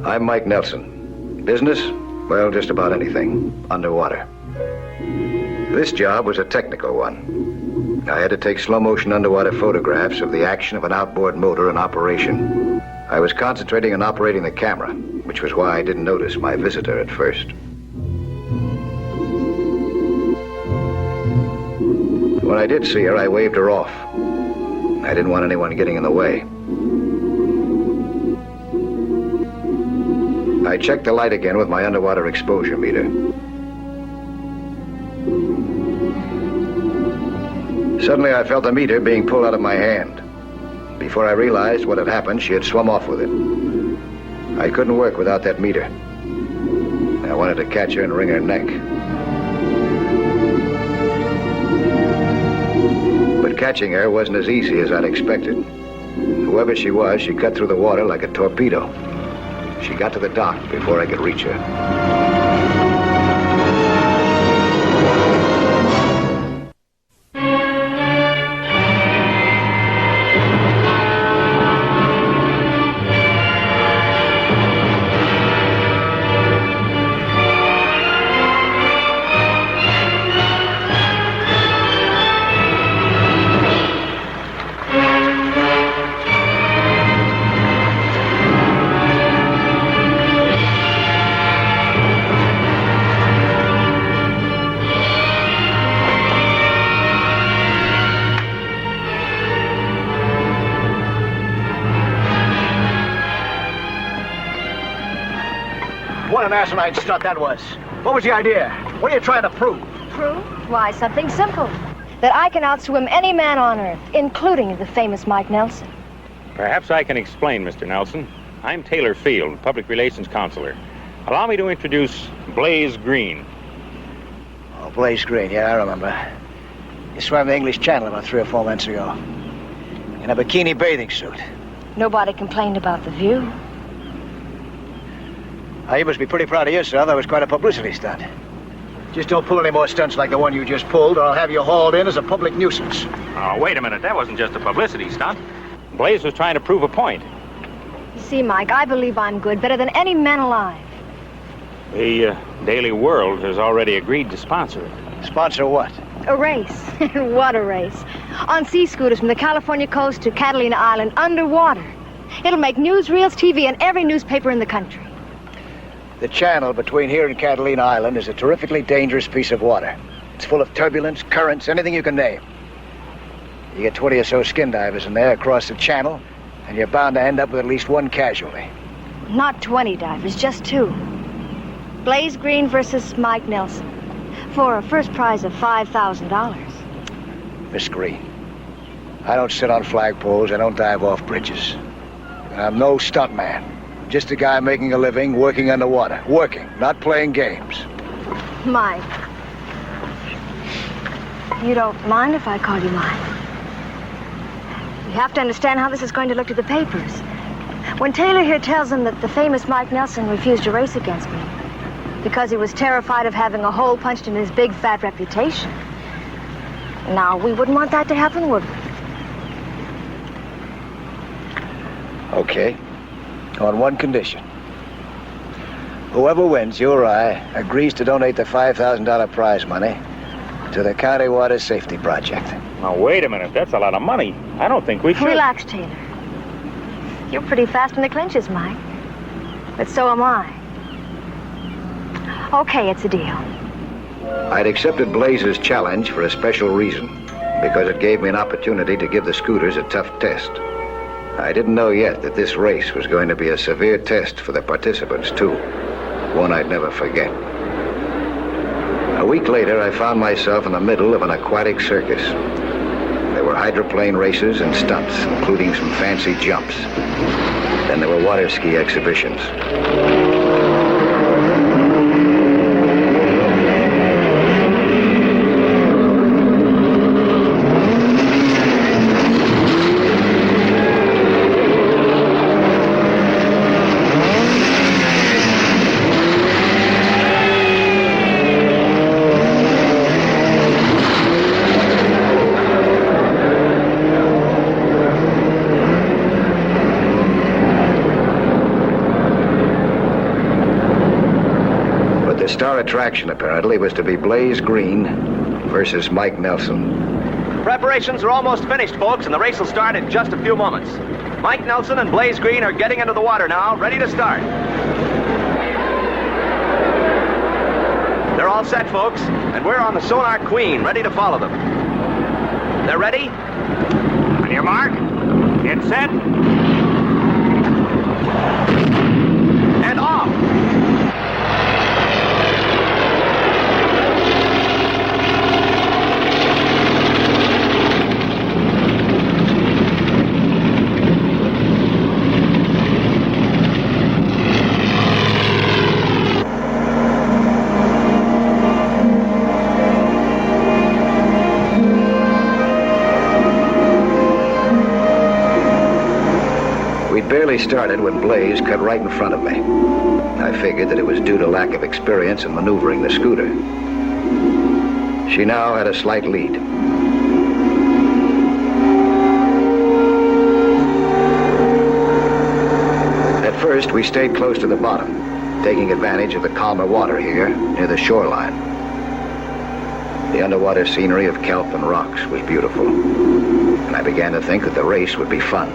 I'm Mike Nelson. Business? Well, just about anything. Underwater. This job was a technical one. I had to take slow-motion underwater photographs of the action of an outboard motor in operation. I was concentrating on operating the camera, which was why I didn't notice my visitor at first. When I did see her, I waved her off. I didn't want anyone getting in the way. I checked the light again with my underwater exposure meter. Suddenly, I felt the meter being pulled out of my hand. Before I realized what had happened, she had swum off with it. I couldn't work without that meter. I wanted to catch her and wring her neck. But catching her wasn't as easy as I'd expected. Whoever she was, she cut through the water like a torpedo. She got to the dock before I could reach her. What an asinine stunt that was. What was the idea? What are you trying to prove? Prove? Why, something simple. That I can outswim any man on Earth, including the famous Mike Nelson. Perhaps I can explain, Mr. Nelson. I'm Taylor Field, Public Relations Counselor. Allow me to introduce Blaze Green. Oh, Blaze Green, yeah, I remember. You swam the English Channel about 3 or 4 months ago. In a bikini bathing suit. Nobody complained about the view. Oh, you must be pretty proud of yourself. That was quite a publicity stunt. Just don't pull any more stunts like the one you just pulled, or I'll have you hauled in as a public nuisance. Oh, wait a minute. That wasn't just a publicity stunt. Blaze was trying to prove a point. You see, Mike, I believe I'm good, better than any man alive. The Daily World has already agreed to sponsor it. Sponsor what? A race. What a race. On sea scooters from the California coast to Catalina Island, underwater. It'll make newsreels, TV, and every newspaper in the country. The channel between here and Catalina Island is a terrifically dangerous piece of water. It's full of turbulence, currents, anything you can name. You get 20 or so skin divers in there across the channel, and you're bound to end up with at least one casualty. Not 20 divers, just 2. Blaze Green versus Mike Nelson. For a first prize of $5,000. Miss Green, I don't sit on flagpoles, I don't dive off bridges. And I'm no stuntman. Just a guy making a living, working underwater. Working, not playing games. Mike. You don't mind if I call you Mike? You have to understand how this is going to look to the papers. When Taylor here tells them that the famous Mike Nelson refused to race against me because he was terrified of having a hole punched in his big, fat reputation. Now, we wouldn't want that to happen, would we? Okay. On one condition. Whoever wins, you or I, agrees to donate the $5,000 prize money to the County Water Safety Project. Now, wait a minute. That's a lot of money. I don't think we should. Relax, Taylor. You're pretty fast in the clinches, Mike. But so am I. Okay, it's a deal. I'd accepted Blaze's challenge for a special reason, because it gave me an opportunity to give the scooters a tough test. I didn't know yet that this race was going to be a severe test for the participants, too. One I'd never forget. A week later, I found myself in the middle of an aquatic circus. There were hydroplane races and stunts, including some fancy jumps. Then there were water ski exhibitions. attraction, apparently, was to be Blaze Green versus Mike Nelson. Preparations are almost finished, folks, and the race will start in just a few moments. Mike Nelson and Blaze Green are getting into the water now, ready to start. They're all set, folks, and we're on the Sonar Queen, ready to follow them. They're ready? On your mark, get set. And off! We'd barely started when Blaze cut right in front of me. I figured that it was due to lack of experience in maneuvering the scooter. She now had a slight lead. At first, we stayed close to the bottom, taking advantage of the calmer water here near the shoreline. The underwater scenery of kelp and rocks was beautiful, and I began to think that the race would be fun.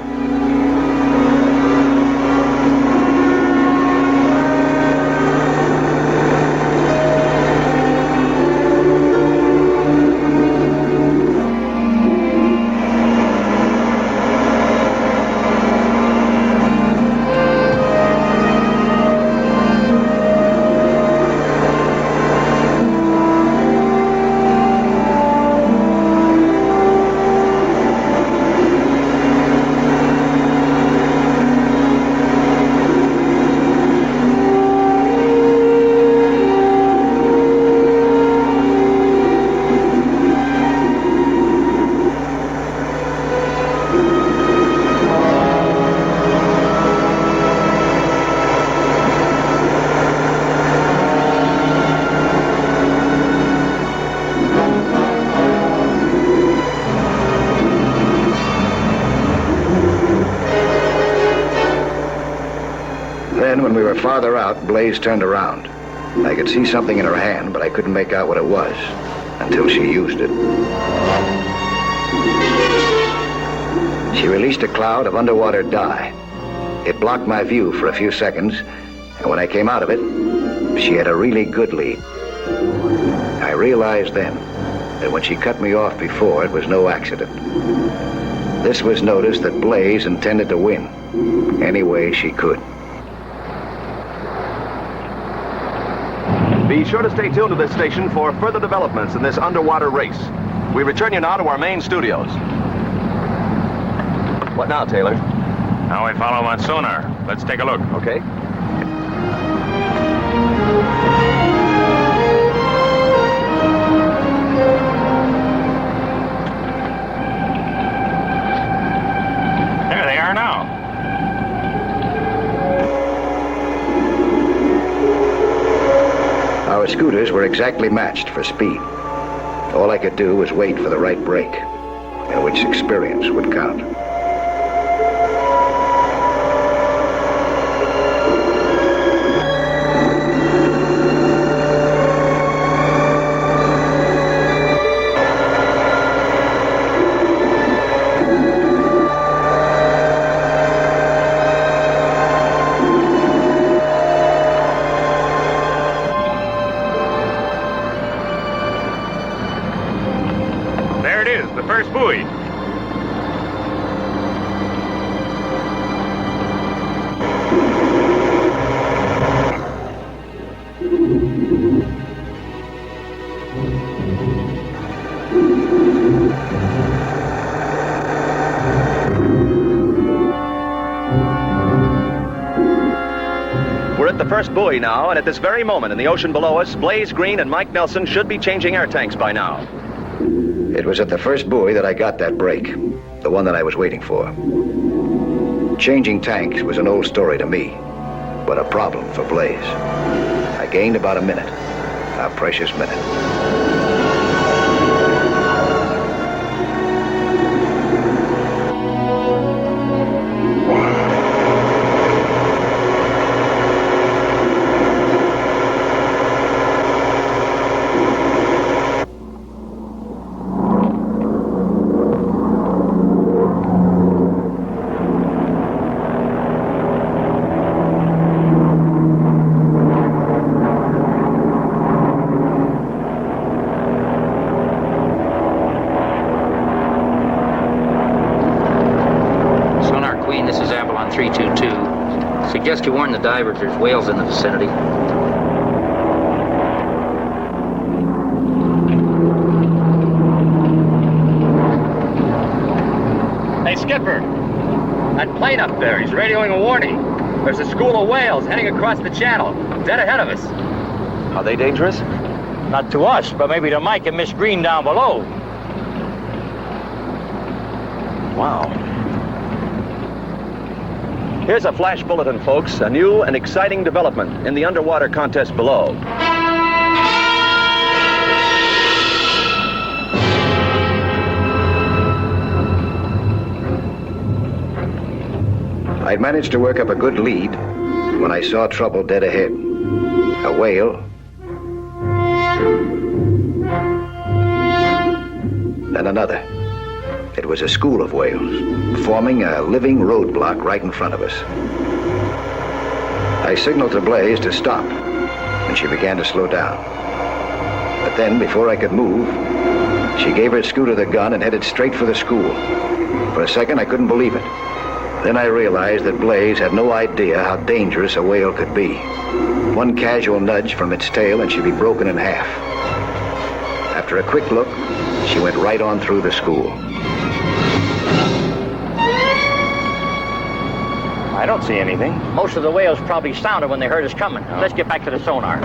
Then, when we were farther out, Blaze turned around. I could see something in her hand, but I couldn't make out what it was until she used it. She released a cloud of underwater dye. It blocked my view for a few seconds, and when I came out of it, she had a really good lead. I realized then that when she cut me off before, it was no accident. This was notice that Blaze intended to win any way she could. Be sure to stay tuned to this station for further developments in this underwater race. We return you now to our main studios. What now, Taylor? Now we follow them on sonar. Let's take a look. Okay. There they are now. Our scooters were exactly matched for speed. All I could do was wait for the right break, in which experience would count. There it is, the first buoy. We're at the first buoy now, and at this very moment in the ocean below us, Blaze Green and Mike Nelson should be changing air tanks by now. It was at the first buoy that I got that break, the one that I was waiting for. Changing tanks was an old story to me, but a problem for Blaze. I gained about a minute, a precious minute. on 322. Suggest you warn the divers there's whales in the vicinity. Hey, Skipper. That plane up there, he's radioing a warning. There's a school of whales heading across the channel, dead ahead of us. Are they dangerous? Not to us, but maybe to Mike and Miss Green down below. Wow. Here's a flash bulletin, folks. A new and exciting development in the underwater contest below. I'd managed to work up a good lead when I saw trouble dead ahead. A whale. Then another. It was a school of whales, forming a living roadblock right in front of us. I signaled to Blaze to stop, and she began to slow down. But then, before I could move, she gave her scooter the gun and headed straight for the school. For a second, I couldn't believe it. Then I realized that Blaze had no idea how dangerous a whale could be. One casual nudge from its tail and she'd be broken in half. After a quick look, she went right on through the school. I don't see anything. Most of the whales probably sounded when they heard us coming. Let's get back to the sonar.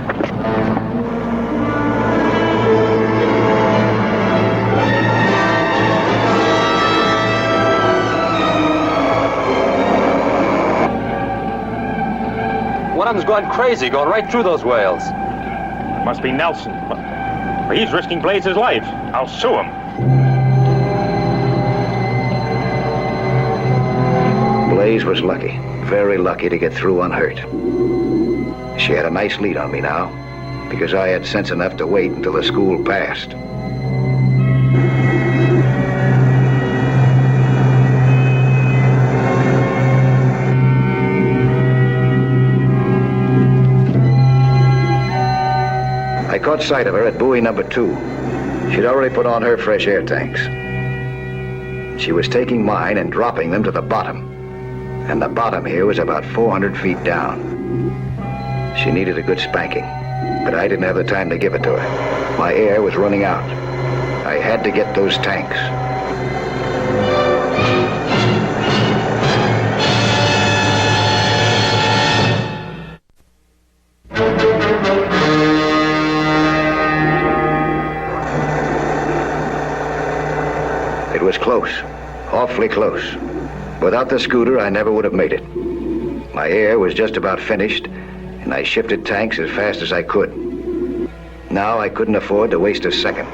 One of them's gone crazy, going right through those whales. Must be Nelson. But he's risking Blaze's life. I'll sue him. Blaze was lucky, very lucky to get through unhurt. She had a nice lead on me now, because I had sense enough to wait until the school passed. I caught sight of her at buoy number 2. She'd already put on her fresh air tanks. She was taking mine and dropping them to the bottom. And the bottom here was about 400 feet down. She needed a good spanking, but I didn't have the time to give it to her. My air was running out. I had to get those tanks. It was close, awfully close. Without the scooter, I never would have made it. My air was just about finished, and I shifted tanks as fast as I could. Now I couldn't afford to waste a second.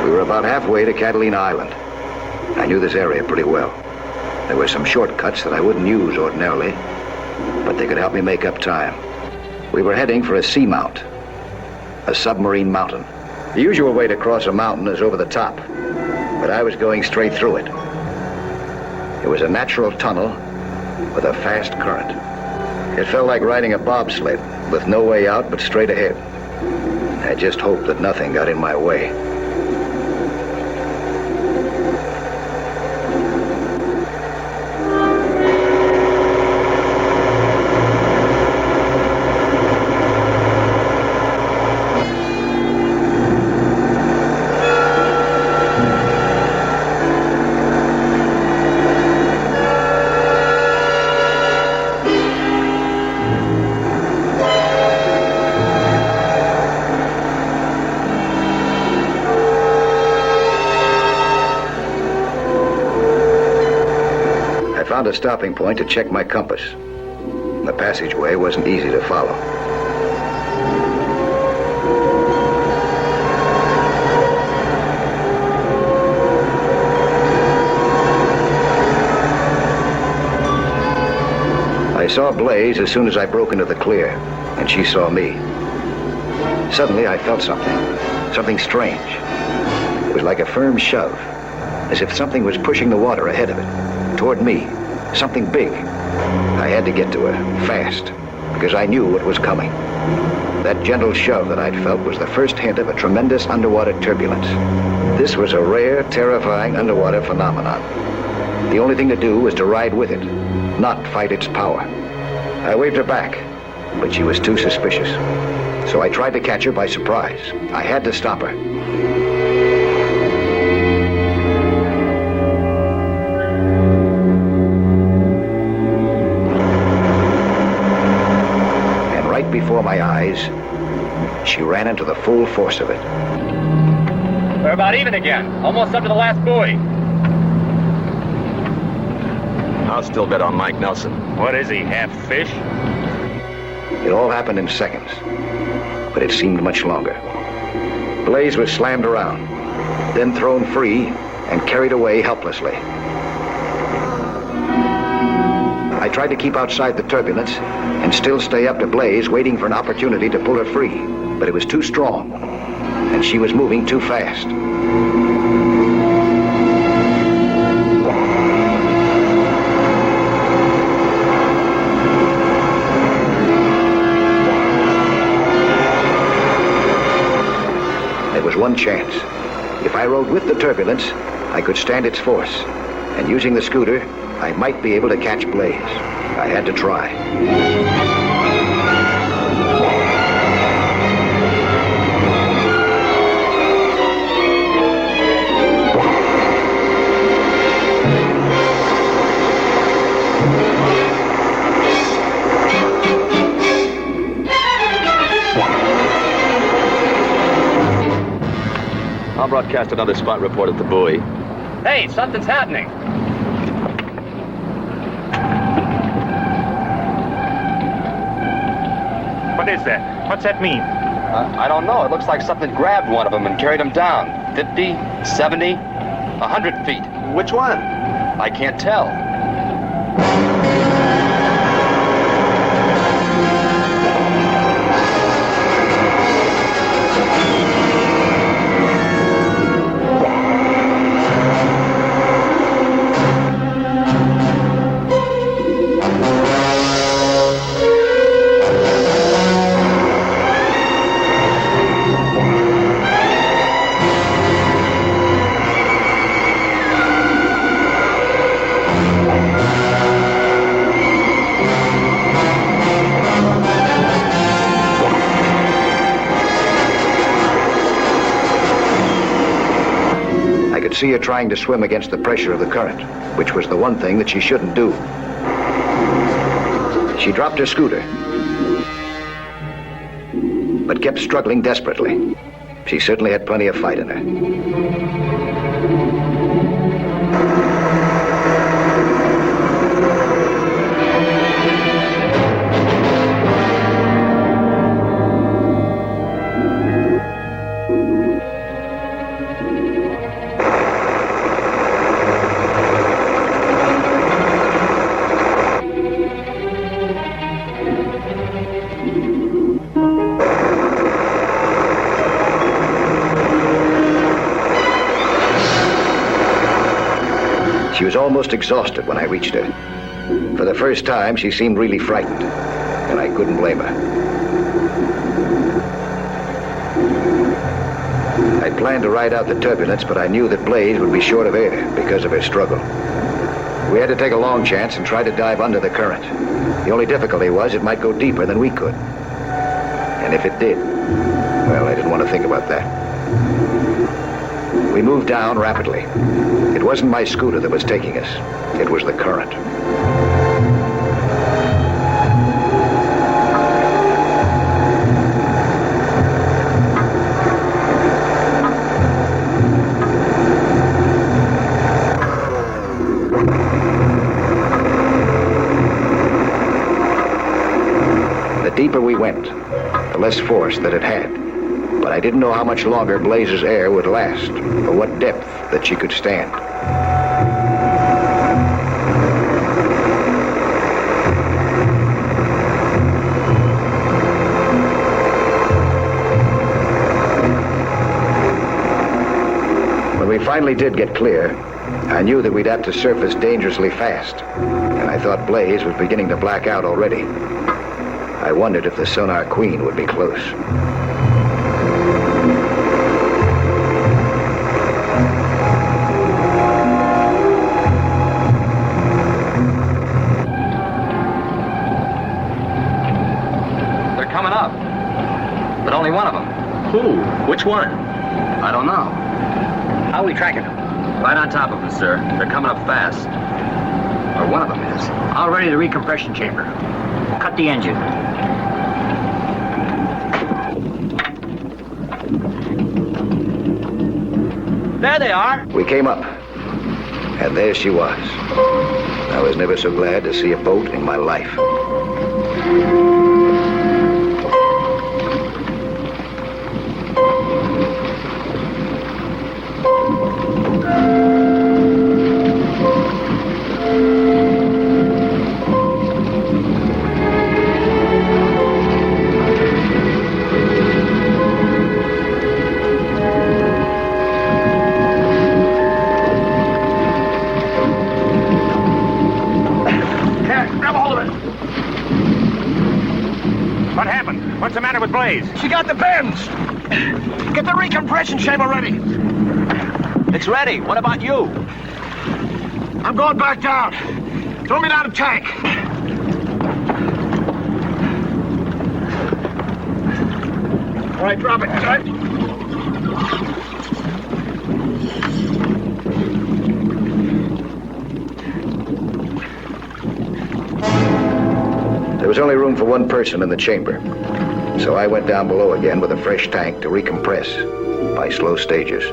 We were about halfway to Catalina Island. I knew this area pretty well. There were some shortcuts that I wouldn't use ordinarily, but they could help me make up time. We were heading for a seamount, a submarine mountain. The usual way to cross a mountain is over the top, but I was going straight through it. It was a natural tunnel with a fast current. It felt like riding a bobsled with no way out but straight ahead. I just hoped that nothing got in my way. I found a stopping point to check my compass. The passageway wasn't easy to follow. I saw Blaze as soon as I broke into the clear, and she saw me. Suddenly I felt something strange. It was like a firm shove, as if something was pushing the water ahead of it, toward me. Something big, I had to get to her, fast, because I knew what was coming. That gentle shove that I'd felt was the first hint of a tremendous underwater turbulence. This was a rare, terrifying underwater phenomenon. The only thing to do was to ride with it, not fight its power. I waved her back, but she was too suspicious. So I tried to catch her by surprise. I had to stop her. And right before my eyes, she ran into the full force of it. We're about even again. Almost up to the last buoy. I'll still bet on Mike Nelson. What is he, half fish? It all happened in seconds, but it seemed much longer. Blaze was slammed around, then thrown free and carried away helplessly. I tried to keep outside the turbulence and still stay up to Blaze, waiting for an opportunity to pull her free, but it was too strong, and she was moving too fast. There was one chance. If I rode with the turbulence, I could stand its force. And using the scooter, I might be able to catch Blaze. I had to try. I'll broadcast another spot report at the buoy. Hey, something's happening. What is that? What's that mean? I don't know. It looks like something grabbed one of them and carried him down. 50, 70, 100 feet. Which one? I can't tell. See her trying to swim against the pressure of the current, which was the one thing that she shouldn't do. She dropped her scooter, but kept struggling desperately. She certainly had plenty of fight in her. She was almost exhausted when I reached her. For the first time, she seemed really frightened, and I couldn't blame her. I planned to ride out the turbulence, but I knew that Blaze would be short of air because of her struggle. We had to take a long chance and try to dive under the current. The only difficulty was it might go deeper than we could. And if it did, well, I didn't want to think about that. We moved down rapidly. It wasn't my scooter that was taking us. It was the current. The deeper we went, the less force that it had. But I didn't know how much longer Blaze's air would last, or what depth that she could stand. When we finally did get clear, I I knew that we'd have to surface dangerously fast, and I thought Blaze was beginning to black out already. I wondered if the Sonar Queen would be close. They're coming up. But only one of them. Who? Which one? I don't know. How are we tracking them? Right on top of them, sir. They're coming up fast. Or one of them is. All ready to the recompression chamber. Cut the engine. There they are. We came up, and there she was. I was never so glad to see a boat in my life. What happened? What's the matter with Blaze? She got the bends. Get the recompression chamber ready. It's ready. What about you? I'm going back down. Throw me down a tank. All right, drop it. All right. There was only room for one person in the chamber, so I went down below again with a fresh tank to recompress by slow stages.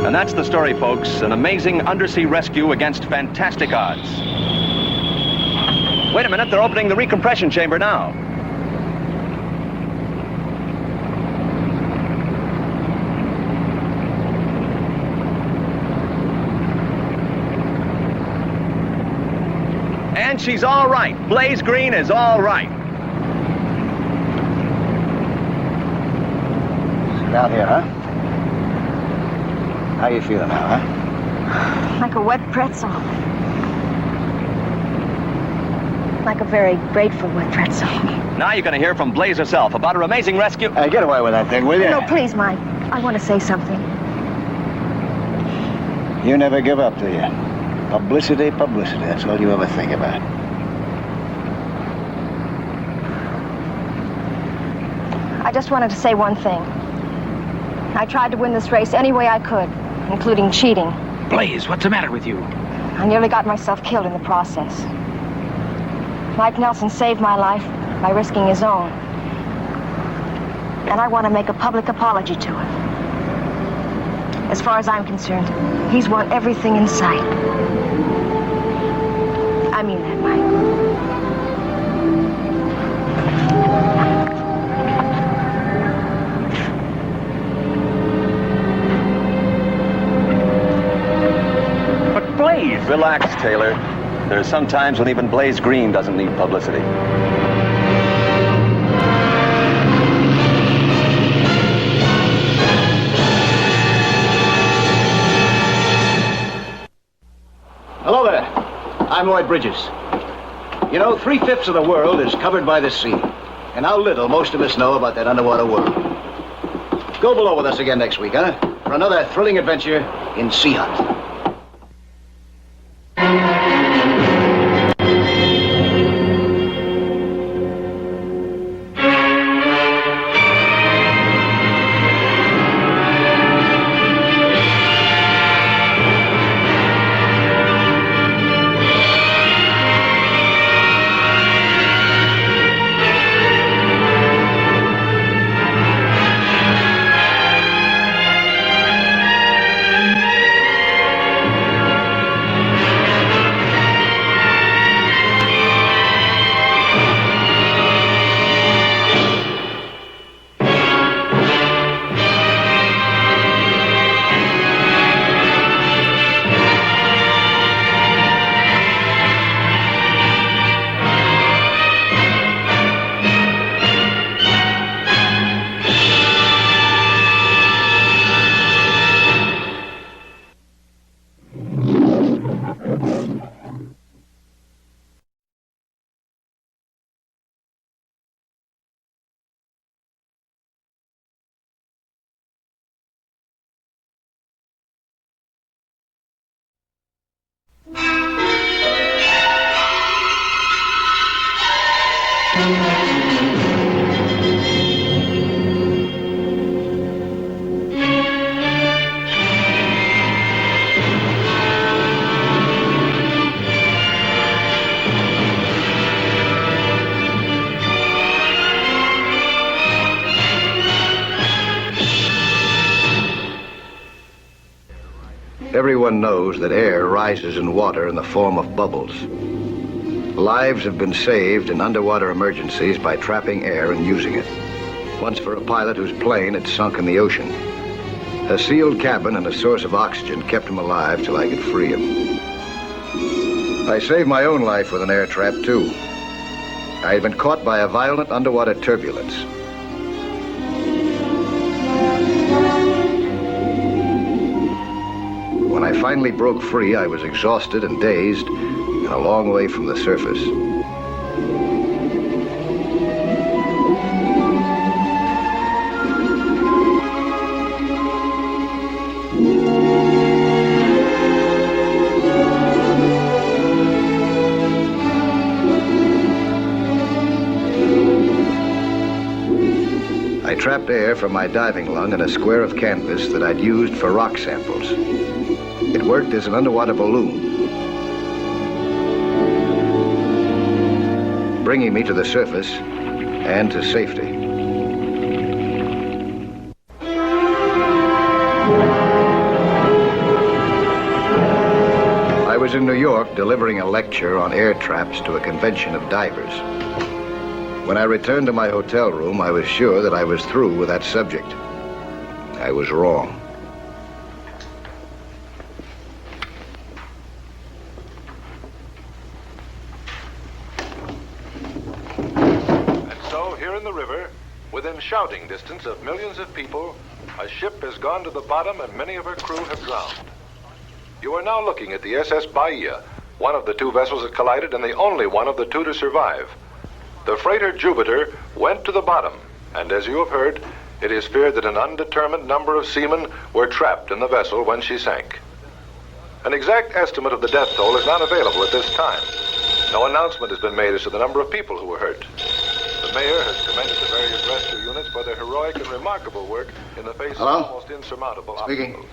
And that's the story, folks. An amazing undersea rescue against fantastic odds. Wait a minute, they're opening the recompression chamber now. And she's all right. Blaze Green is all right. Down here, huh? How you feeling now, huh? Like a wet pretzel. Like a very grateful wet pretzel. Now you're going to hear from Blaze herself about her amazing rescue. Hey, get away with that thing, will you? No, please, Mike. I want to say something. You never give up, do you? Publicity, publicity. That's all you ever think about. I just wanted to say one thing. I tried to win this race any way I could, including cheating. Blaze, what's the matter with you? I nearly got myself killed in the process. Mike Nelson saved my life by risking his own. And I want to make a public apology to him. As far as I'm concerned, he's won everything in sight. I mean that, Mike. But Blaze! Relax, Taylor. There are some times when even Blaze Green doesn't need publicity. Hello there. I'm Lloyd Bridges. You know, 3/5 of the world is covered by the sea. And how little most of us know about that underwater world. Go below with us again next week, huh? For another thrilling adventure in Sea Hunt. Everyone knows that air rises in water in the form of bubbles. Lives have been saved in underwater emergencies by trapping air and using it. Once for a pilot whose plane had sunk in the ocean. A sealed cabin and a source of oxygen kept him alive till I could free him. I saved my own life with an air trap, too. I had been caught by a violent underwater turbulence. When I finally broke free, I was exhausted and dazed and a long way from the surface. I trapped air from my diving lung in a square of canvas that I'd used for rock samples. It worked as an underwater balloon, bringing me to the surface and to safety. I was in New York delivering a lecture on air traps to a convention of divers. When I returned to my hotel room, I was sure that I was through with that subject. I was wrong. Within shouting distance of millions of people, a ship has gone to the bottom and many of her crew have drowned. You are now looking at the SS Bahia, one of the two vessels that collided and the only one of the two to survive. The freighter Jupiter went to the bottom, and as you have heard, it is feared that an undetermined number of seamen were trapped in the vessel when she sank. An exact estimate of the death toll is not available at this time. No announcement has been made as to the number of people who were hurt. The mayor has commended the various rescue units for their heroic and remarkable work in the face of almost insurmountable obstacles.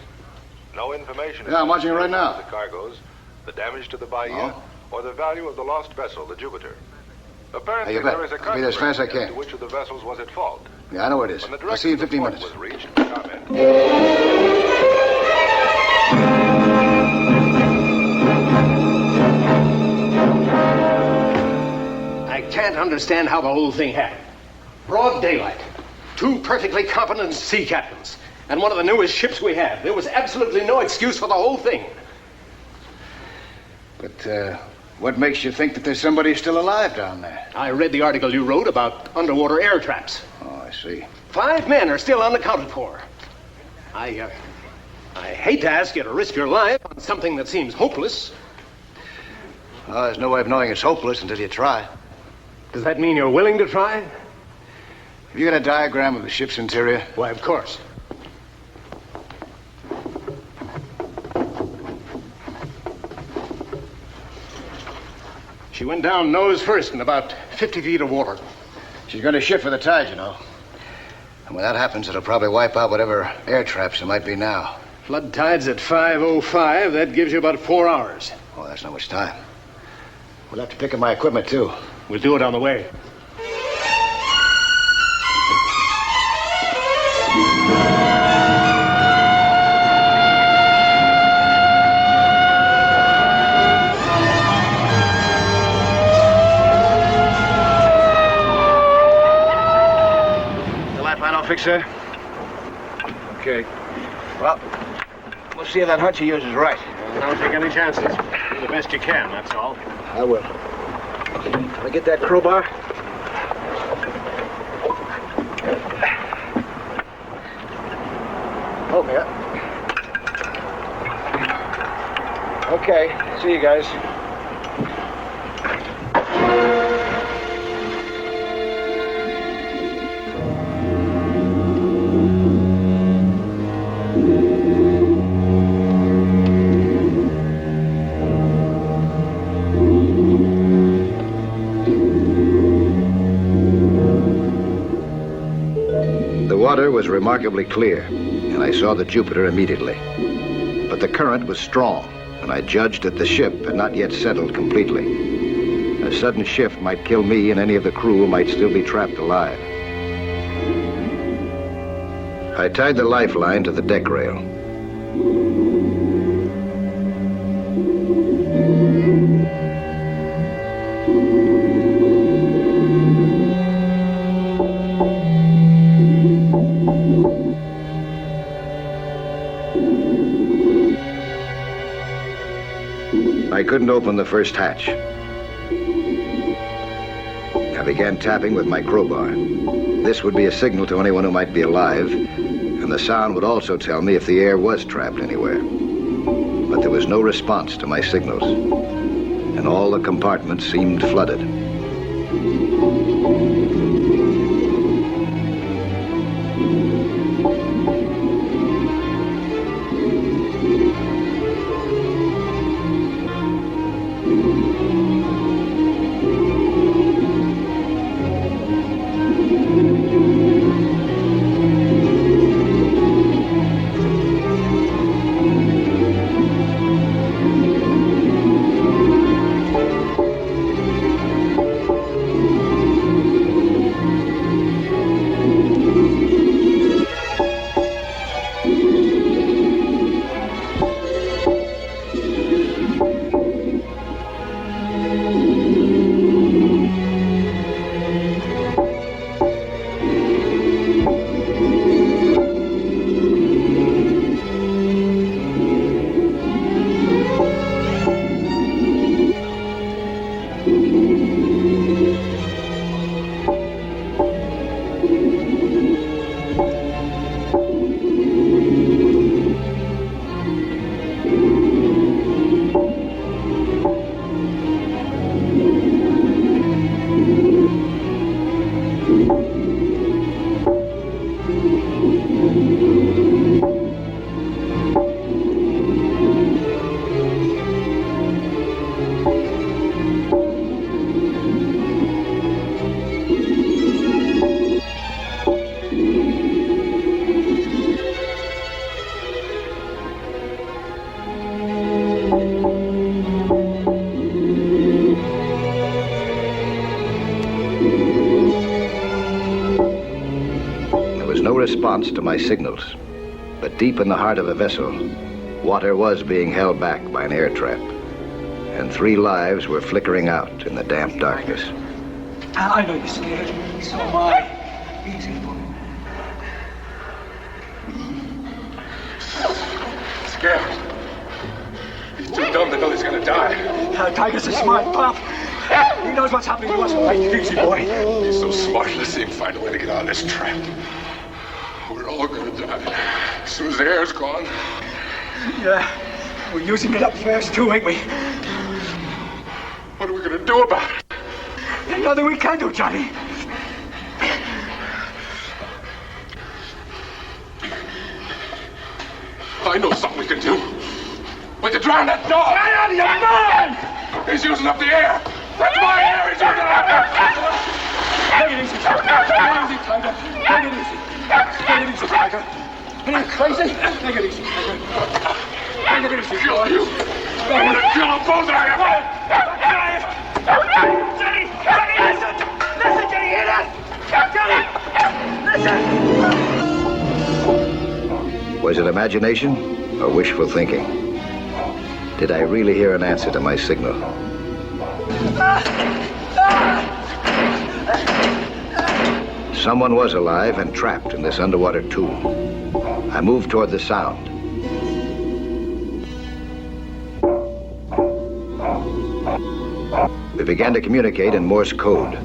No information is I'm watching it right now. The cargoes, the damage to the Bahia, or the value of the lost vessel, the Jupiter. Apparently, there is a I'll be there as fast as I can. To which of the vessels was at fault. Yeah, I know where it is. I'll see you in 15 minutes. Was reached, comment. I can't understand how the whole thing happened. Broad daylight. Two perfectly competent sea captains. And one of the newest ships we have. There was absolutely no excuse for the whole thing. But, what makes you think that there's somebody still alive down there? I read the article you wrote about underwater air traps. Oh, I see. 5 men are still unaccounted for. I hate to ask you to risk your life on something that seems hopeless. Well, there's no way of knowing it's hopeless until you try. Does that mean you're willing to try? Have you got a diagram of the ship's interior? Why, of course. She went down nose first in about 50 feet of water. She's going to shift for the tide, you know. And when that happens, it'll probably wipe out whatever air traps there might be now. Flood tide's at 5:05. That gives you about 4 hours. Oh, that's not much time. We'll have to pick up my equipment, too. We'll do it on the way. The light line all fixed, sir? Okay. Well, we'll see if that hunch you use is right. Don't take any chances. Do the best you can, that's all. I will. Can I get that crowbar? Hold me up. Okay, see you guys. water was remarkably clear, and I saw the Jupiter immediately. But the current was strong, and I judged that the ship had not yet settled completely. A sudden shift might kill me, and any of the crew might still be trapped alive. I tied the lifeline to the deck rail. I couldn't open the first hatch. I began tapping with my crowbar. This would be a signal to anyone who might be alive, and the sound would also tell me if the air was trapped anywhere. But there was no response to my signals, and all the compartments seemed flooded. Response to my signals, but deep in the heart of the vessel, water was being held back by an air trap, and 3 lives were flickering out in the damp darkness. I know you're scared. So am I. Easy, boy. Scared. He's too dumb to know he's gonna die. Tiger's a smart pup. He knows what's happening to us. Right? Easy, boy. He's so smart. Let's see him find a way to get out of this trap. We're all gonna die as soon as the air's gone. Yeah, we're using it up fast too, ain't we? What are we gonna do about it? There's nothing we can do, Johnny. I know something we can do. We can drown that dog. Get out of your mind! He's using up the air. That's my air. He's using it up. Take it easy, Tiger. Take it easy. Take it easy, Tiger. Are you crazy? Take it easy, Tiger. Take it easy, Kill you. I'm gonna kill them both of you. Jenny! Jenny, listen! Listen, Jenny, hear that? Jenny! Listen! Was it imagination or wishful thinking? Did I really hear an answer to my signal? Someone was alive and trapped in this underwater tomb. I moved toward the sound. We began to communicate in Morse code.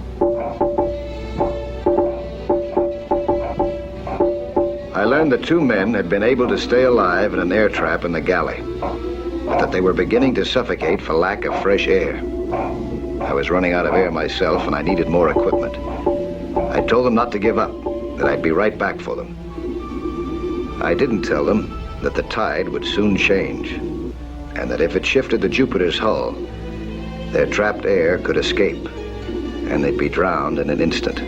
I learned that 2 men had been able to stay alive in an air trap in the galley, but that they were beginning to suffocate for lack of fresh air. I was running out of air myself, and I needed more equipment. I told them not to give up, that I'd be right back for them. I didn't tell them that the tide would soon change, and that if it shifted the Jupiter's hull, their trapped air could escape, and they'd be drowned in an instant.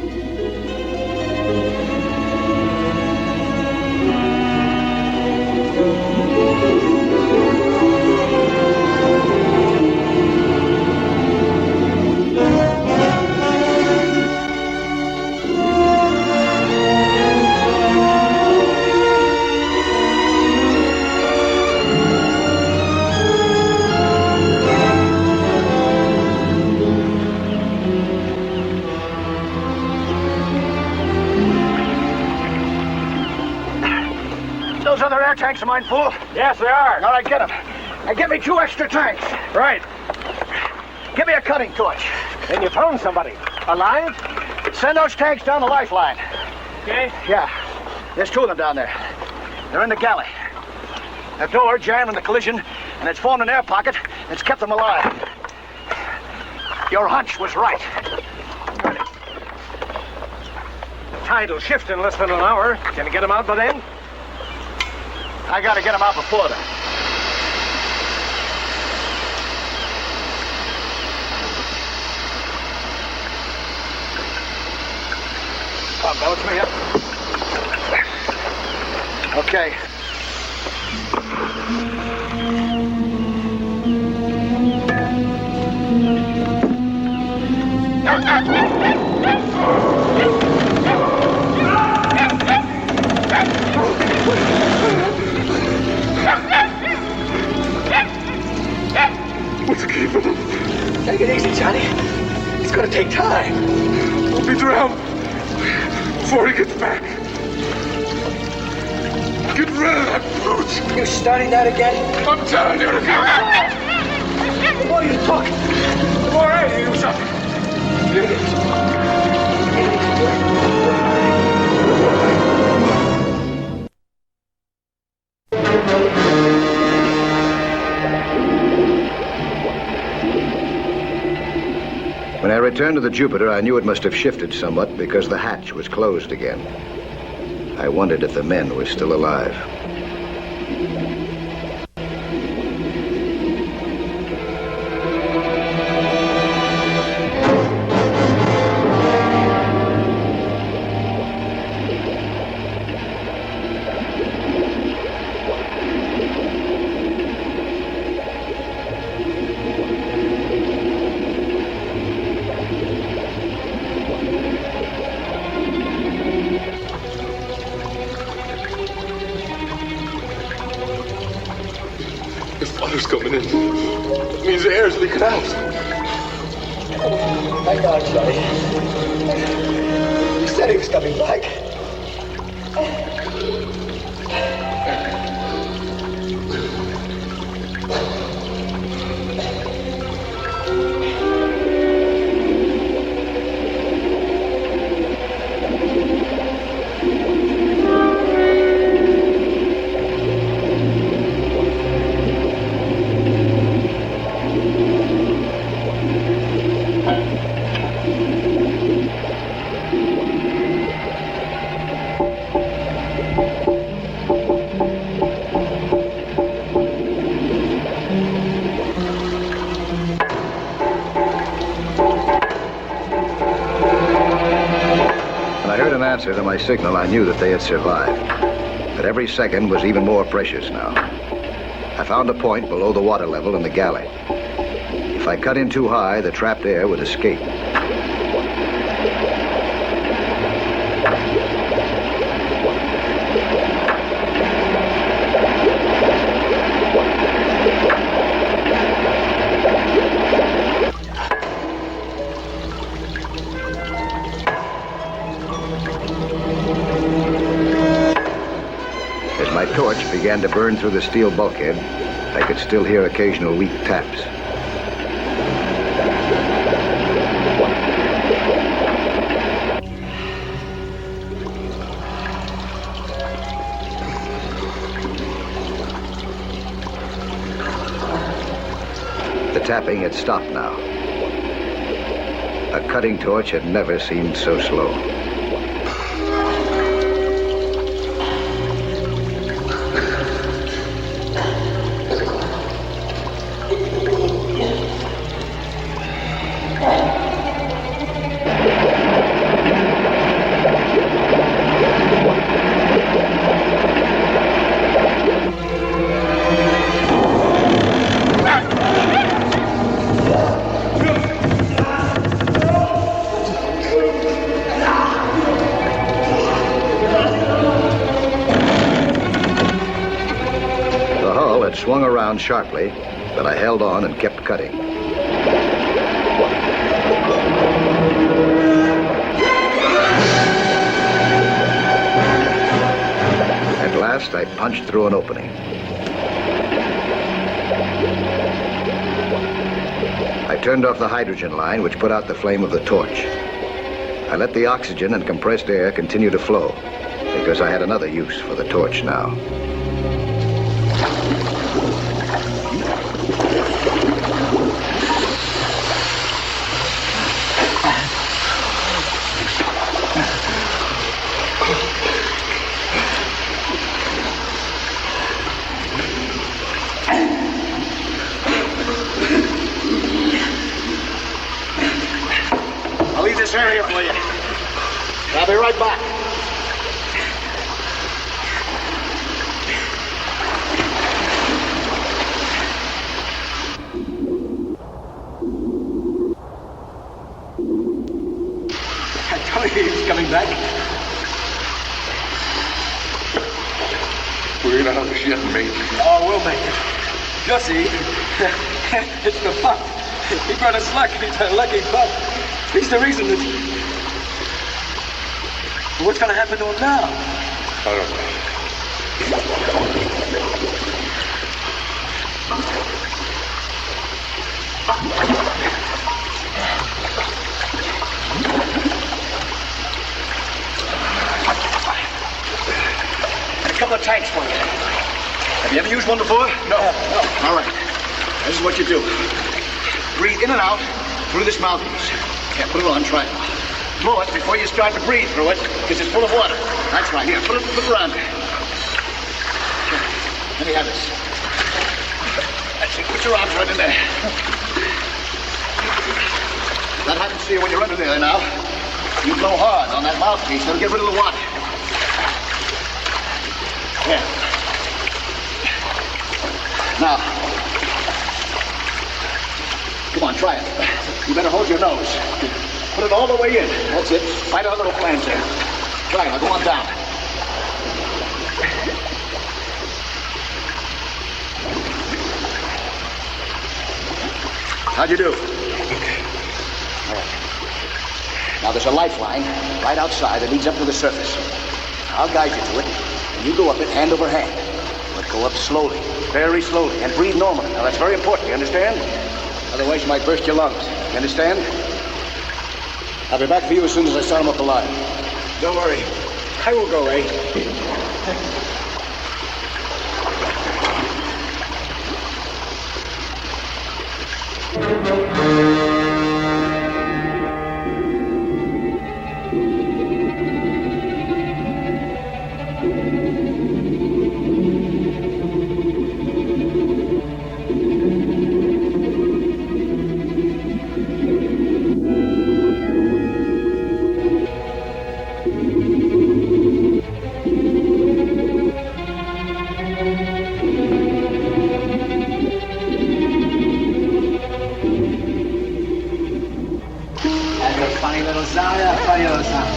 tanks of mine full? Yes, they are. All right, get them. And get me 2 extra tanks. Right. Give me a cutting torch. Then you found somebody. Alive? Send those tanks down the lifeline. Okay. Yeah. There's 2 of them down there. They're in the galley. The door jammed in the collision, and it's formed an air pocket that's kept them alive. Your hunch was right. The tide will shift in less than an hour. Can you get them out by then? I gotta get them out before then. Come, balance me up. Okay. What's keeping him? Take it easy, Johnny. It's gonna take time. He'll be drowned before he gets back. Get rid of that brute. You starting that again? I'm telling you to get back. What are you talking? All right, you something. When I returned to the Jupiter, I knew it must have shifted somewhat because the hatch was closed again. I wondered if the men were still alive. Water's coming in. It means the air's leaking out. Hang on, Johnny. You said he was coming back. Answer to my signal, I knew that they had survived. But every second was even more precious now. I found a point below the water level in the galley. If I cut in too high, the trapped air would escape. As my torch began to burn through the steel bulkhead, I could still hear occasional weak taps. The tapping had stopped now. A cutting torch had never seemed so slow. Swung around sharply, but I held on and kept cutting. At last, last, I punched through an opening. I turned off the hydrogen line, which put out the flame of the torch. I let the oxygen and compressed air continue to flow, because I had another use for the torch now. I'll leave this area for you. I'll be right back. I told you he was coming back. We're not yet, mate. Oh, we'll make it. Gussie, it's the pup. He brought us luck. He's a lucky pup. He's the reason that... What's going to happen to him now? I don't know. And a couple of tanks for you. Have you ever used one before? No. All right. This is what you do. Breathe in and out through this mouthpiece. Yeah, put it on, try it. Blow it before you start to breathe through it, because it's full of water. That's right. Here, put it around. Here. Let me have this. That's it. Put your arms right in there. That happens to you when you're under there now. You blow hard on that mouthpiece, that'll get rid of the water. Yeah. Now, come on, try it. You better hold your nose. Put it all the way in. That's it. Find our little flames there. Try it. Now go on down. How'd you do? Okay. All right. Now there's a lifeline right outside that leads up to the surface. I'll guide you to it, and you go up it hand over hand. But go up slowly, very slowly, and breathe normally. Now that's very important, you understand? Otherwise you might burst your lungs. You understand? I'll be back for you as soon as I start him up the line. Don't worry. I will go, Ray. Funny little sound, yeah, funny little sound.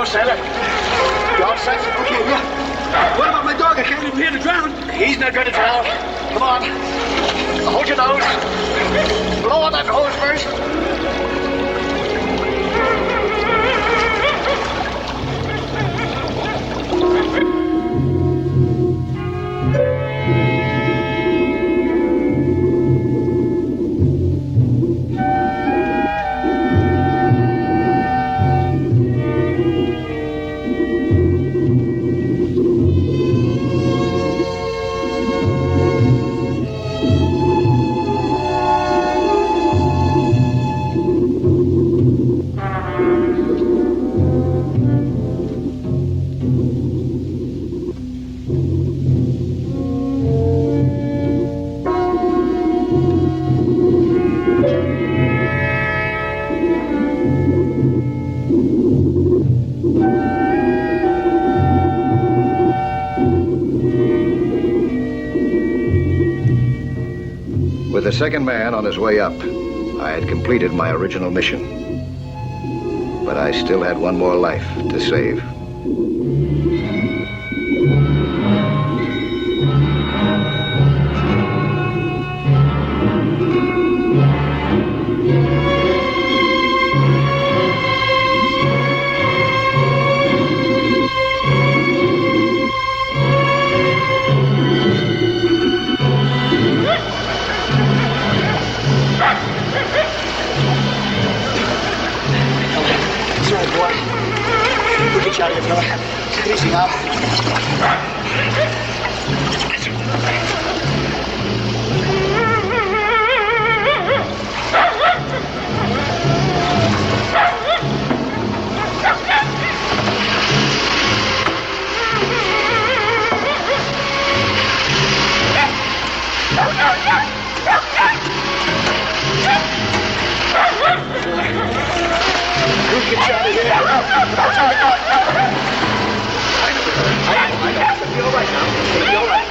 Sailor. You all set? Okay, yeah. What about my dog? I can't even hear to drown. He's not going to drown. Come on. Hold your nose. Blow on that hose first. second man on his way up. I had completed my original mission. But I still had one more life to save. Easy now. Who gets out of here? It'll be all right now. It'll be all right.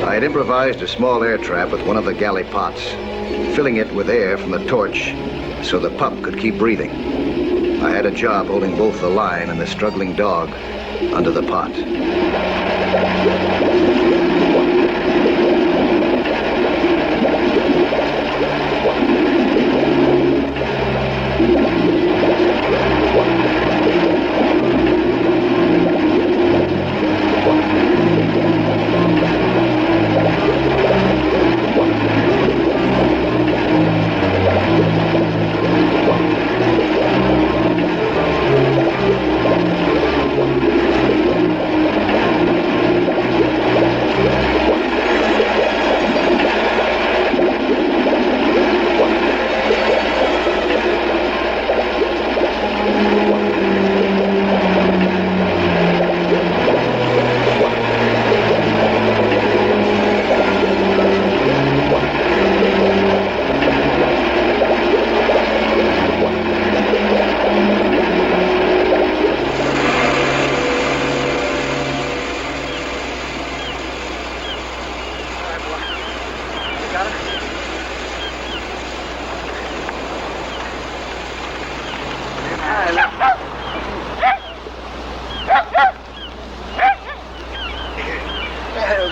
I had improvised a small air trap with one of the galley pots, filling it with air from the torch so the pup could keep breathing. I had a job holding both the lion and the struggling dog under the pot.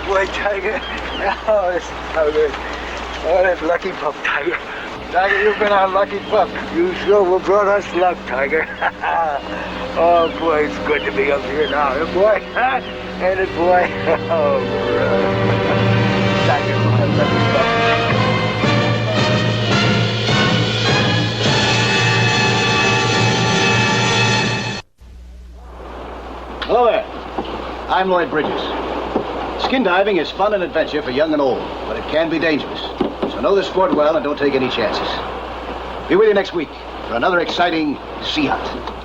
Boy, Tiger. Oh, this is so good. Oh, that lucky pup, Tiger. Tiger, you've been our lucky pup. You sure brought us luck, Tiger. Oh, boy, it's good to be up here now, eh, boy? Huh? Ain't it, boy? Oh, brother. Tiger, my lucky pup. Hello there. I'm Lloyd Bridges. Skin diving is fun and adventure for young and old, but it can be dangerous. So know the sport well and don't take any chances. Be with you next week for another exciting sea hunt.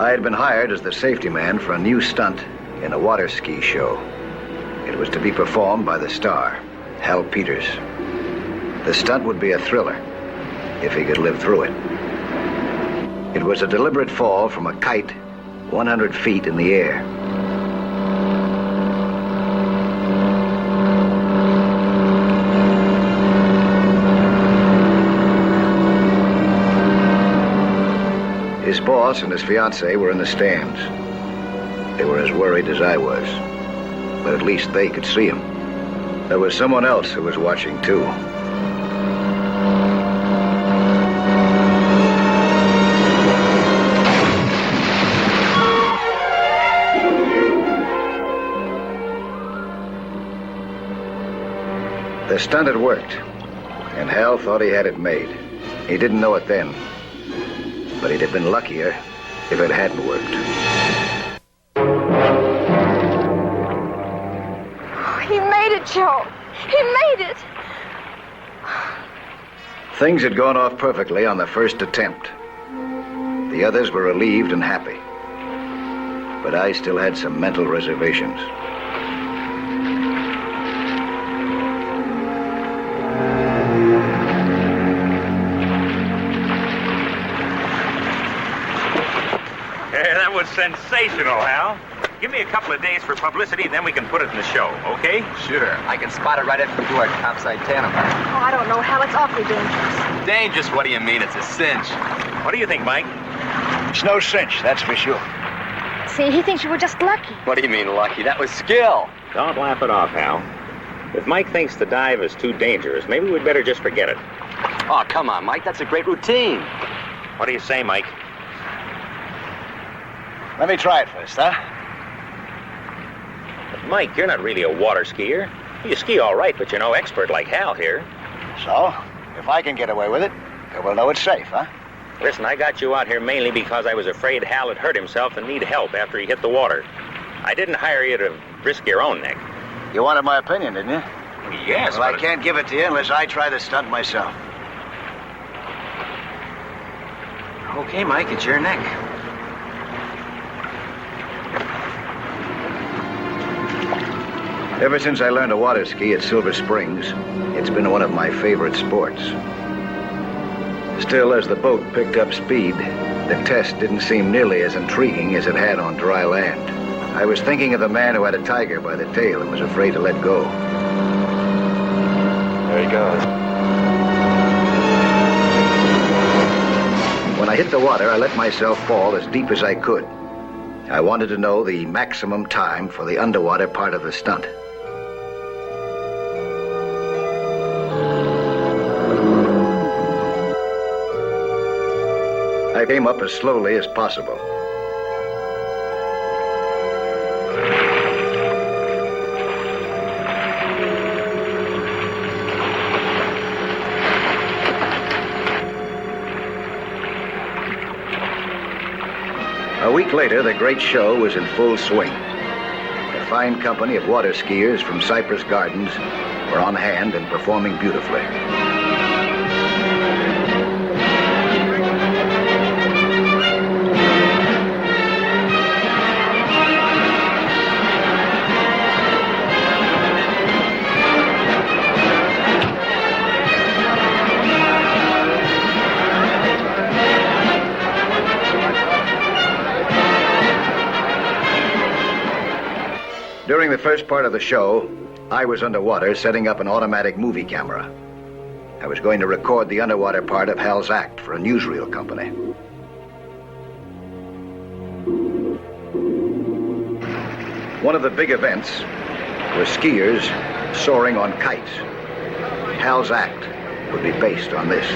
I had been hired as the safety man for a new stunt in a water ski show. It was to be performed by the star, Hal Peters. The stunt would be a thriller, if he could live through it. It was a deliberate fall from a kite 100 feet in the air. His boss and his fiancée were in the stands. They were as worried as I was, but at least they could see him. There was someone else who was watching, too. The stunt had worked, and Hal thought he had it made. He didn't know it then, but he'd have been luckier if it hadn't worked. He made it, Joe. He made it. Things had gone off perfectly on the first attempt. The others were relieved and happy, but I still had some mental reservations. That was sensational, Hal. Give me a couple of days for publicity, then we can put it in the show, okay? Sure. I can spot it right after we do our topside tandem. Oh, I don't know, Hal. It's awfully dangerous. Dangerous? What do you mean? It's a cinch. What do you think, Mike? It's no cinch, that's for sure. See, he thinks you were just lucky. What do you mean lucky? That was skill. Don't laugh it off, Hal. If Mike thinks the dive is too dangerous, maybe we'd better just forget it. Oh, come on, Mike. That's a great routine. What do you say, Mike? Let me try it first, huh? But Mike, you're not really a water skier. You ski all right, but you're no expert like Hal here. So, if I can get away with it, then we'll know it's safe, huh? Listen, I got you out here mainly because I was afraid Hal had hurt himself and need help after he hit the water. I didn't hire you to risk your own neck. You wanted my opinion, didn't you? Yes, Well, I can't give it to you unless I try the stunt myself. Okay, Mike, it's your neck. Ever since I learned to water ski at Silver Springs, it's been one of my favorite sports. Still, as the boat picked up speed, the test didn't seem nearly as intriguing as it had on dry land. I was thinking of the man who had a tiger by the tail and was afraid to let go. There he goes. When I hit the water, I let myself fall as deep as I could. I wanted to know the maximum time for the underwater part of the stunt. I came up as slowly as possible. A week later, the great show was in full swing. A fine company of water skiers from Cypress Gardens were on hand and performing beautifully. During the first part of the show, I was underwater setting up an automatic movie camera. I was going to record the underwater part of Hal's act for a newsreel company. One of the big events was skiers soaring on kites. Hal's act would be based on this.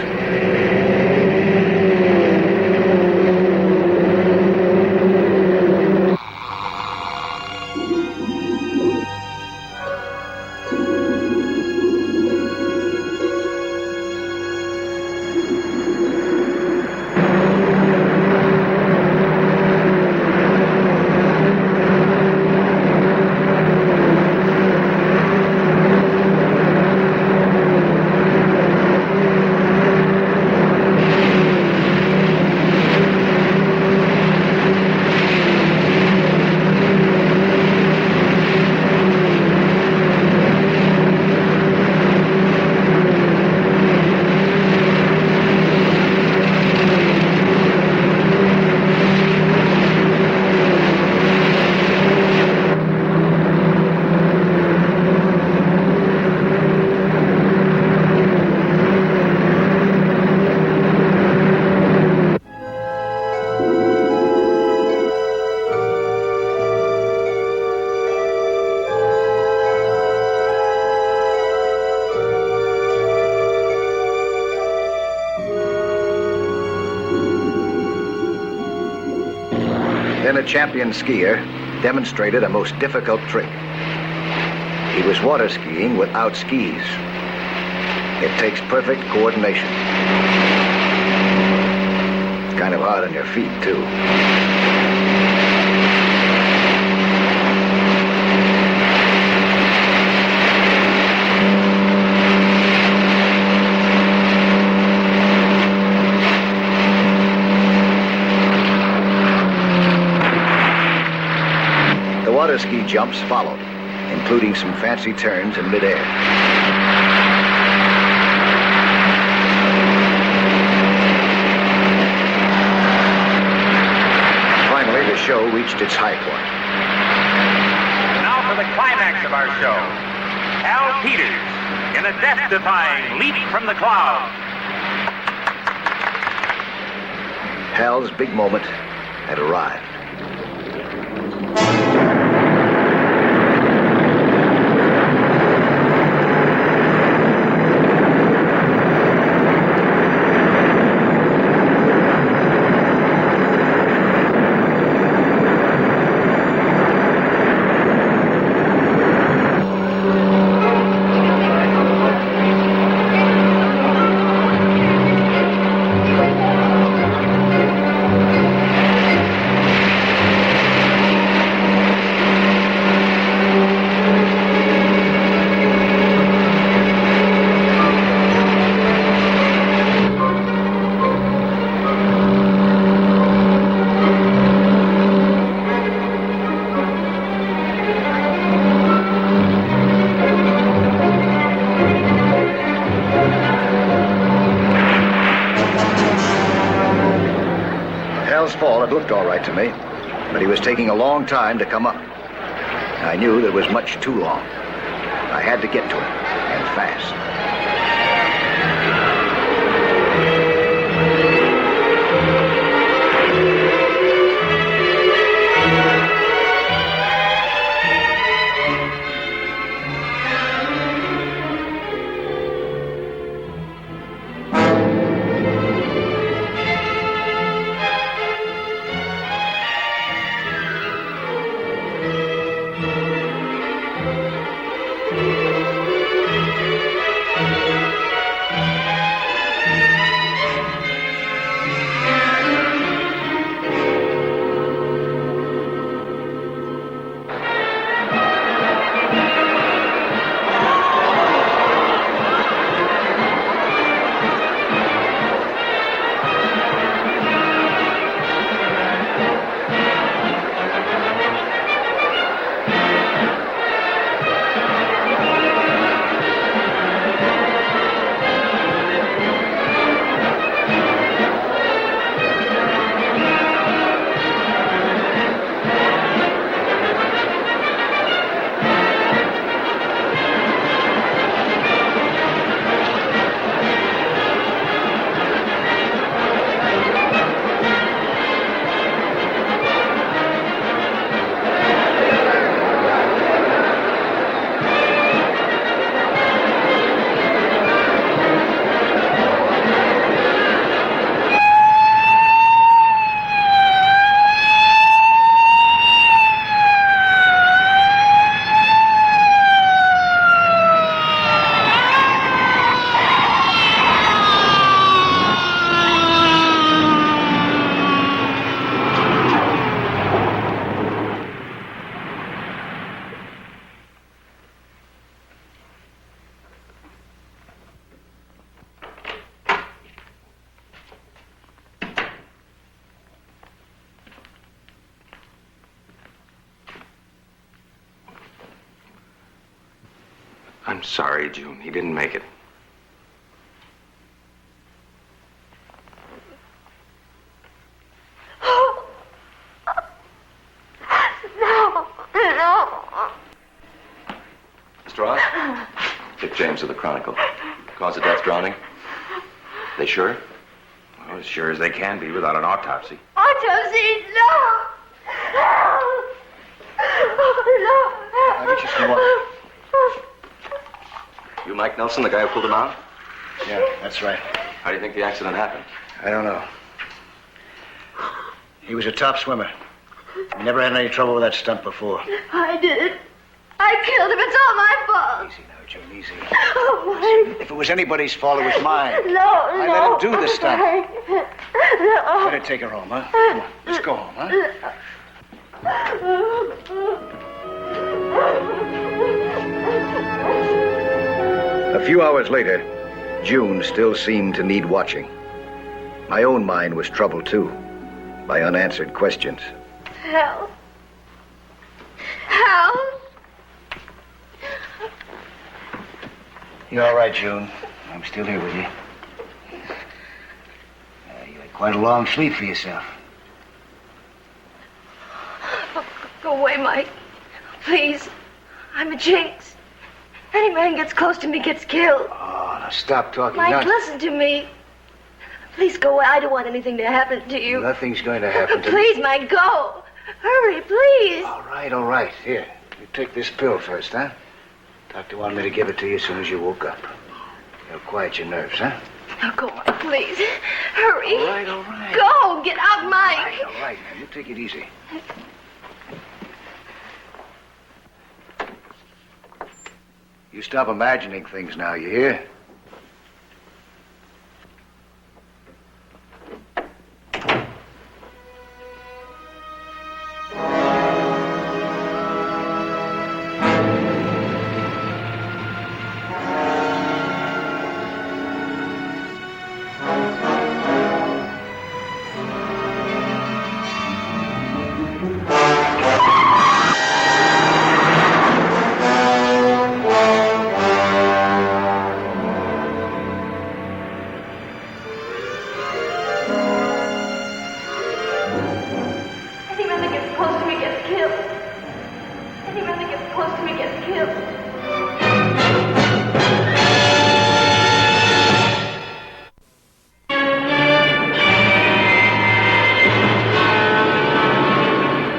a champion skier, demonstrated a most difficult trick. He was water skiing without skis. It takes perfect coordination. It's kind of hard on your feet, too. The water ski jumps followed, including some fancy turns in midair. Finally, the show reached its high point. Now for the climax of our show. Hal Peters in a death-defying leap from the clouds. Hal's big moment had arrived. Hal's fall had looked all right to me, but he was taking a long time to come up. I knew that it was much too long. I had to get to him, and fast. I'm sorry, June. He didn't make it. No. Mr. Ross? Dick James of the Chronicle. Cause of death, drowning? They sure? Well, as sure as they can be without an autopsy. Autopsy, no. I'll get you some water. You Mike Nelson, the guy who pulled him out? Yeah, that's right. How do you think the accident happened? I don't know. He was a top swimmer. You never had any trouble with that stunt before. I did it. I killed him. It's all my fault. Easy now, June, easy. Oh, Mike. If it was anybody's fault, it was mine. No, I no. let him do the stunt. Mike. No. Better take her home, huh? Come on, let's go home, huh? A few hours later, June still seemed to need watching. My own mind was troubled, too, by unanswered questions. Hal. Hal. You all right, June? I'm still here with you. You had quite a long sleep for yourself. Go away, Mike. Please. I'm a jinx. Any man gets close to me gets killed. Oh, now stop talking. Mike, listen to me. Please go away. I don't want anything to happen to you. Nothing's going to happen to me. Please, Mike, go. Hurry, please. All right. Here, you take this pill first, huh? Doctor wanted me to give it to you as soon as you woke up. It'll quiet your nerves, huh? Now go on, please. Hurry. All right. Go. Get out, Mike. All right. Now, you take it easy. You stop imagining things now, you hear?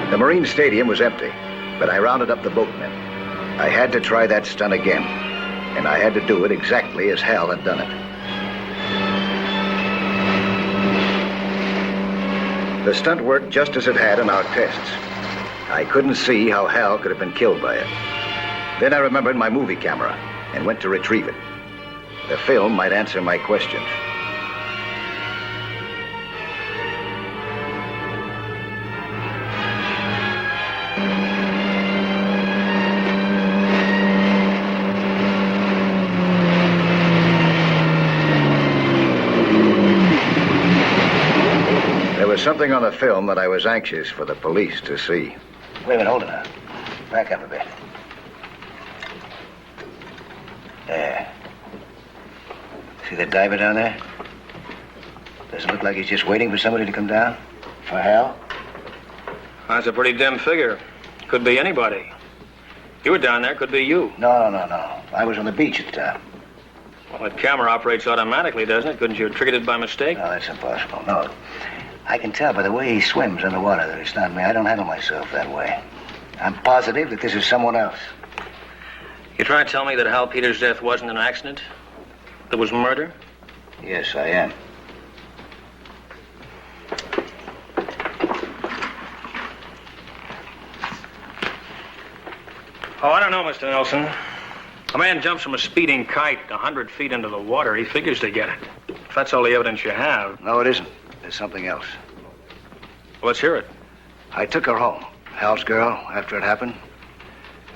The Marine Stadium was empty, but I rounded up the boatmen. I had to try that stunt again, and I had to do it exactly as Hal had done it. The stunt worked just as it had in our tests. I couldn't see how Hal could have been killed by it. Then I remembered my movie camera and went to retrieve it. The film might answer my questions. There was something on the film that I was anxious for the police to see. Wait a minute, hold it now. Back up a bit. There. See that diver down there? Doesn't look like he's just waiting for somebody to come down. For Hal? That's a pretty dim figure. Could be anybody. You were down there, could be you. No. I was on the beach at the time. Well, that camera operates automatically, doesn't it? Couldn't you have triggered it by mistake? No, that's impossible. No. I can tell by the way he swims underwater that it's not me. I don't handle myself that way. I'm positive that this is someone else. You trying to tell me that Hal Peters' death wasn't an accident? There was murder? Yes, I am. Oh, I don't know, Mr. Nelson. A man jumps from a speeding kite 100 feet into the water. He figures to get it. If that's all the evidence you have. No, it isn't. There's something else. Well, let's hear it. I took her home, Hal's girl, after it happened.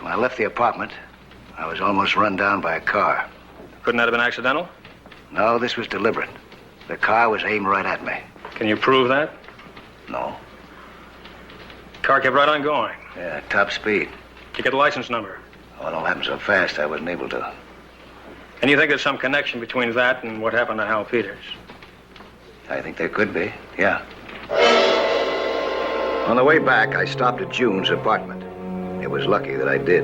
When I left the apartment, I was almost run down by a car. Couldn't that have been accidental? No, this was deliberate. The car was aimed right at me. Can you prove that? No. Car kept right on going. Yeah, top speed. You get the license number. Oh, it all happened so fast I wasn't able to. And you think there's some connection between that and what happened to Hal Peters? I think there could be, yeah. On the way back, I stopped at June's apartment. It was lucky that I did.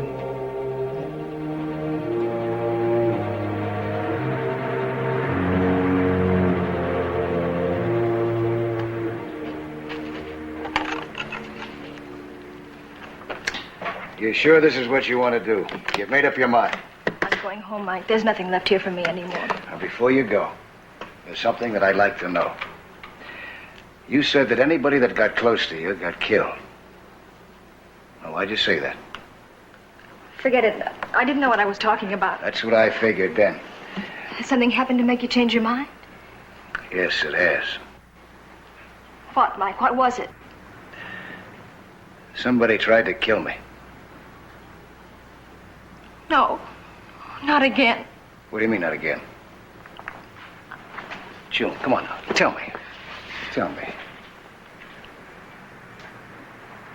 You sure this is what you want to do? You've made up your mind. I'm going home, Mike. There's nothing left here for me anymore. Now, before you go, there's something that I'd like to know. You said that anybody that got close to you got killed. Well, why'd you say that? Forget it. I didn't know what I was talking about. That's what I figured then. Has something happened to make you change your mind? Yes, it has. What, Mike? What was it? Somebody tried to kill me. No, not again. What do you mean, not again? June, come on now. Tell me. Tell me.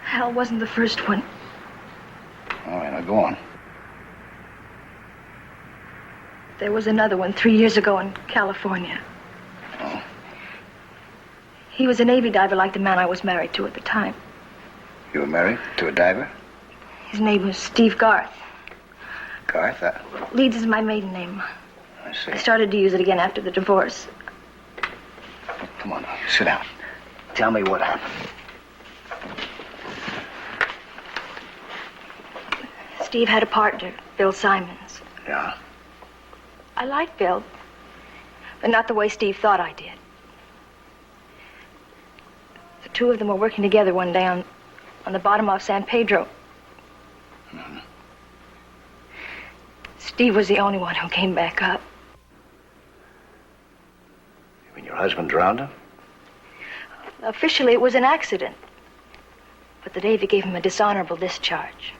Hal wasn't the first one. All right, now go on. There was another one 3 years ago in California. Oh? He was a Navy diver like the man I was married to at the time. You were married to a diver? His name was Steve Garth. Garth? Leeds is my maiden name. I see. I started to use it again after the divorce. Come on now, sit down. Tell me what happened. Steve had a partner, Bill Simons. Yeah? I liked Bill, but not the way Steve thought I did. The two of them were working together one day on the bottom of San Pedro. Mm-hmm. Steve was the only one who came back up. You mean your husband drowned him? Officially, it was an accident. But the Navy gave him a dishonorable discharge.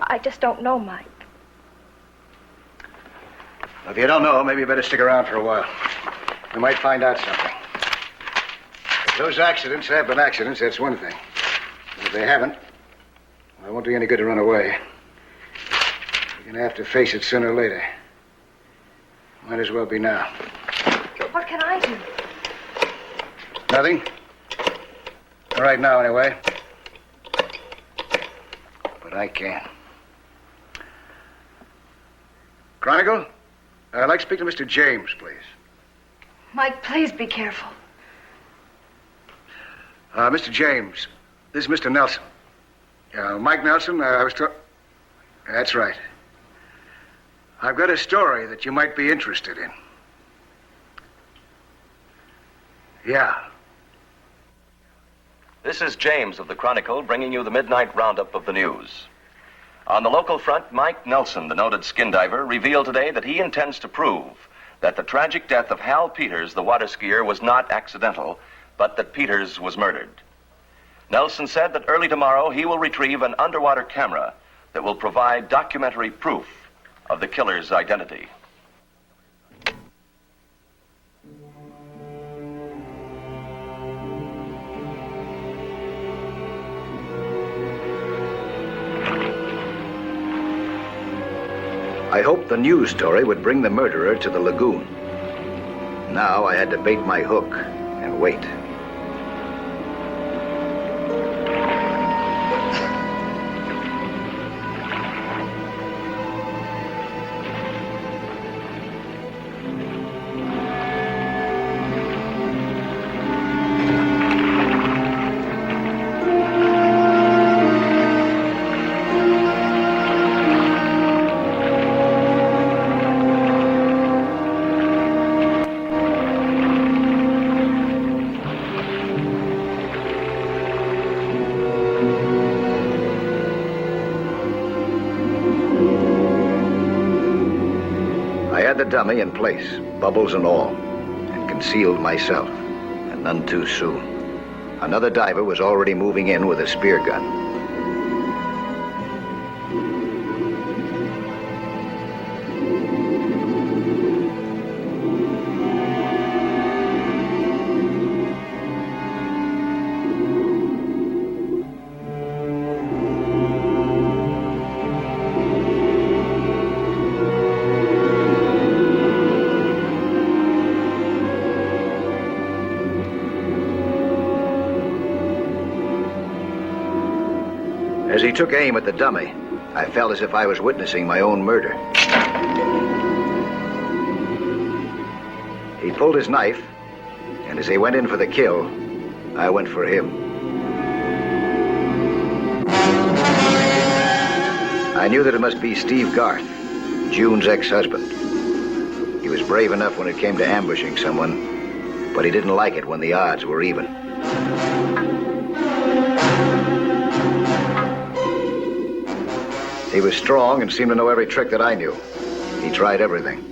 I just don't know, Mike. If you don't know, maybe you better stick around for a while. We might find out something. If those accidents have been accidents, that's one thing. But if they haven't, well, it won't do you any good to run away. You're gonna have to face it sooner or later. Might as well be now. What can I do? Nothing. All right now, anyway. But I can. Chronicle? I'd like to speak to Mr. James, please. Mike, please be careful. Mr. James, this is Mr. Nelson. Mike Nelson, I was That's right. I've got a story that you might be interested in. Yeah. This is James of the Chronicle bringing you the midnight roundup of the news. On the local front, Mike Nelson, the noted skin diver, revealed today that he intends to prove that the tragic death of Hal Peters, the water skier, was not accidental, but that Peters was murdered. Nelson said that early tomorrow he will retrieve an underwater camera that will provide documentary proof of the killer's identity. I hoped the news story would bring the murderer to the lagoon. Now I had to bait my hook and wait. The dummy in place, bubbles and all, and concealed myself, and none too soon. Another diver was already moving in with a spear gun. As he took aim at the dummy, I felt as if I was witnessing my own murder. He pulled his knife, and as he went in for the kill, I went for him. I knew that it must be Steve Garth, June's ex-husband. He was brave enough when it came to ambushing someone, but he didn't like it when the odds were even. He was strong and seemed to know every trick that I knew. He tried everything.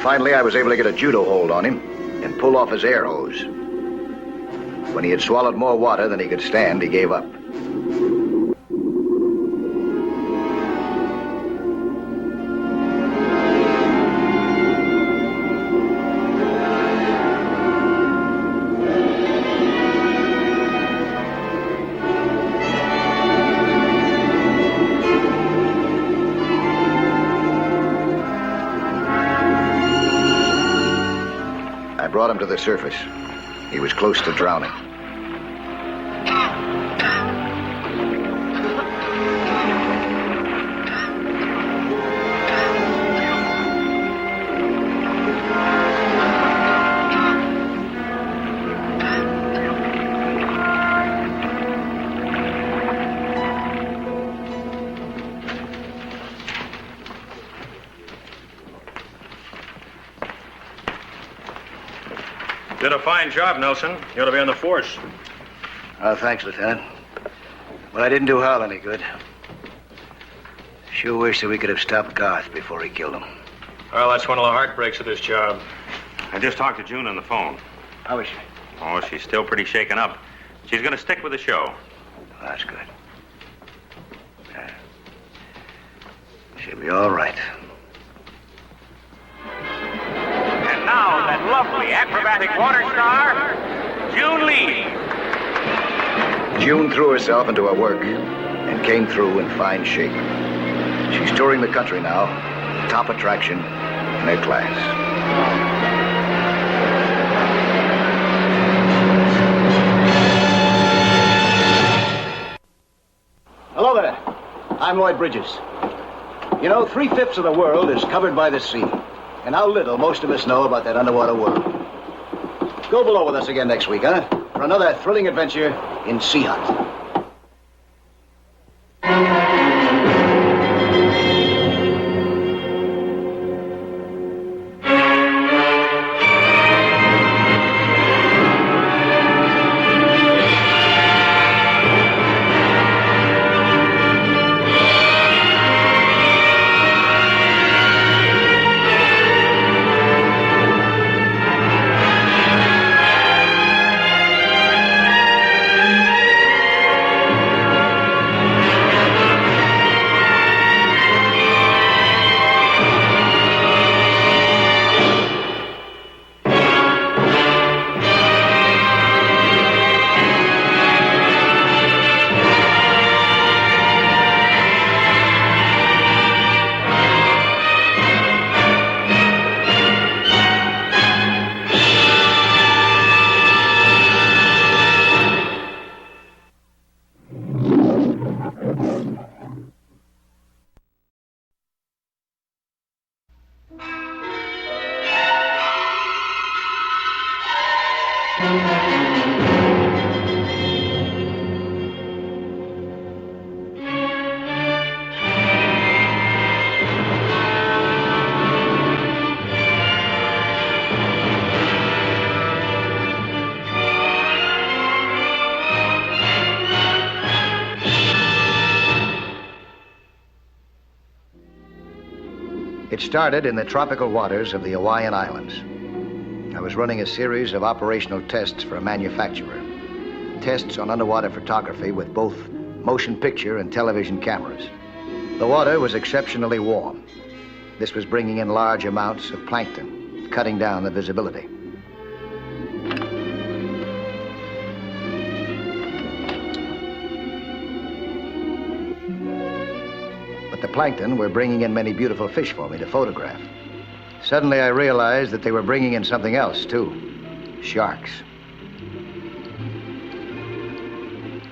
Finally, I was able to get a judo hold on him and pull off his air hose. When he had swallowed more water than he could stand, he gave up. I brought him to the surface. He was close to drowning. Did a fine job, Nelson. You ought to be on the force. Oh, thanks, Lieutenant. But I didn't do Hal any good. Sure wish that we could have stopped Garth before he killed him. Well, that's one of the heartbreaks of this job. I just talked to June on the phone. How is she? Oh, she's still pretty shaken up. She's going to stick with the show. Well, that's good. She'll be all right. And now, that lovely acrobatic water star, June Lee. June threw herself into her work and came through in fine shape. She's touring the country now, the top attraction in her class. Hello there. I'm Lloyd Bridges. You know, 3/5 of the world is covered by the sea. And how little most of us know about that underwater world. Go below with us again next week, huh? For another thrilling adventure in Sea Hunt. It started in the tropical waters of the Hawaiian Islands. I was running a series of operational tests for a manufacturer. Tests on underwater photography with both motion picture and television cameras. The water was exceptionally warm. This was bringing in large amounts of plankton, cutting down the visibility. But the plankton were bringing in many beautiful fish for me to photograph. Suddenly I realized that they were bringing in something else, too. Sharks.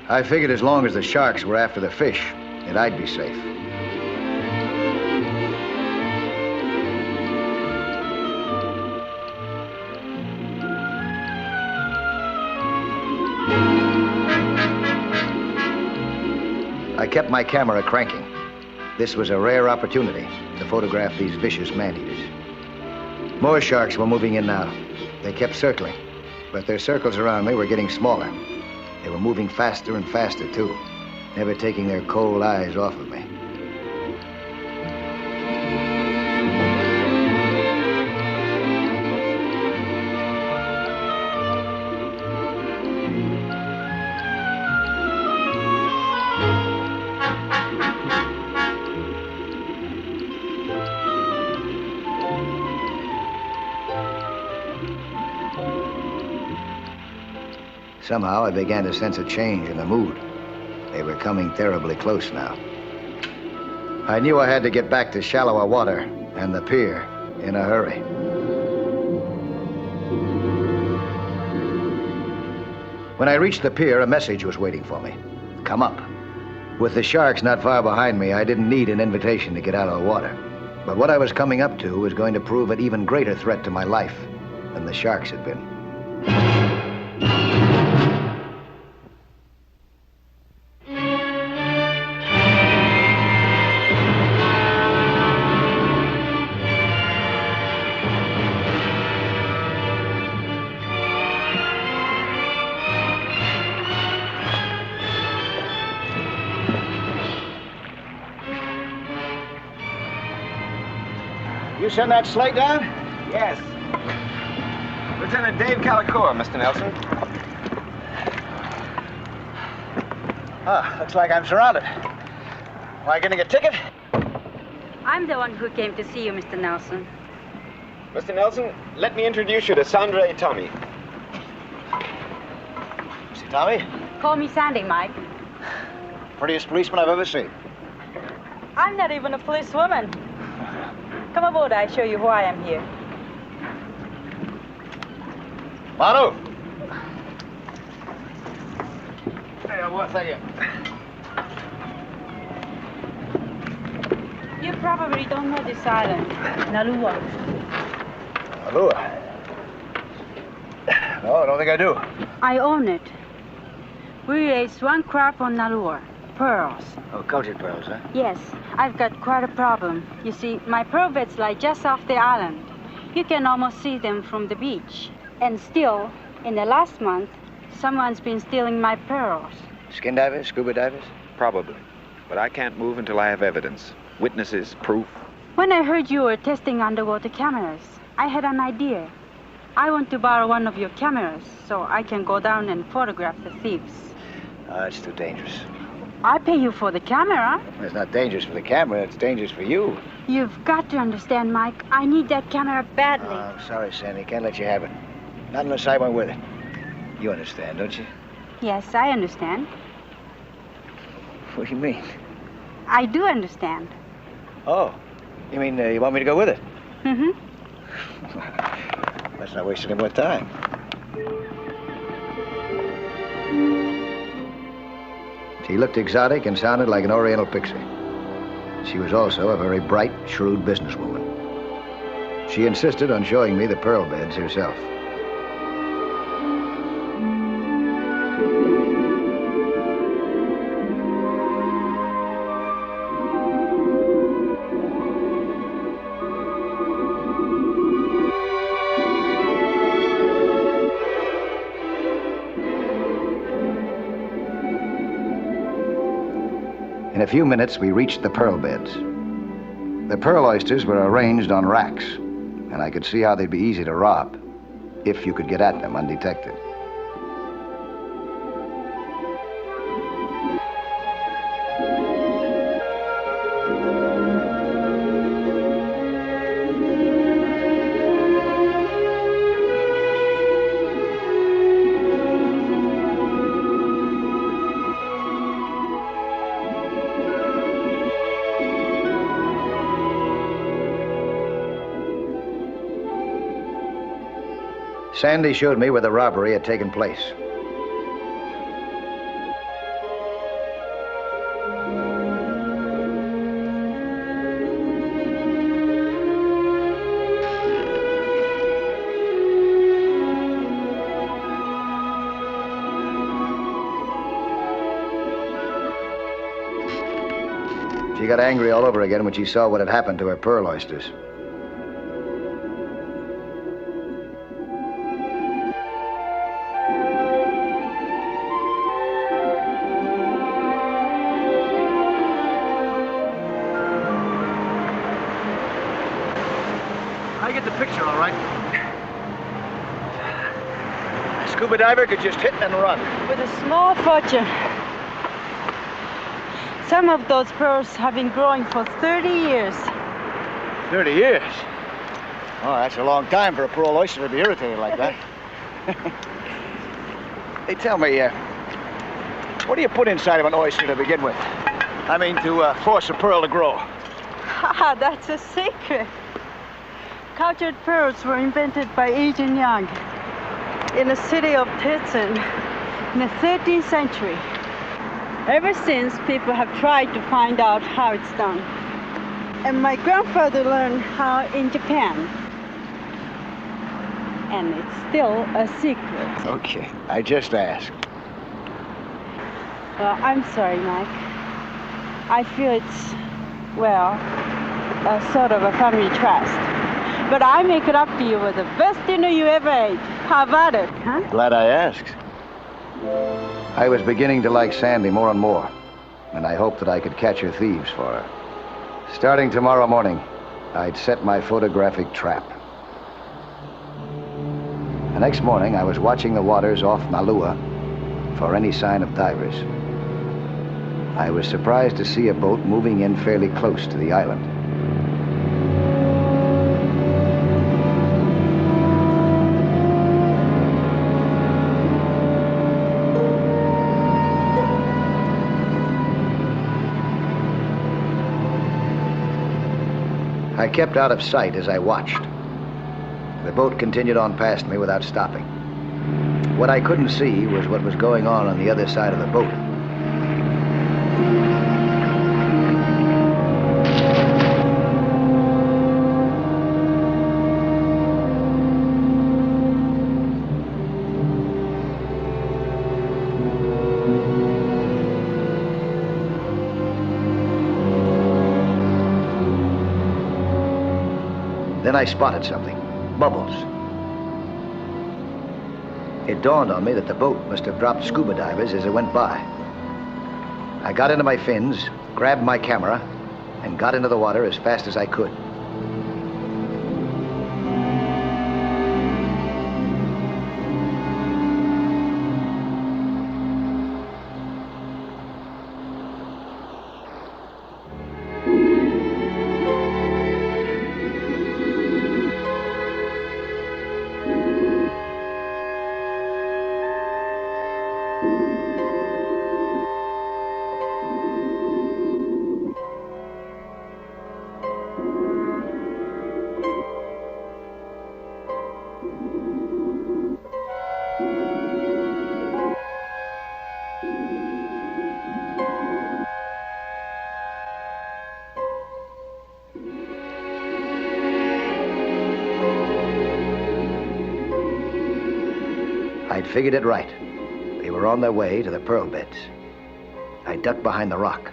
I figured as long as the sharks were after the fish, that I'd be safe. I kept my camera cranking. This was a rare opportunity to photograph these vicious man-eaters. More sharks were moving in now. They kept circling, but their circles around me were getting smaller. They were moving faster and faster, too, never taking their cold eyes off of me. Somehow I began to sense a change in the mood. They were coming terribly close now. I knew I had to get back to shallower water and the pier in a hurry. When I reached the pier, a message was waiting for me. Come up. With the sharks not far behind me, I didn't need an invitation to get out of the water. But what I was coming up to was going to prove an even greater threat to my life than the sharks had been. You send that slate down? Yes. Lieutenant Dave Calicoa, Mr. Nelson. Ah, looks like I'm surrounded. Am I getting a ticket? I'm the one who came to see you, Mr. Nelson. Mr. Nelson, let me introduce you to Sandra A. Tommy. See Tommy? Call me Sandy, Mike. Prettiest policeman I've ever seen. I'm not even a policewoman. Come aboard, I show you who I am here. Manu! Hey, what thank you. You probably don't know this island, Nalua. Nalua? No, I don't think I do. I own it. We raise one crop on Nalua, pearls. Oh, cultured pearls, huh? Yes, I've got quite a problem. You see, my pearl beds lie just off the island. You can almost see them from the beach. And still, in the last month, someone's been stealing my pearls. Skin divers, scuba divers? Probably. But I can't move until I have evidence. Witnesses, proof. When I heard you were testing underwater cameras, I had an idea. I want to borrow one of your cameras so I can go down and photograph the thieves. It's too dangerous. I pay you for the camera. It's not dangerous for the camera, it's dangerous for you. You've got to understand, Mike. I need that camera badly. I'm sorry, Sandy. Can't let you have it. Not unless I went with it. You understand, don't you? Yes, I understand. What do you mean? I do understand. Oh, you mean you want me to go with it? Mm-hmm. Let's not waste any more time. She looked exotic and sounded like an Oriental pixie. She was also a very bright, shrewd businesswoman. She insisted on showing me the pearl beds herself. In a few minutes, we reached the pearl beds. The pearl oysters were arranged on racks, and I could see how they'd be easy to rob, if you could get at them undetected. Sandy showed me where the robbery had taken place. She got angry all over again when she saw what had happened to her pearl oysters. I get the picture, all right. A scuba diver could just hit and run. With a small fortune. Some of those pearls have been growing for 30 years. 30 years? Oh, that's a long time for a pearl oyster to be irritated like that. Hey, tell me, what do you put inside of an oyster to begin with? I mean, to force a pearl to grow. Ha, that's a secret. Cultured pearls were invented by Agent Young in the city of Tetson in the 13th century. Ever since, people have tried to find out how it's done. And my grandfather learned how in Japan. And it's still a secret. Okay, I just asked. Well, I'm sorry, Mike. I feel it's, well, a sort of a family trust. But I make it up to you with the best dinner you ever ate. How about it, huh? Glad I asked. I was beginning to like Sandy more and more, and I hoped that I could catch her thieves for her. Starting tomorrow morning, I'd set my photographic trap. The next morning, I was watching the waters off Malua for any sign of divers. I was surprised to see a boat moving in fairly close to the island. I kept out of sight as I watched. The boat continued on past me without stopping. What I couldn't see was what was going on the other side of the boat. Then I spotted something. Bubbles. It dawned on me that the boat must have dropped scuba divers as it went by. I got into my fins, grabbed my camera, and got into the water as fast as I could. I'd figured it right. They were on their way to the pearl beds. I ducked behind the rock.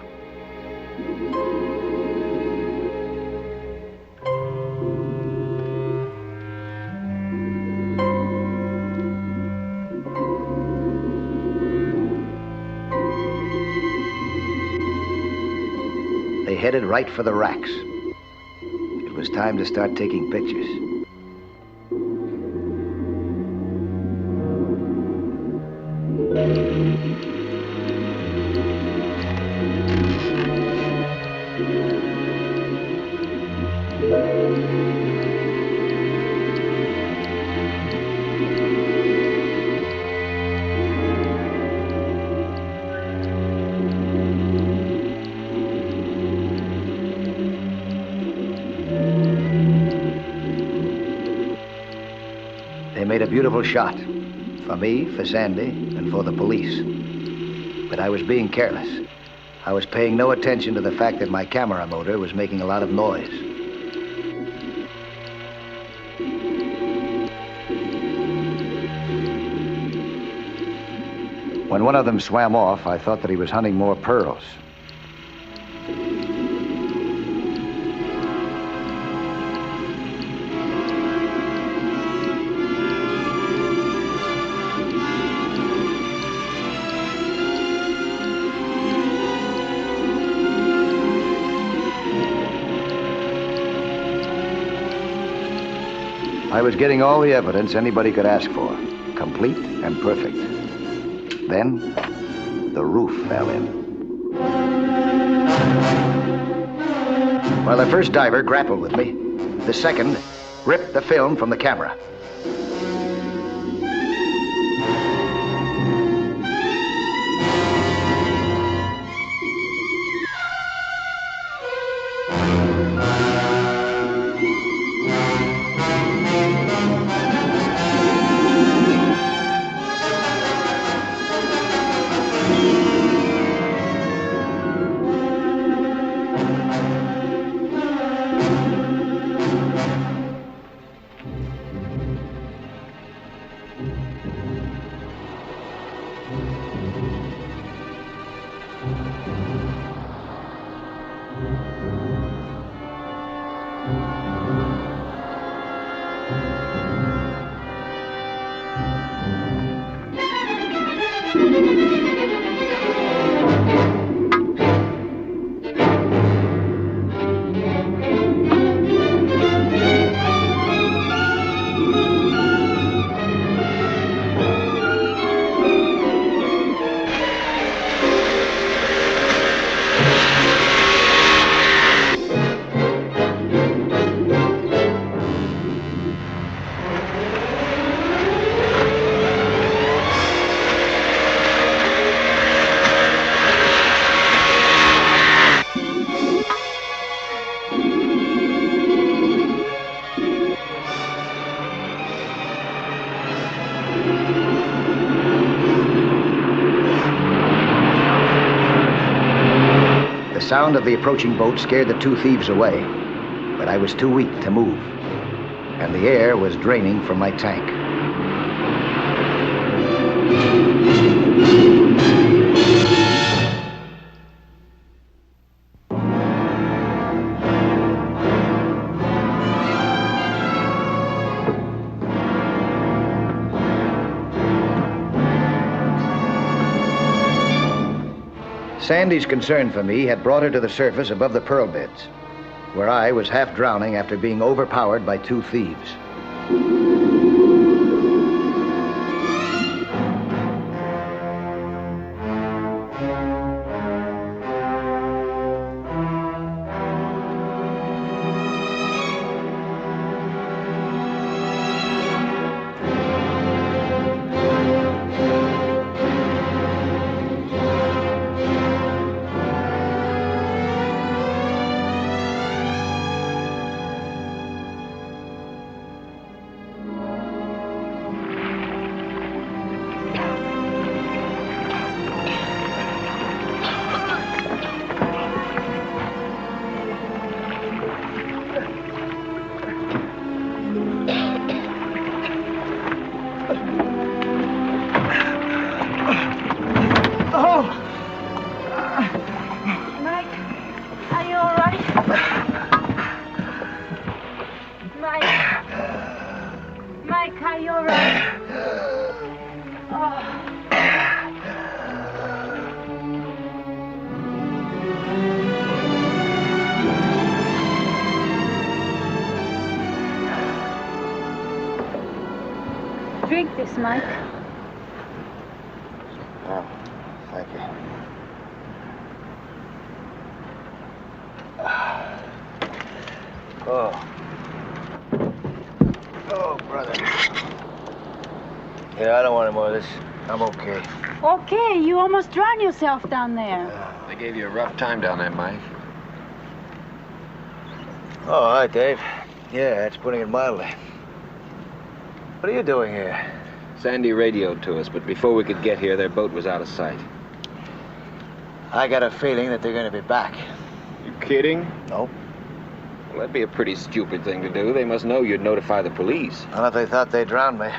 They headed right for the racks. was time to start taking pictures. They made a beautiful shot. For me, for Sandy, and for the police. But I was being careless. I was paying no attention to the fact that my camera motor was making a lot of noise. When one of them swam off, I thought that he was hunting more pearls. I was getting all the evidence anybody could ask for, complete and perfect. Then, the roof fell in. While the first diver grappled with me, the second ripped the film from the camera. The sound of the approaching boat scared the two thieves away, but I was too weak to move, and the air was draining from my tank. Sandy's concern for me had brought her to the surface above the pearl beds, where I was half drowning after being overpowered by two thieves. Drink this, Mike. Oh, thank you. Oh. Oh, brother. Yeah, I don't want any more of this. I'm okay. Okay, you almost drowned yourself down there. They gave you a rough time down there, Mike. Oh, all right, Dave. Yeah, that's putting it mildly. What are you doing here? Sandy radioed to us, but before we could get here, their boat was out of sight. I got a feeling that they're going to be back. You kidding? Nope. Well, that'd be a pretty stupid thing to do. They must know you'd notify the police. Not if they thought they drowned me.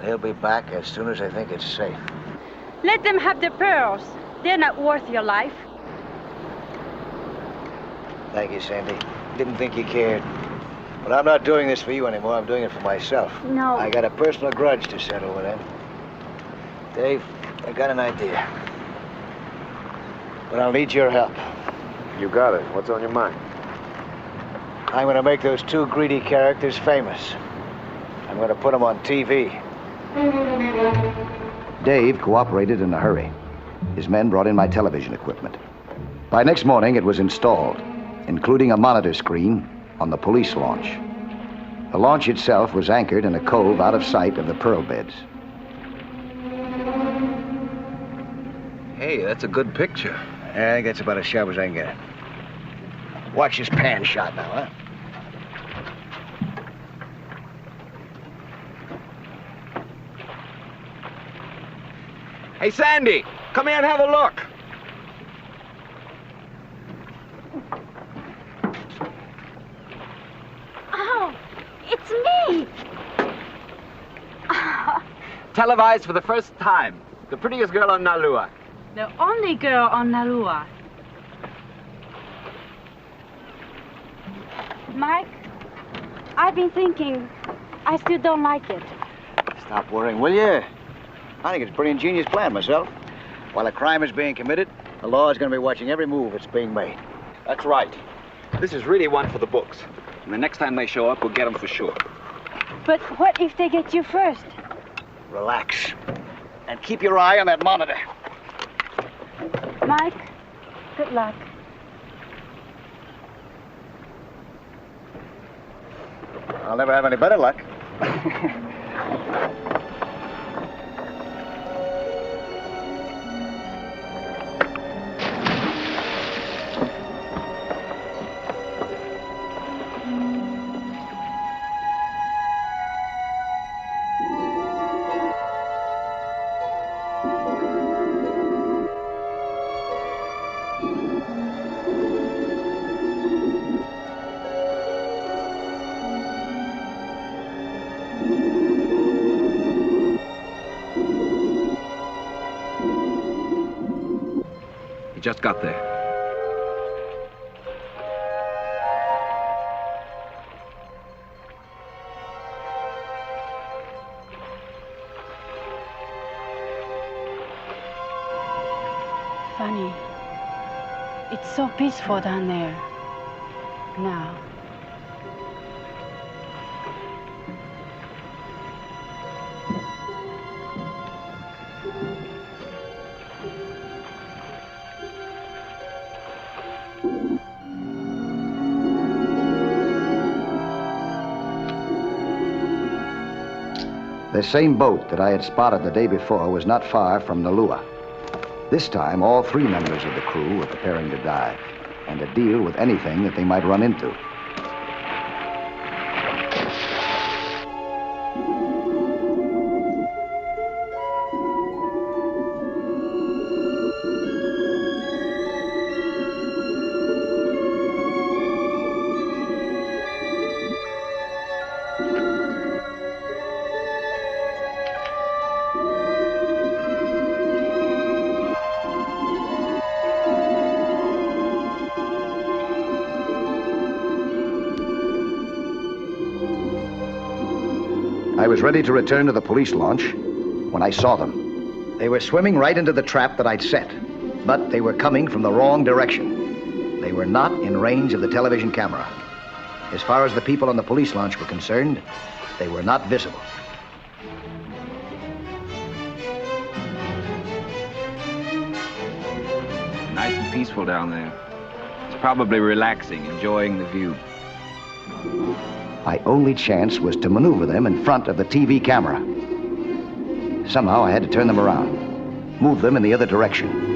They'll be back as soon as they think it's safe. Let them have the pearls. They're not worth your life. Thank you, Sandy. Didn't think you cared. But I'm not doing this for you anymore. I'm doing it for myself. No. I got a personal grudge to settle with them. Dave, I got an idea. But I'll need your help. You got it. What's on your mind? I'm going to make those two greedy characters famous. I'm going to put them on TV. Dave cooperated in a hurry. His men brought in my television equipment. By next morning, it was installed, including a monitor screen on the police launch. The launch itself was anchored in a cove out of sight of the pearl beds. Hey, that's a good picture. I think that's about as sharp as I can get it. Watch this pan shot now, huh? Hey, Sandy, come here and have a look. Oh, it's me. Televised for the first time. The prettiest girl on Nalua. The only girl on Nalua. Mike, I've been thinking, I still don't like it. Stop worrying, will you? I think it's a pretty ingenious plan myself. While a crime is being committed, the law is going to be watching every move that's being made. That's right. This is really one for the books. And the next time they show up, we'll get them for sure. But what if they get you first? Relax. And keep your eye on that monitor. Mike, good luck. I'll never have any better luck. He just got there. Funny. It's so peaceful down there. Now. The same boat that I had spotted the day before was not far from Nalua. This time, all three members of the crew were preparing to dive and to deal with anything that they might run into. I was ready to return to the police launch when I saw them. They were swimming right into the trap that I'd set, but they were coming from the wrong direction. They were not in range of the television camera. As far as the people on the police launch were concerned, they were not visible. peaceful down there. He's probably relaxing, enjoying the view. My only chance was to maneuver them in front of the TV camera. Somehow I had to turn them around, move them in the other direction.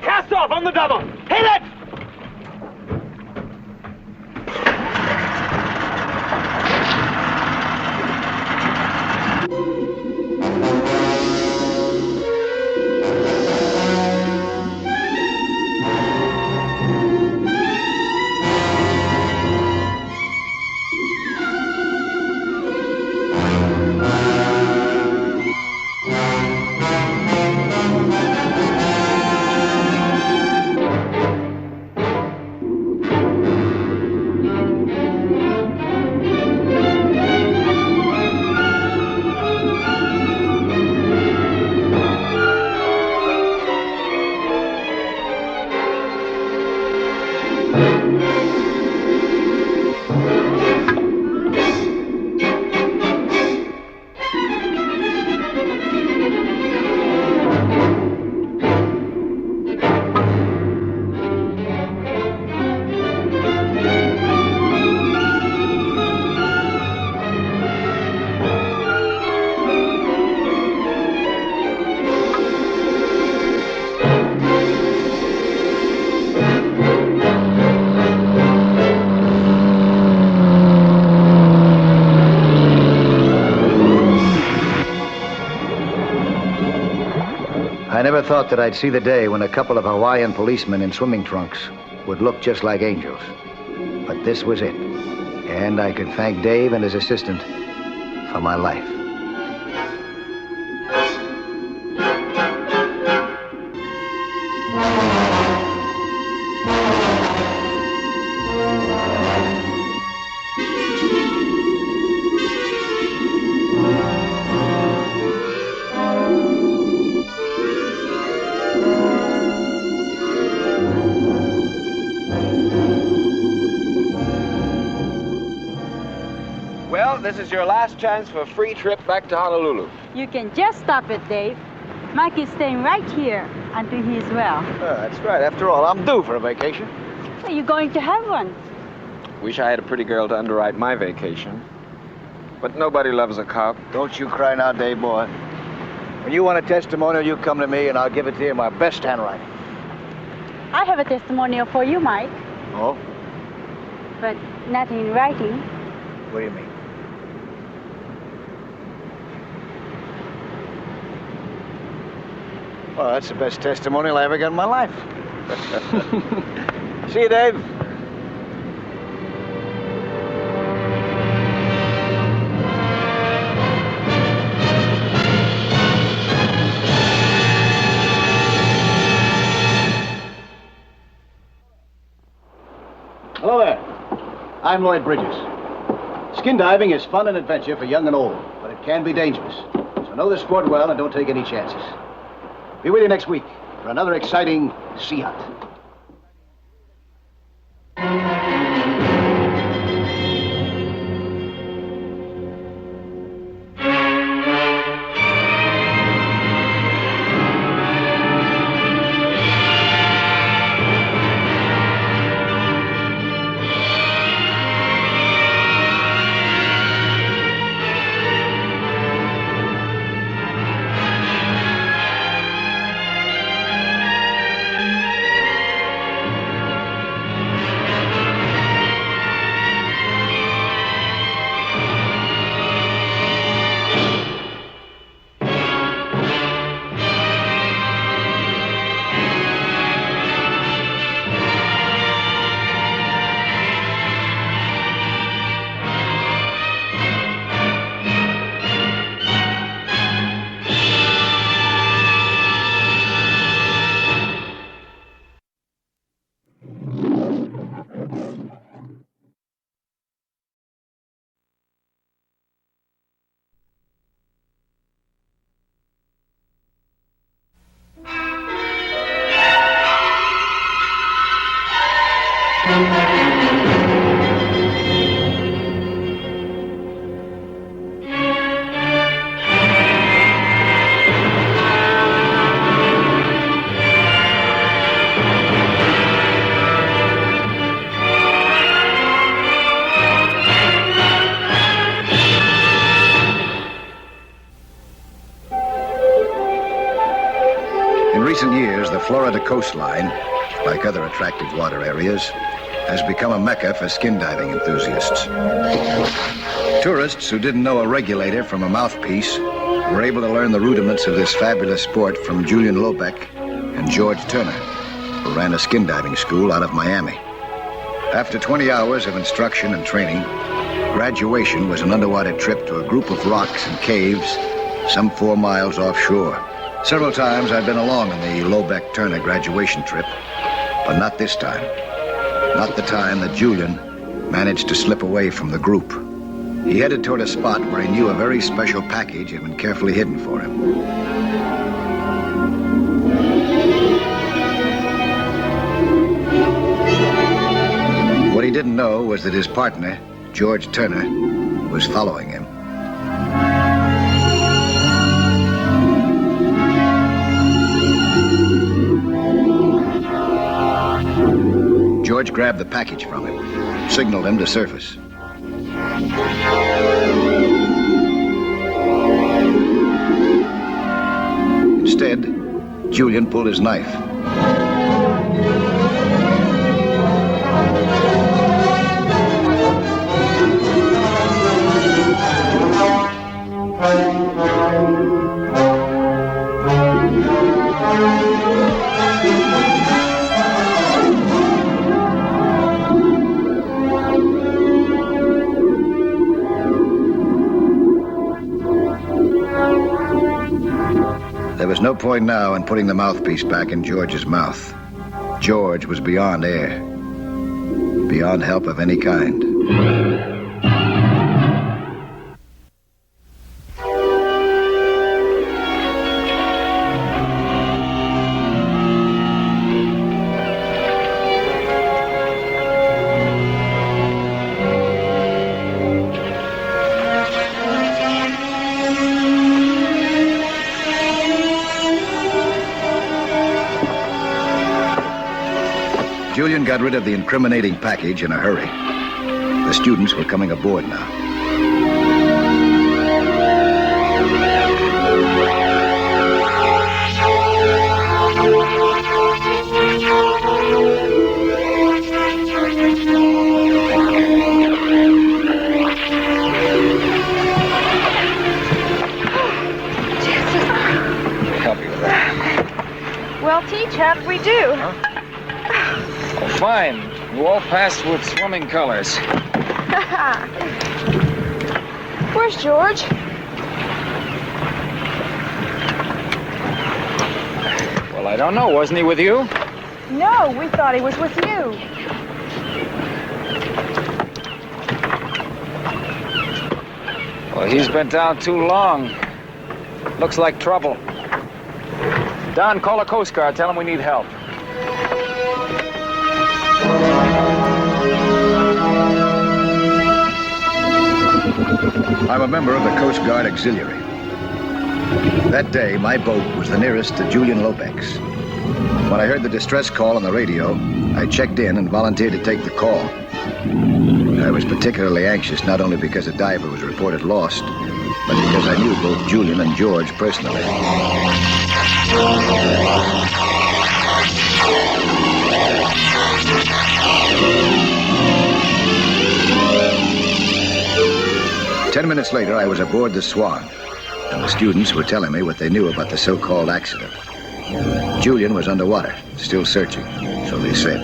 Cast off on the double! Hit it! I never thought that I'd see the day when a couple of Hawaiian policemen in swimming trunks would look just like angels. But this was it. And I can thank Dave and his assistant for my life. This is your last chance for a free trip back to Honolulu. You can just stop it, Dave. Mike is staying right here until he's well. That's right. After all, I'm due for a vacation. So you're going to have one. Wish I had a pretty girl to underwrite my vacation. But nobody loves a cop. Don't you cry now, Dave boy. When you want a testimonial, you come to me and I'll give it to you in my best handwriting. I have a testimonial for you, Mike. Oh? But not in writing. What do you mean? Well, that's the best testimonial I ever got in my life. See you, Dave. Hello there. I'm Lloyd Bridges. Skin diving is fun and adventure for young and old, but it can be dangerous. So know the sport well and don't take any chances. Be with you next week for another exciting sea hunt. In recent years, the Florida coastline, like other attractive water areas, has become a mecca for skin diving enthusiasts. Tourists who didn't know a regulator from a mouthpiece were able to learn the rudiments of this fabulous sport from Julian Lobeck and George Turner, who ran a skin diving school out of Miami. After 20 hours of instruction and training, graduation was an underwater trip to a group of rocks and caves some 4 miles offshore. Several times I've been along on the Lobeck-Turner graduation trip, but not this time. Not the time that Julian managed to slip away from the group. He headed toward a spot where he knew a very special package had been carefully hidden for him. What he didn't know was that his partner, George Turner, was following him. George grabbed the package from him, signaled him to surface. Instead, Julian pulled his knife. There was no point now in putting the mouthpiece back in George's mouth. George was beyond air, beyond help of any kind. Julian got rid of the incriminating package in a hurry. The students were coming aboard now. Help you with that. Well, Teach, how did we do? Fine. You all passed with swimming colors. Where's George? Well, I don't know. Wasn't he with you? No, we thought he was with you. Well, he's been down too long. Looks like trouble. Don, call the Coast Guard. Tell them we need help. I'm a member of the Coast Guard Auxiliary. That day, my boat was the nearest to Julian Lobeck's. When I heard the distress call on the radio, I checked in and volunteered to take the call. I was particularly anxious not only because a diver was reported lost, but because I knew both Julian and George personally. 10 minutes later, I was aboard the Swan, and the students were telling me what they knew about the so-called accident. Julian was underwater, still searching, so they said.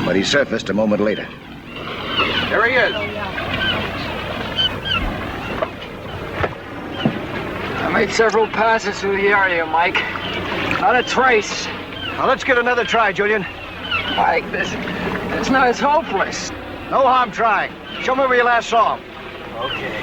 But he surfaced a moment later. There he is. I made several passes through the area, Mike. Not a trace. Now, let's give it another try, Julian. Mike, this now is hopeless. No harm trying. Show me where you last saw him. Okay.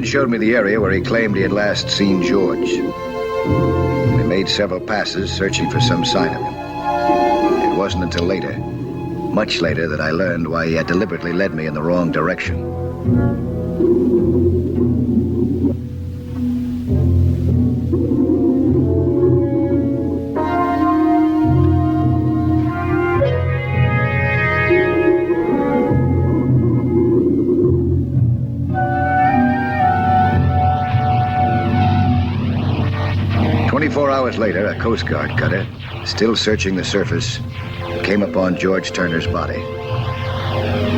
showed me the area where he claimed he had last seen George. We made several passes searching for some sign of him. It wasn't until later, much later, that I learned why he had deliberately led me in the wrong direction. 24 hours later, a Coast Guard cutter, still searching the surface, came upon George Turner's body.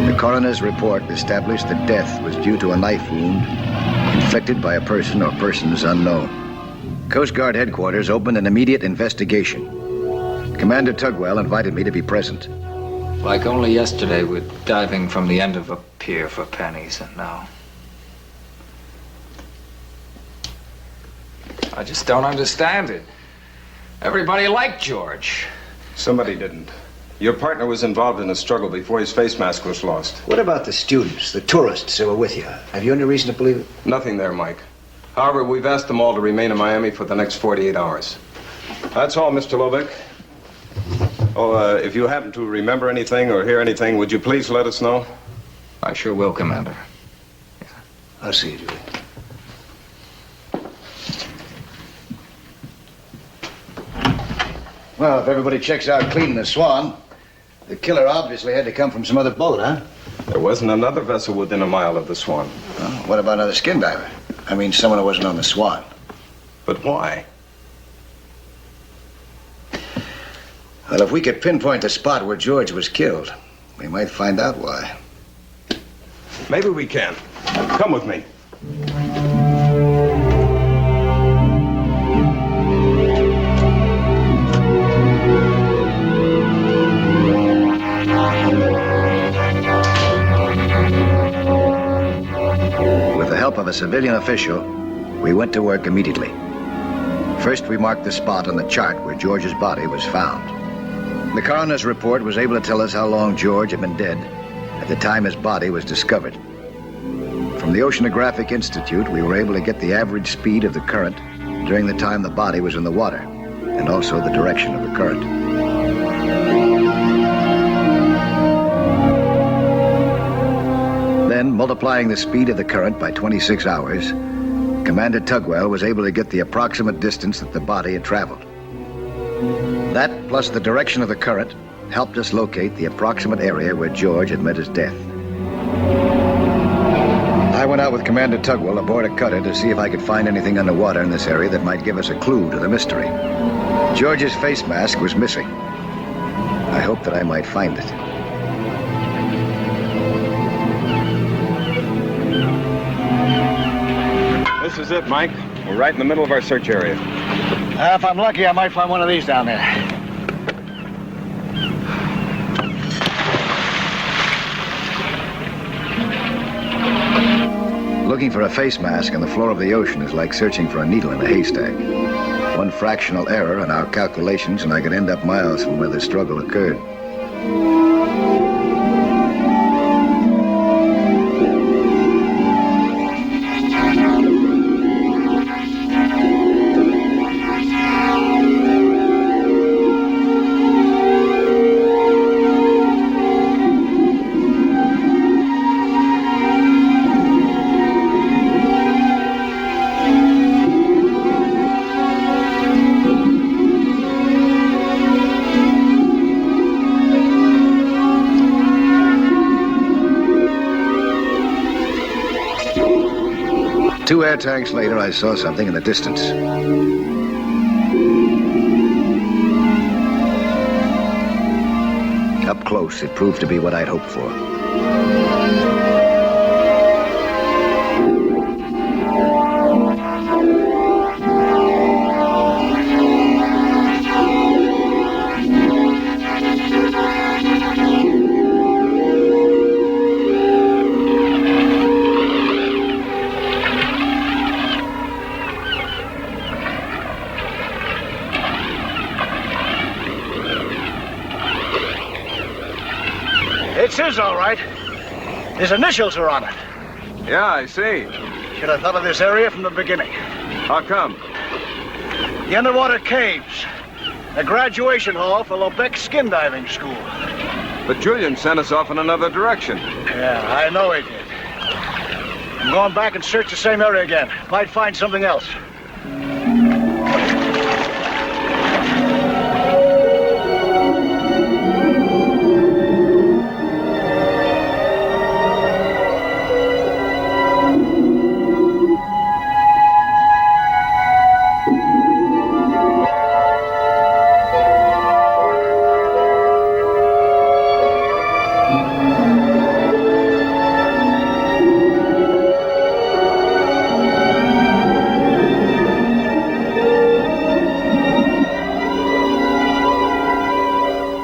The coroner's report established that death was due to a knife wound inflicted by a person or persons unknown. Coast Guard headquarters opened an immediate investigation. Commander Tugwell invited me to be present. Like only yesterday, we're diving from the end of a pier for pennies, and now I just don't understand it. Everybody liked George. Somebody didn't. Your partner was involved in a struggle before his face mask was lost. What about the students, the tourists who were with you? Have you any reason to believe it? Nothing there, Mike. However, we've asked them all to remain in Miami for the next 48 hours. That's all, Mr. Lovick. Oh, if you happen to remember anything or hear anything, would you please let us know? I sure will, Commander. I'll see you, Julie. Well, if everybody checks out clean in the Swan, the killer obviously had to come from some other boat, huh? There wasn't another vessel within a mile of the Swan. Well, what about another skin diver? I mean, someone who wasn't on the Swan. But why? Well, if we could pinpoint the spot where George was killed, we might find out why. Maybe we can. Come with me. With the help of a civilian official, we went to work immediately. First, we marked the spot on the chart where George's body was found. The coroner's report was able to tell us how long George had been dead at the time his body was discovered. From the Oceanographic Institute, we were able to get the average speed of the current during the time the body was in the water, and also the direction of the current. Then, multiplying the speed of the current by 26 hours, Commander Tugwell was able to get the approximate distance that the body had traveled. That, plus the direction of the current, helped us locate the approximate area where George had met his death. I went out with Commander Tugwell aboard a cutter to see if I could find anything underwater in this area that might give us a clue to the mystery. George's face mask was missing. I hoped that I might find it. This is it, Mike. We're right in the middle of our search area. If I'm lucky, I might find one of these down there. Looking for a face mask on the floor of the ocean is like searching for a needle in a haystack. One fractional error in our calculations and I could end up miles from where the struggle occurred. Two air tanks later, I saw something in the distance. Up close, it proved to be what I'd hoped for. It's his, all right. His initials are on it. Yeah, I see. Should have thought of this area from the beginning. How come? The underwater caves. A graduation hall for Lobeck skin diving school. But Julian sent us off in another direction. Yeah, I know he did. I'm going back and search the same area again. Might find something else.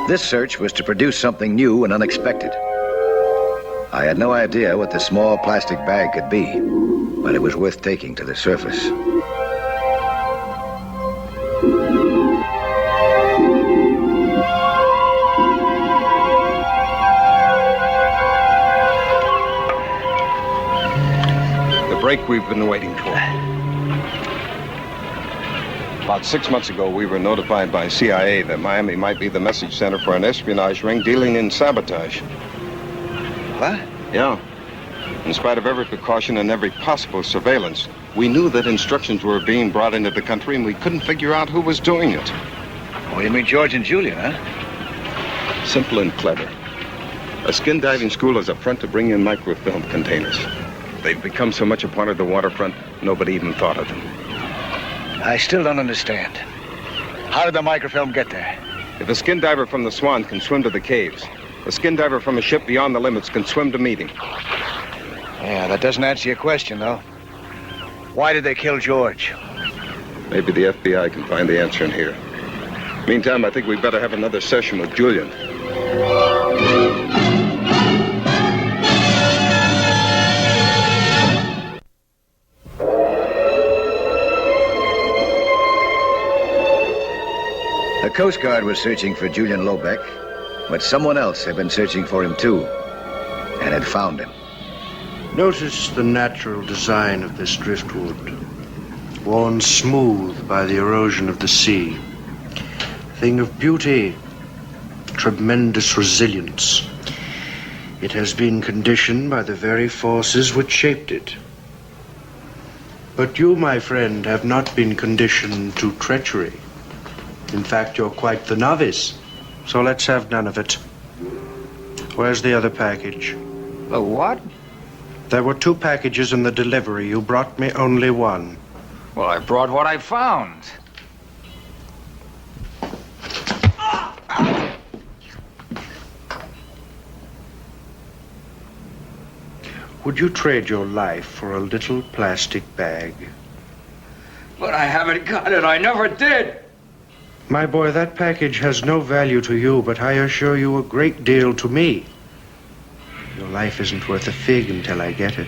This search was to produce something new and unexpected. I had no idea what the small plastic bag could be, but it was worth taking to the surface. The break we've been waiting for. About 6 months ago, we were notified by CIA that Miami might be the message center for an espionage ring dealing in sabotage. What? Yeah. In spite of every precaution and every possible surveillance, we knew that instructions were being brought into the country and we couldn't figure out who was doing it. Oh, you mean George and Julian, huh? Simple and clever. A skin diving school is a front to bring in microfilm containers. They've become so much a part of the waterfront, nobody even thought of them. I still don't understand. How did the microfilm get there? If a skin diver from the Swan can swim to the caves, a skin diver from a ship beyond the limits can swim to meet him. Yeah, that doesn't answer your question, though. Why did they kill George? Maybe the FBI can find the answer in here. Meantime, I think we better have another session with Julian. The Coast Guard was searching for Julian Lobeck, but someone else had been searching for him too, and had found him. Notice the natural design of this driftwood, worn smooth by the erosion of the sea. Thing of beauty, tremendous resilience. It has been conditioned by the very forces which shaped it. But you, my friend, have not been conditioned to treachery. In fact, you're quite the novice. So let's have none of it. Where's the other package? The what? There were 2 packages in the delivery. You brought me only 1. Well, I brought what I found. Would you trade your life for a little plastic bag? But I haven't got it. I never did. My boy, that package has no value to you, but I assure you a great deal to me. Your life isn't worth a fig until I get it.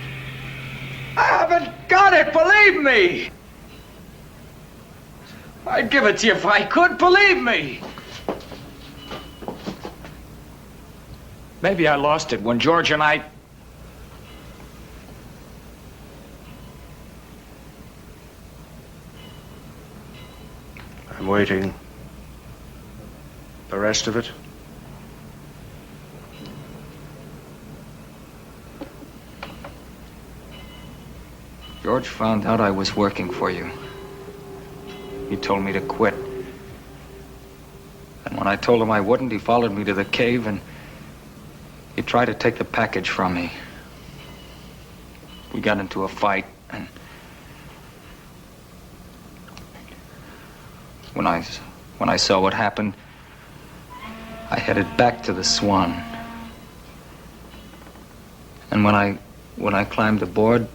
I haven't got it, believe me. I'd give it to you if I could, believe me. Maybe I lost it when George and I... I'm waiting. The rest of it? George found out I was working for you. He told me to quit. And when I told him I wouldn't, he followed me to the cave and he tried to take the package from me. We got into a fight and when I saw what happened, I headed back to the Swan. And when I climbed aboard,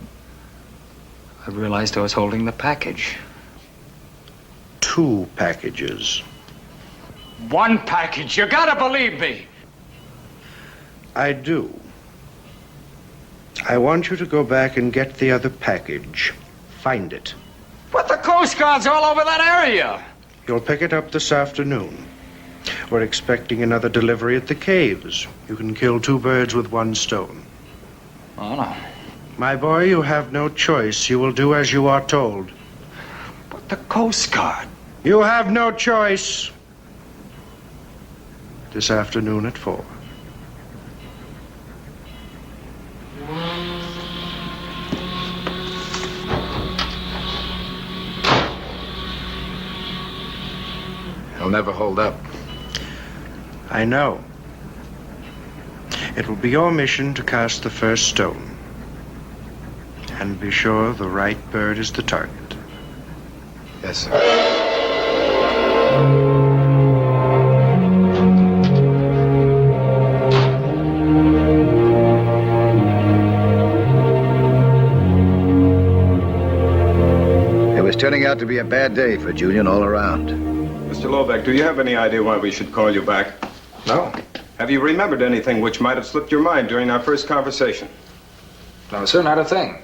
I realized I was holding the package. 2 packages. 1 package. You gotta believe me. I do. I want you to go back and get the other package. Find it. But the Coast Guard's all over that area. You'll pick it up this afternoon. We're expecting another delivery at the caves. You can kill 2 birds with 1 stone. Oh, no. My boy, you have no choice. You will do as you are told. But the Coast Guard. You have no choice. This afternoon at 4. He'll never hold up. I know. It will be your mission to cast the first stone. And be sure the right bird is the target. Yes, sir. It was turning out to be a bad day for Julian all around. Mr. Lobeck, do you have any idea why we should call you back? No. Have you remembered anything which might have slipped your mind during our first conversation? No, sir, not a thing.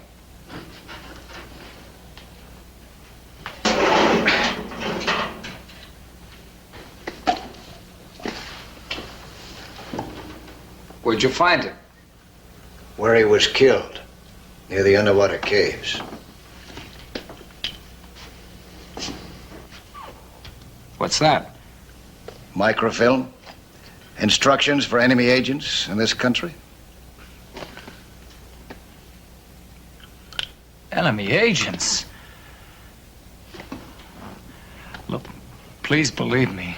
Where'd you find him? Where he was killed, near the underwater caves. What's that? Microfilm. Instructions for enemy agents in this country. Enemy agents? Look, please believe me.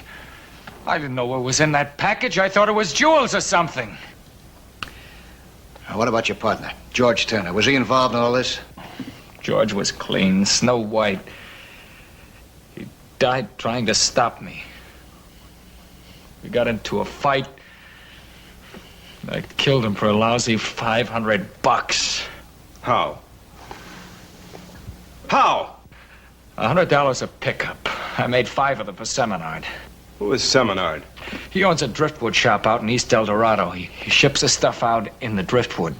I didn't know what was in that package. I thought it was jewels or something. Now, what about your partner, George Turner? Was he involved in all this? George was clean, Snow White. He died trying to stop me. We got into a fight. I killed him for a lousy $500. How? How? $100 a pickup. I made 5 of them for Seminard. Who is Seminard? He owns a driftwood shop out in East El Dorado. He ships the stuff out in the driftwood.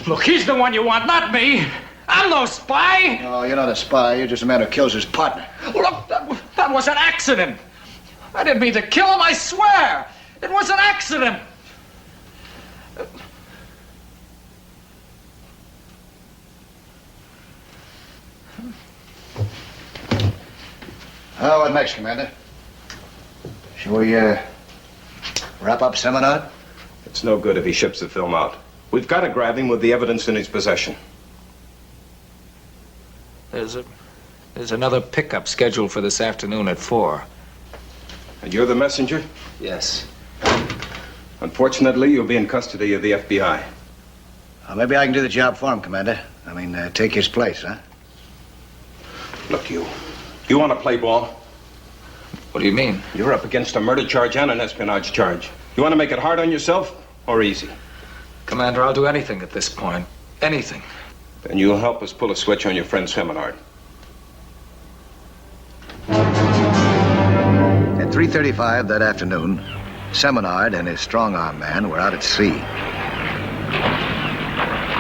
Look, he's the one you want, not me. I'm no spy. No, you're not a spy. You're just a man who kills his partner. Look, that was an accident. I didn't mean to kill him, I swear. It was an accident. Oh, what next, Commander? Shall we, wrap up Seminard? It's no good if he ships the film out. We've got to grab him with the evidence in his possession. There's another pickup scheduled for this afternoon at 4. And you're the messenger? Yes. Unfortunately, you'll be in custody of the FBI. Well, maybe I can do the job for him, Commander. I mean, take his place, huh? Look, you want to play ball? What do you mean? You're up against a murder charge and an espionage charge. You want to make it hard on yourself or easy? Commander, I'll do anything at this point. Anything. Then you'll help us pull a switch on your friend Seminard. At 3:35 that afternoon, Seminard and his strong-arm man were out at sea.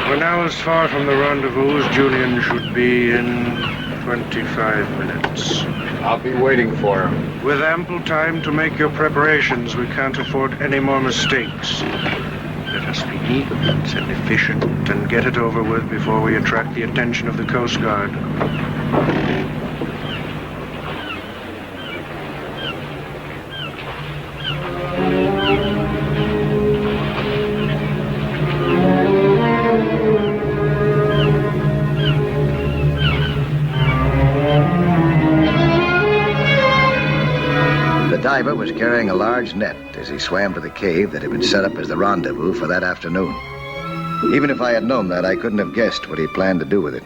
We're now as far from the rendezvous as Julian should be in 25 minutes. I'll be waiting for him. With ample time to make your preparations, we can't afford any more mistakes. Let us be neat and efficient and get it over with before we attract the attention of the Coast Guard. The diver was carrying a large net as he swam to the cave that had been set up as the rendezvous for that afternoon. Even if I had known that, I couldn't have guessed what he planned to do with it.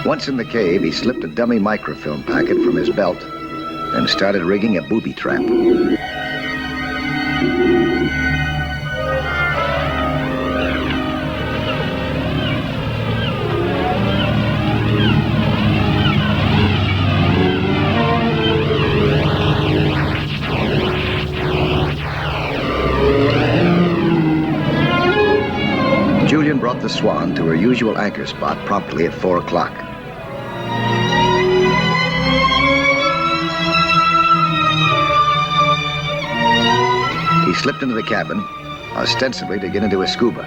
Once in the cave, he slipped a dummy microfilm packet from his belt and started rigging a booby trap. brought the Swan to her usual anchor spot promptly at 4 o'clock. He slipped into the cabin, ostensibly to get into a scuba.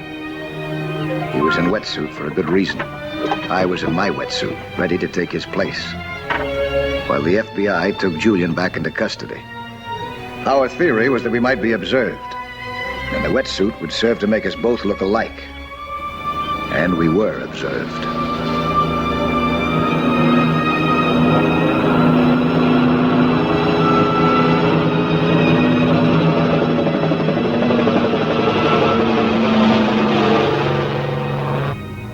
He was in wetsuit for a good reason. I was in my wetsuit, ready to take his place, while the FBI took Julian back into custody. Our theory was that we might be observed, and the wetsuit would serve to make us both look alike. And we were observed.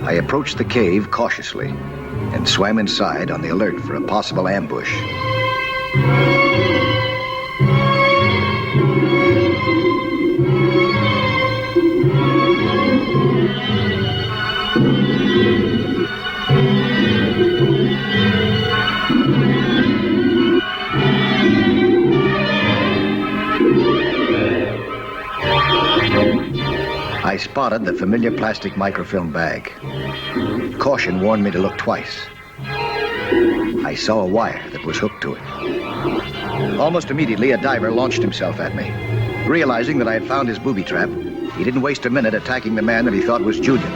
I approached the cave cautiously and swam inside on the alert for a possible ambush. I spotted the familiar plastic microfilm bag. Caution warned me to look twice. I saw a wire that was hooked to it. Almost immediately, a diver launched himself at me. Realizing that I had found his booby trap, he didn't waste a minute attacking the man that he thought was Julian.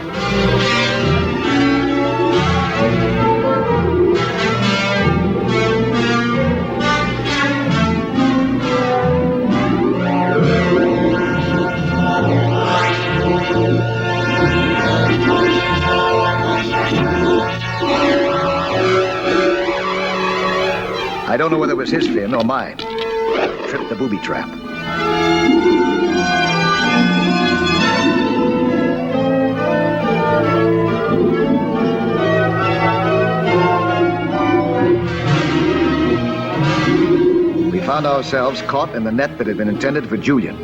I don't know whether it was his fin or mine. Tripped the booby trap. We found ourselves caught in the net that had been intended for Julian.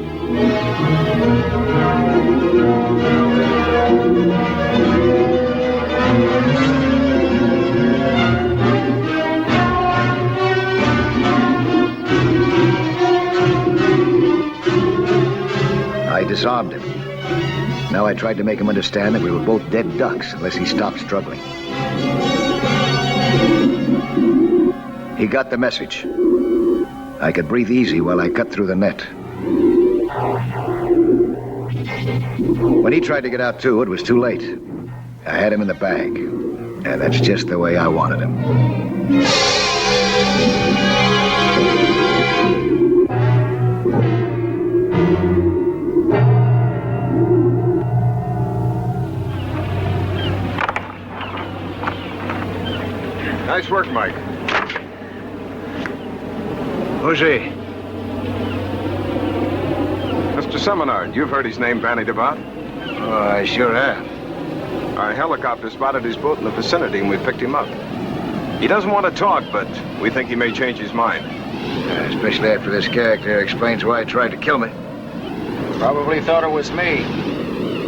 I disarmed him. Now I tried to make him understand that we were both dead ducks unless he stopped struggling. He got the message. I could breathe easy while I cut through the net. When he tried to get out too, it was too late. I had him in the bag, and that's just the way I wanted him. Nice work, Mike. Who's he? Mr. Seminard, you've heard his name bandied about. Oh, I sure have. Our helicopter spotted his boat in the vicinity and we picked him up. He doesn't want to talk, but we think he may change his mind. Especially after this character explains why he tried to kill me. Probably thought it was me.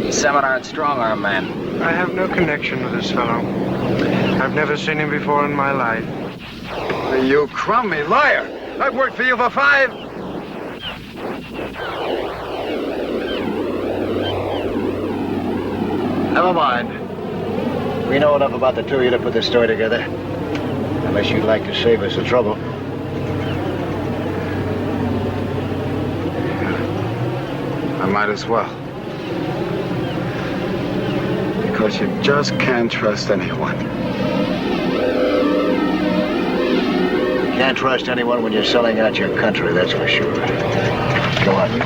He's Seminard's strong-arm man. I have no connection with this fellow. I've never seen him before in my life. You crummy liar! I've worked for you for 5. Never mind. We know enough about the two of you to put this story together. Unless you'd like to save us the trouble. I might as well. Because you just can't trust anyone. Can't trust anyone when you're selling out your country, that's for sure. Go on.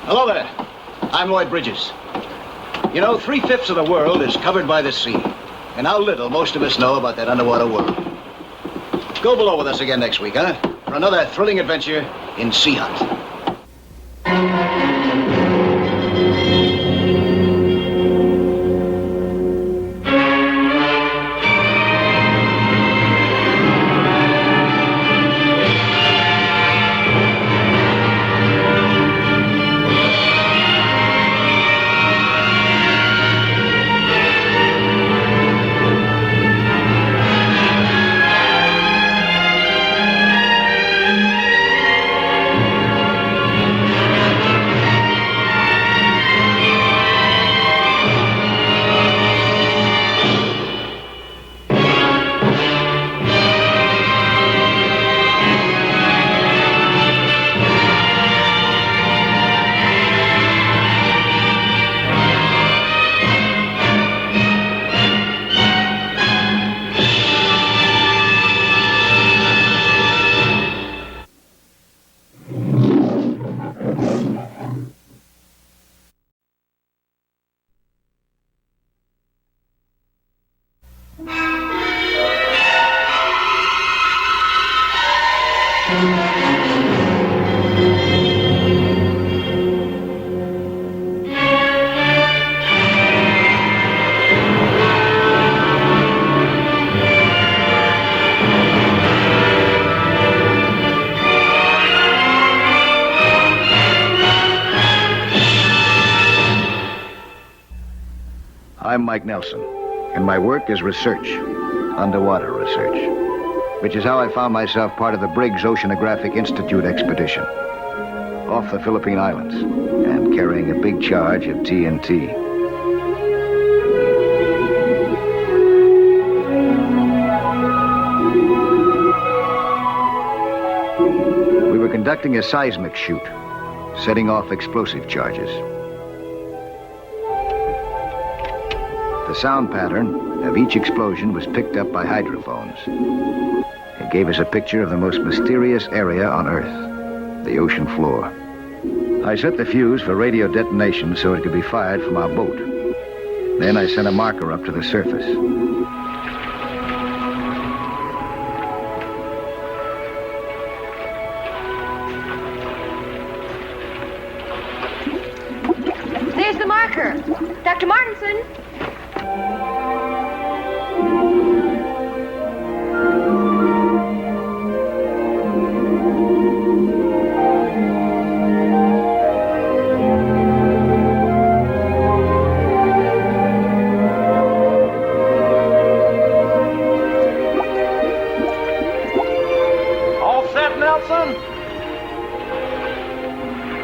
Hello there. I'm Lloyd Bridges. You know, 3/5 of the world is covered by the sea. And how little most of us know about that underwater world. Go below with us again next week, huh? For another thrilling adventure in Sea Hunt. I'm Mike Nelson, and my work is research, underwater research, which is how I found myself part of the Briggs Oceanographic Institute expedition off the Philippine Islands and carrying a big charge of TNT. We were conducting a seismic shoot, setting off explosive charges. The sound pattern of each explosion was picked up by hydrophones. It gave us a picture of the most mysterious area on Earth, the ocean floor. I set the fuse for radio detonation so it could be fired from our boat. Then I sent a marker up to the surface. There's the marker. Dr. Martinson.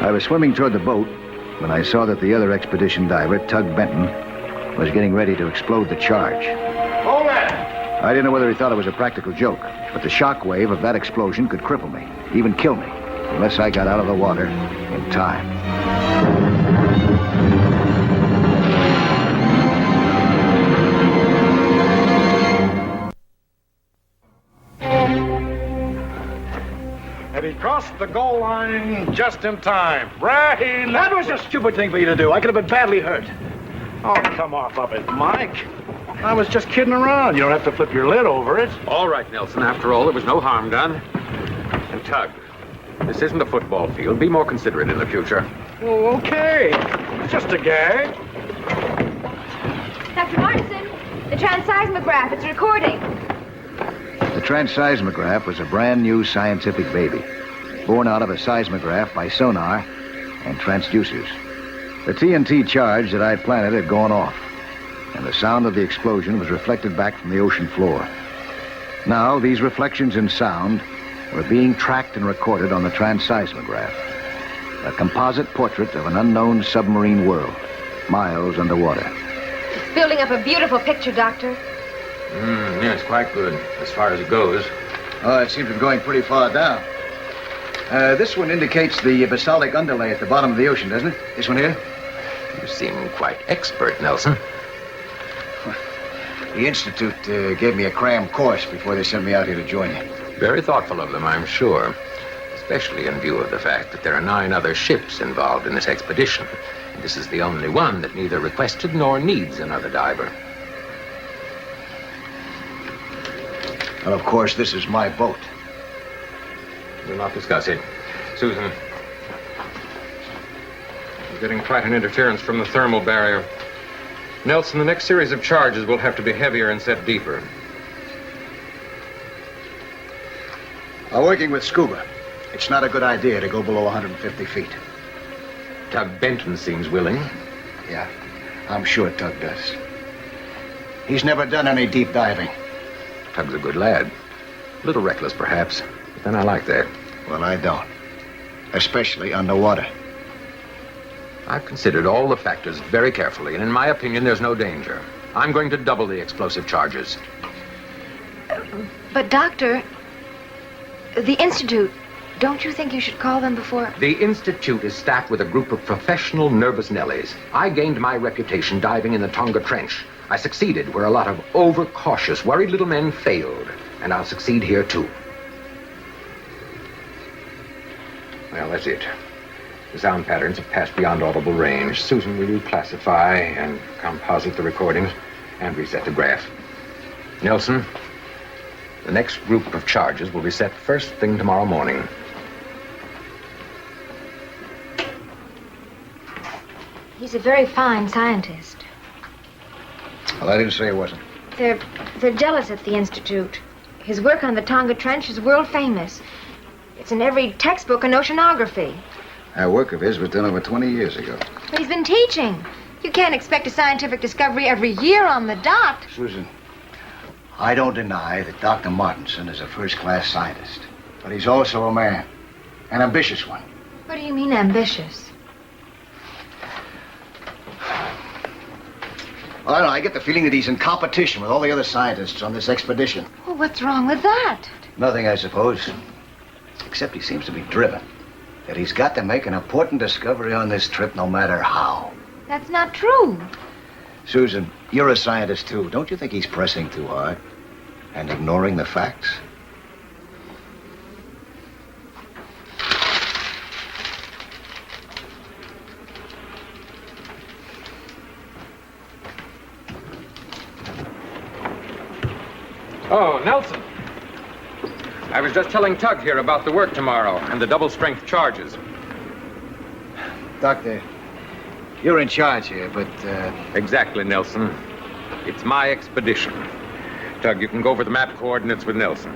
I was swimming toward the boat when I saw that the other expedition diver, Tug Benton, was getting ready to explode the charge. Hold it! I didn't know whether he thought it was a practical joke, but the shock wave of that explosion could cripple me, even kill me, unless I got out of the water in time. And he crossed the goal line just in time. Right. That was a stupid thing for you to do. I could have been badly hurt. Oh, come off of it, Mike. I was just kidding around. You don't have to flip your lid over it. All right, Nelson. After all, there was no harm done. And Tug, this isn't a football field. Be more considerate in the future. Oh, okay. It's just a gag. Dr. Martinson, the transseismograph, it's recording. The transseismograph was a brand new scientific baby, born out of a seismograph by sonar and transducers. The TNT charge that I'd planted had gone off, and the sound of the explosion was reflected back from the ocean floor. Now, these reflections in sound were being tracked and recorded on the transseismograph, a composite portrait of an unknown submarine world, miles underwater. It's building up a beautiful picture, Doctor. Yeah, it's quite good, as far as it goes. Oh, it seems to be going pretty far down. This one indicates the basaltic underlay at the bottom of the ocean, doesn't it? This one here? You seem quite expert, Nelson. The Institute gave me a cram course before they sent me out here to join you. Very thoughtful of them, I'm sure. Especially in view of the fact that there are 9 other ships involved in this expedition. And this is the only one that neither requested nor needs another diver. Well, of course, this is my boat. We'll not discuss it. Susan, we're getting quite an interference from the thermal barrier. Nelson, the next series of charges will have to be heavier and set deeper. Working with scuba, it's not a good idea to go below 150 feet. Tug Benton seems willing. Yeah, I'm sure Tug does. He's never done any deep diving. Tug's a good lad. A little reckless, perhaps, but then I like that. Well, I don't. Especially underwater. I've considered all the factors very carefully, and in my opinion, there's no danger. I'm going to double the explosive charges. But, Doctor, the Institute, don't you think you should call them before? The Institute is staffed with a group of professional nervous Nellies. I gained my reputation diving in the Tonga Trench. I succeeded where a lot of overcautious, worried little men failed. And I'll succeed here, too. Well, that's it. The sound patterns have passed beyond audible range. Susan, will you classify and composite the recordings and reset the graph? Nelson, the next group of charges will be set first thing tomorrow morning. He's a very fine scientist. Well, I didn't say it wasn't. They're jealous at the Institute. His work on the Tonga Trench is world famous. It's in every textbook on oceanography. That work of his was done over 20 years ago. But he's been teaching. You can't expect a scientific discovery every year on the dot. Susan, I don't deny that Dr. Martinson is a first-class scientist. But he's also a man. An ambitious one. What do you mean, ambitious? Well, I don't know. I get the feeling that he's in competition with all the other scientists on this expedition. Well, what's wrong with that? Nothing, I suppose. Except he seems to be driven. That he's got to make an important discovery on this trip no matter how. That's not true. Susan, you're a scientist, too. Don't you think he's pressing too hard? And ignoring the facts? Oh, Nelson. I was just telling Tug here about the work tomorrow and the double-strength charges. Doctor, you're in charge here, but, Exactly, Nelson. It's my expedition. Tug, you can go over the map coordinates with Nelson.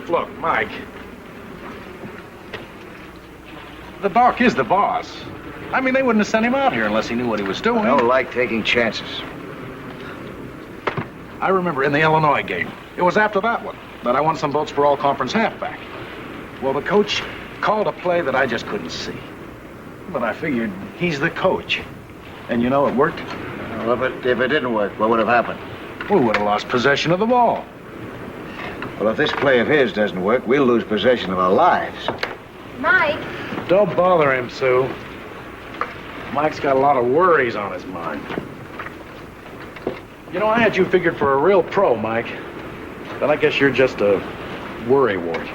Look, Mike. The doc is the boss. I mean, they wouldn't have sent him out here unless he knew what he was doing. I don't like taking chances. I remember in the Illinois game. It was after that one that I won some votes for all-conference halfback. Well, the coach called a play that I just couldn't see. But I figured he's the coach. And you know, it worked. Well, if it didn't work, what would have happened? We would have lost possession of the ball. Well, if this play of his doesn't work, we'll lose possession of our lives. Mike. Don't bother him, Sue. Mike's got a lot of worries on his mind. You know, I had you figured for a real pro, Mike. But I guess you're just a worrywart.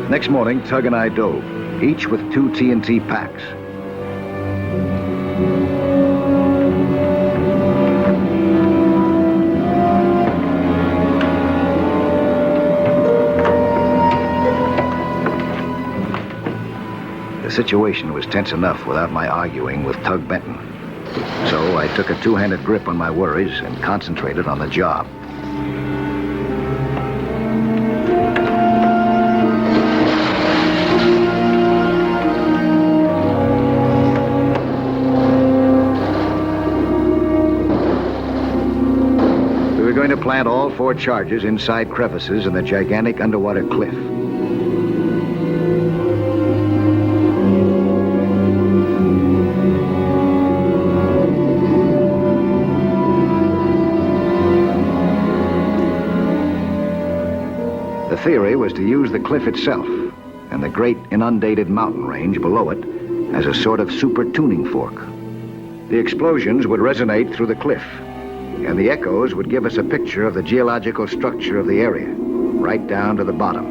Next morning, Tug and I dove, each with 2 TNT packs. The situation was tense enough without my arguing with Tug Benton. So I took a 2-handed grip on my worries and concentrated on the job. We were going to plant all 4 charges inside crevices in the gigantic underwater cliff. The theory was to use the cliff itself and the great inundated mountain range below it as a sort of super tuning fork. The explosions would resonate through the cliff, and the echoes would give us a picture of the geological structure of the area, right down to the bottom,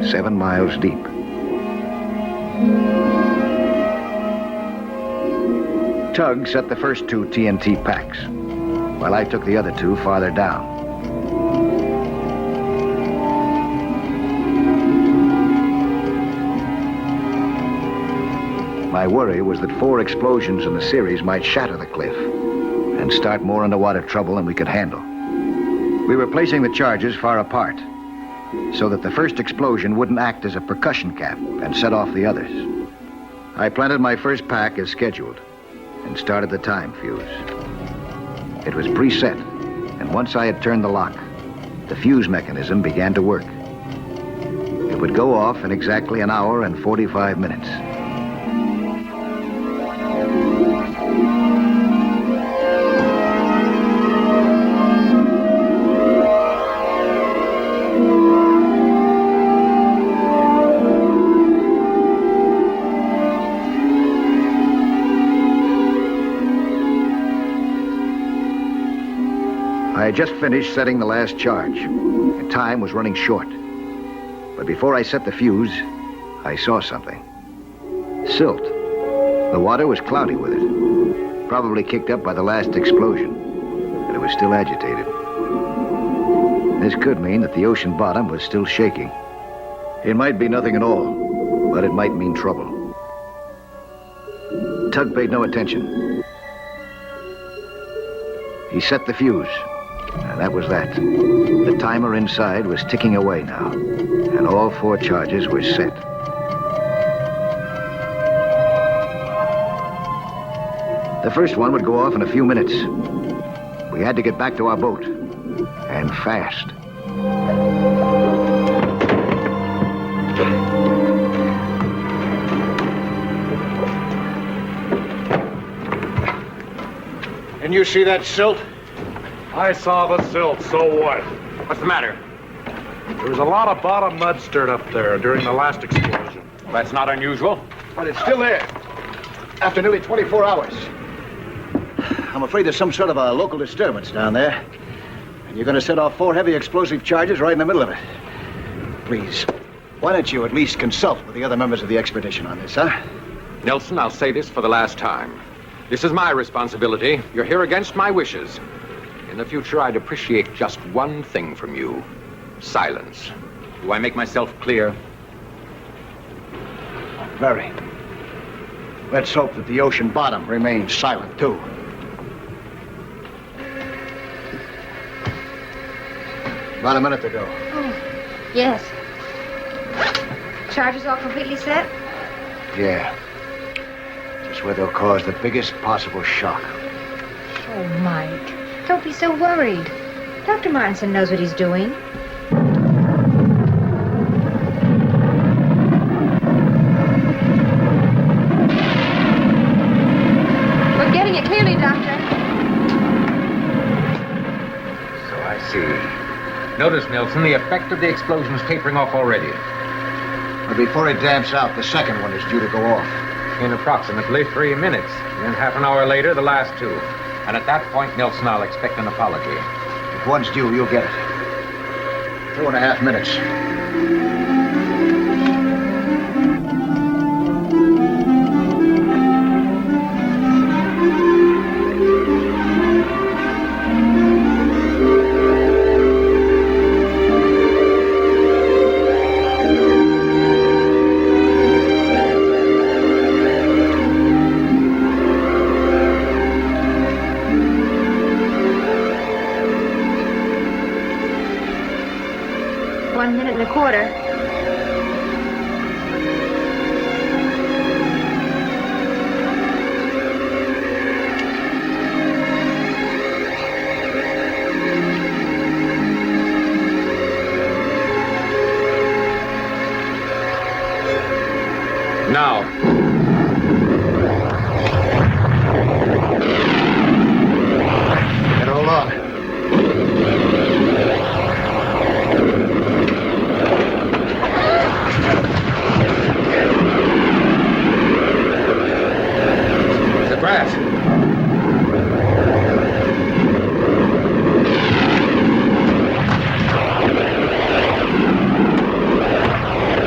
7 miles deep. Tug set the first 2 TNT packs, while I took the other 2 farther down. My worry was that 4 explosions in the series might shatter the cliff and start more underwater trouble than we could handle. We were placing the charges far apart so that the first explosion wouldn't act as a percussion cap and set off the others. I planted my first pack as scheduled and started the time fuse. It was preset, and once I had turned the lock, the fuse mechanism began to work. It would go off in exactly 1 hour and 45 minutes. I had just finished setting the last charge, and time was running short. But before I set the fuse, I saw something. Silt. The water was cloudy with it, probably kicked up by the last explosion, but it was still agitated. This could mean that the ocean bottom was still shaking. It might be nothing at all, but it might mean trouble. Tug paid no attention. He set the fuse. And that was that. The timer inside was ticking away now. And all 4 charges were set. The first one would go off in a few minutes. We had to get back to our boat. And fast. Didn't you see that silt? I saw the silt, so what? What's the matter? There was a lot of bottom mud stirred up there during the last explosion. Well, that's not unusual. But it's still there. After nearly 24 hours. I'm afraid there's some sort of a local disturbance down there. And you're going to set off 4 heavy explosive charges right in the middle of it. Please, why don't you at least consult with the other members of the expedition on this, huh? Nelson, I'll say this for the last time. This is my responsibility. You're here against my wishes. In the future, I'd appreciate just one thing from you. Silence. Do I make myself clear? Very. Let's hope that the ocean bottom remains silent, too. About a minute to go. Oh, yes. Charges all completely set? Yeah. Just where they'll cause the biggest possible shock. Oh, Mike. Don't be so worried. Dr. Martinson knows what he's doing. We're getting it clearly, Doctor. So I see. Notice, Nelson, the effect of the explosion is tapering off already. But before it damps out, the second one is due to go off. In approximately 3 minutes. Then half an hour later, the last 2. And at that point, Nelson, I'll expect an apology. If one's due, you'll get it. 2.5 minutes. Now. Better hold on. The grass.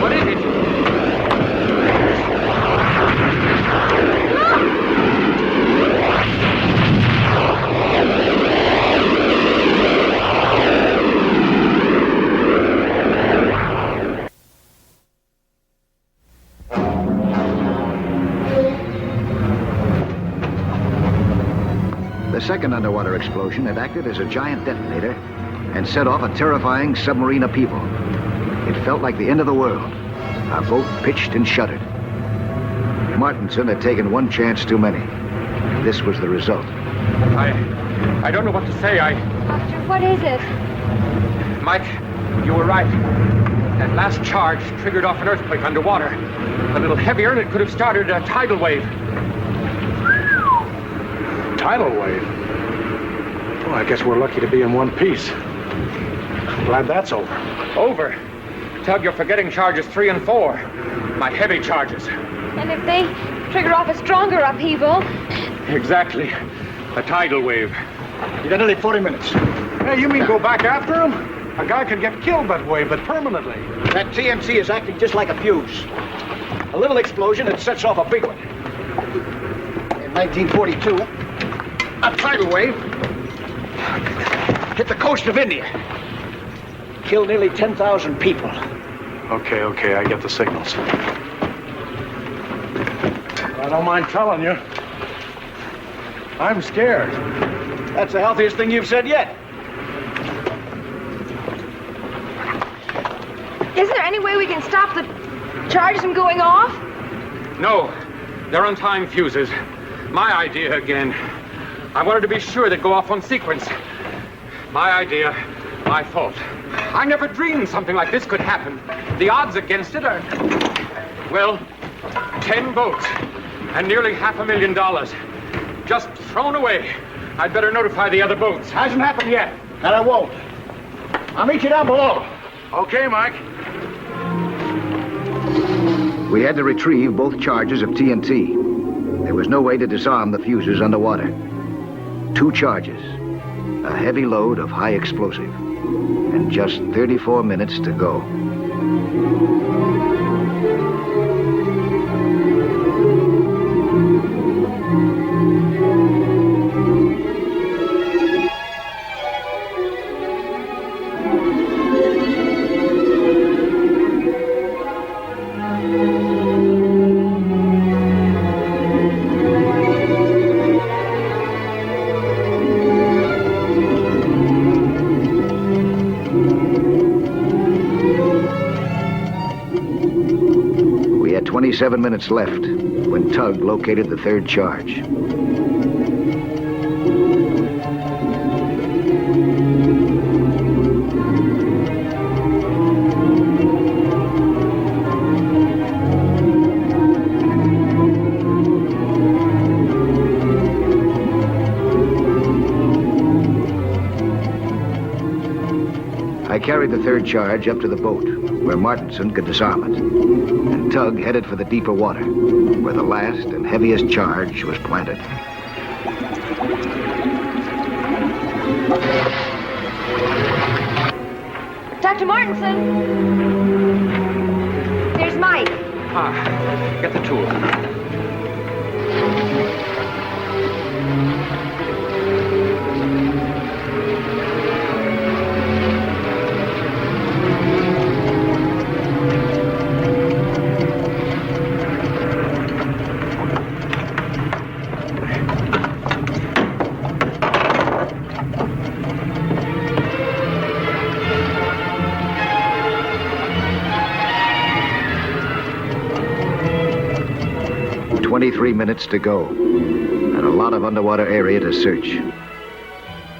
What is it? The second underwater explosion had acted as a giant detonator and set off a terrifying submarine upheaval. It felt like the end of the world. Our boat pitched and shuddered. Martinson had taken one chance too many. This was the result. I don't know what to say. Doctor, what is it? Mike, you were right. That last charge triggered off an earthquake underwater. A little heavier, and it could have started a tidal wave. Tidal wave? Well, I guess we're lucky to be in one piece. I'm glad that's over. Over? Tug, you're forgetting charges 3 and 4. My heavy charges. And if they trigger off a stronger upheaval? Exactly. A tidal wave. You got nearly 40 minutes. Hey, you mean go back after him? A guy could get killed that way, but permanently. That TNT is acting just like a fuse. A little explosion, it sets off a big one. In 1942, a tidal wave hit the coast of India. Killed nearly 10,000 people. Okay, I get the signals. I don't mind telling you. I'm scared. That's the healthiest thing you've said yet. Isn't there any way we can stop the charges from going off? No, they're untying fuses. My idea again. I wanted to be sure they'd go off on sequence. My idea, my fault. I never dreamed something like this could happen. The odds against it are, well, 10 boats and nearly $500,000 just thrown away. I'd better notify the other boats. Hasn't happened yet, and I won't. I'll meet you down below. Okay, Mike. We had to retrieve both charges of TNT. There was no way to disarm the fuses underwater. 2 charges, a heavy load of high explosive, and just 34 minutes to go. We had 27 minutes left when Tug located the 3rd charge. I carried the 3rd charge up to the boat, where Martinson could disarm it. And Tug headed for the deeper water, where the last and heaviest charge was planted. Dr. Martinson! There's Mike. Get the tool. "23 minutes to go, and a lot of underwater area to search.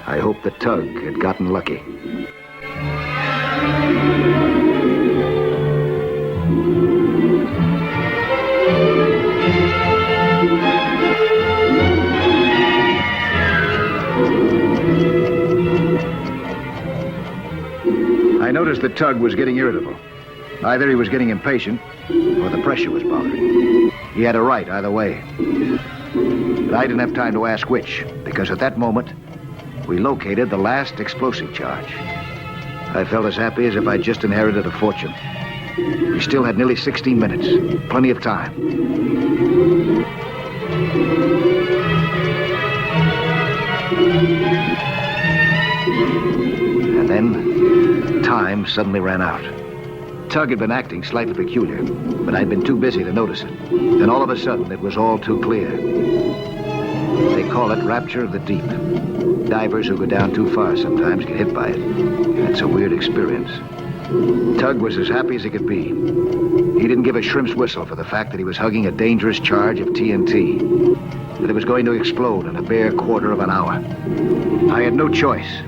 I hoped that Tug had gotten lucky. I noticed that Tug was getting irritable. Either he was getting impatient, or the pressure was bothering him. He had a right either way. But I didn't have time to ask which, because at that moment, we located the last explosive charge. I felt as happy as if I'd just inherited a fortune. We still had nearly 16 minutes, plenty of time. And then, time suddenly ran out. Tug had been acting slightly peculiar, but I'd been too busy to notice it. Then all of a sudden, it was all too clear. They call it rapture of the deep. Divers who go down too far sometimes get hit by it. It's a weird experience. Tug was as happy as he could be. He didn't give a shrimp's whistle for the fact that he was hugging a dangerous charge of TNT, that it was going to explode in a bare quarter of an hour. I had no choice.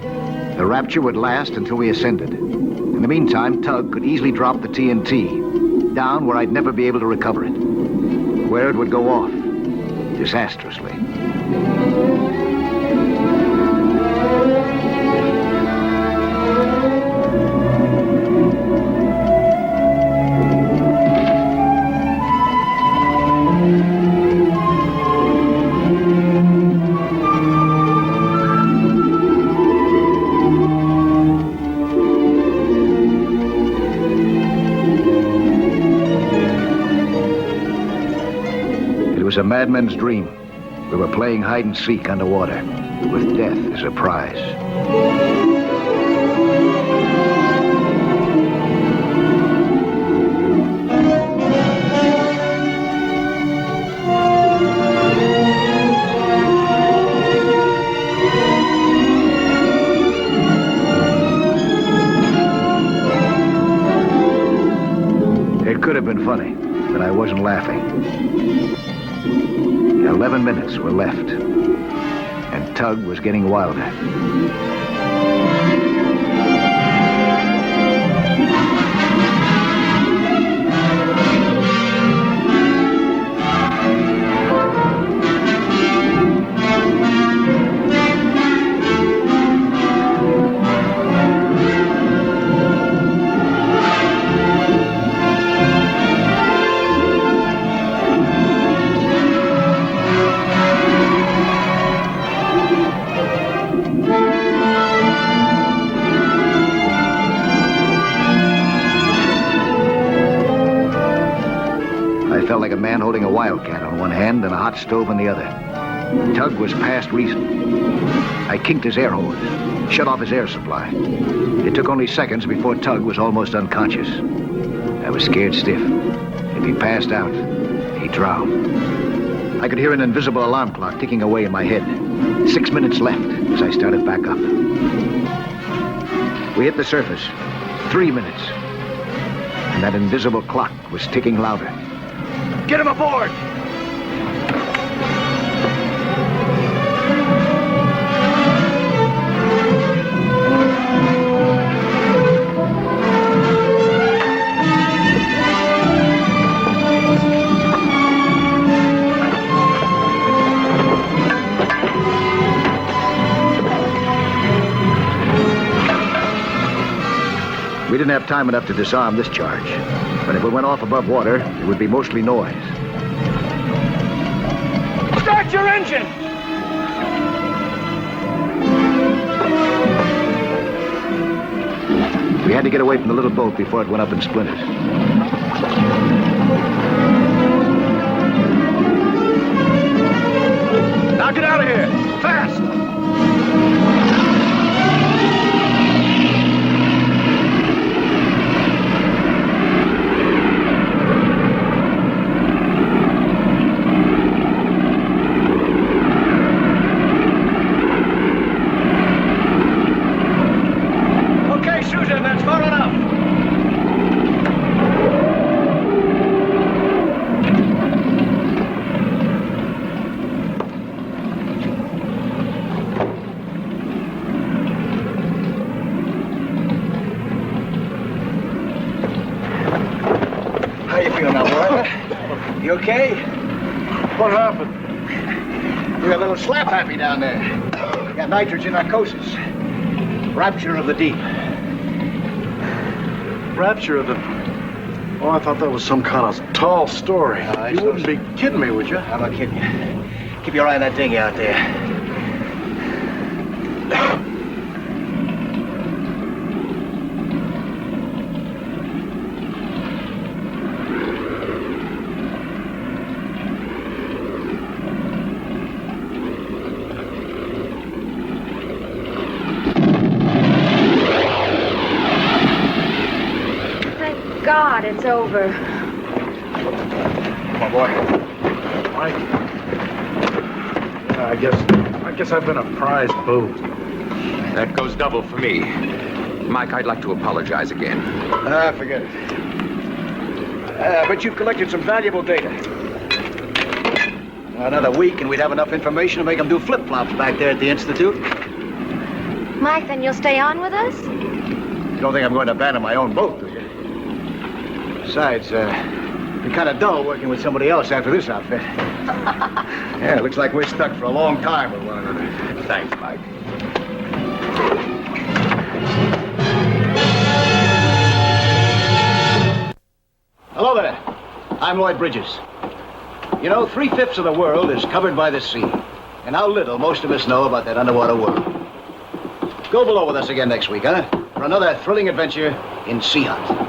The rapture would last until we ascended. In the meantime, Tug could easily drop the TNT down where I'd never be able to recover it, where it would go off disastrously. It was a madman's dream. We were playing hide and seek underwater, with death as a prize. could have been funny, but I wasn't laughing. 11 minutes were left, and Tug was getting wilder. I felt like a man holding a wildcat on one hand and a hot stove in the other. Tug was past reason. I kinked his air hose, shut off his air supply. It took only seconds before Tug was almost unconscious. I was scared stiff. If he passed out, he'd drown. I could hear an invisible alarm clock ticking away in my head. 6 minutes left as I started back up. We hit the surface. 3 minutes. And that invisible clock was ticking louder. Get him aboard! We didn't have time enough to disarm this charge. But if it went off above water, it would be mostly noise. Start your engine! We had to get away from the little boat before it went up in splinters. Now get out of here! Fast! You okay? What happened? We got a little slap happy down there. We got nitrogen narcosis. Rapture of the deep. Rapture of the... Oh, I thought that was some kind of tall story. You wouldn't be kidding me, would you? I'm not kidding you. Keep your eye on that dinghy out there. God, it's over. Come on, boy. Mike. Yeah, I guess I've been a prize boob. That goes double for me. Mike, I'd like to apologize again. Forget it. But you've collected some valuable data. Another week and we'd have enough information to make them do flip-flops back there at the Institute. Mike, then you'll stay on with us? You don't think I'm going to abandon my own boat, do you? Besides, it'd be kind of dull working with somebody else after this outfit. Yeah, looks like we're stuck for a long time with one another. Thanks, Mike. Hello there. I'm Lloyd Bridges. You know, 3/5 of the world is covered by the sea. And how little most of us know about that underwater world. Go below with us again next week, huh? For another thrilling adventure in Sea Hunt.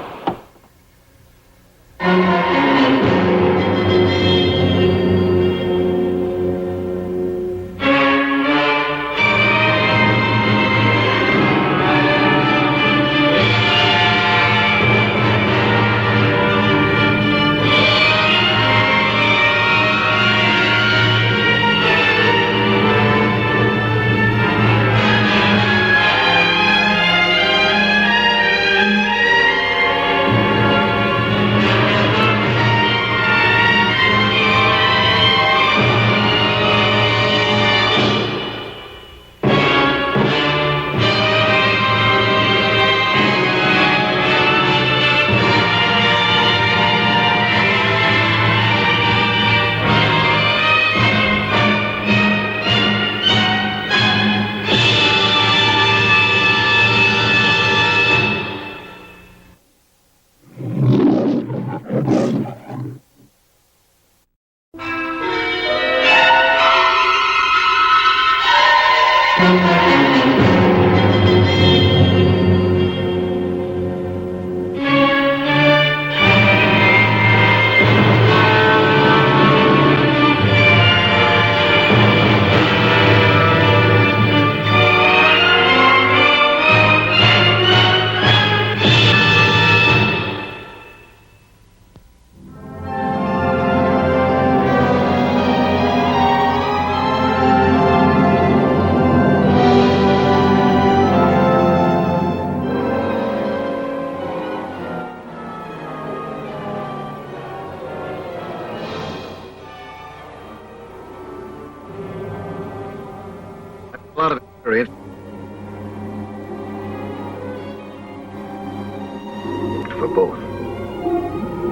for both.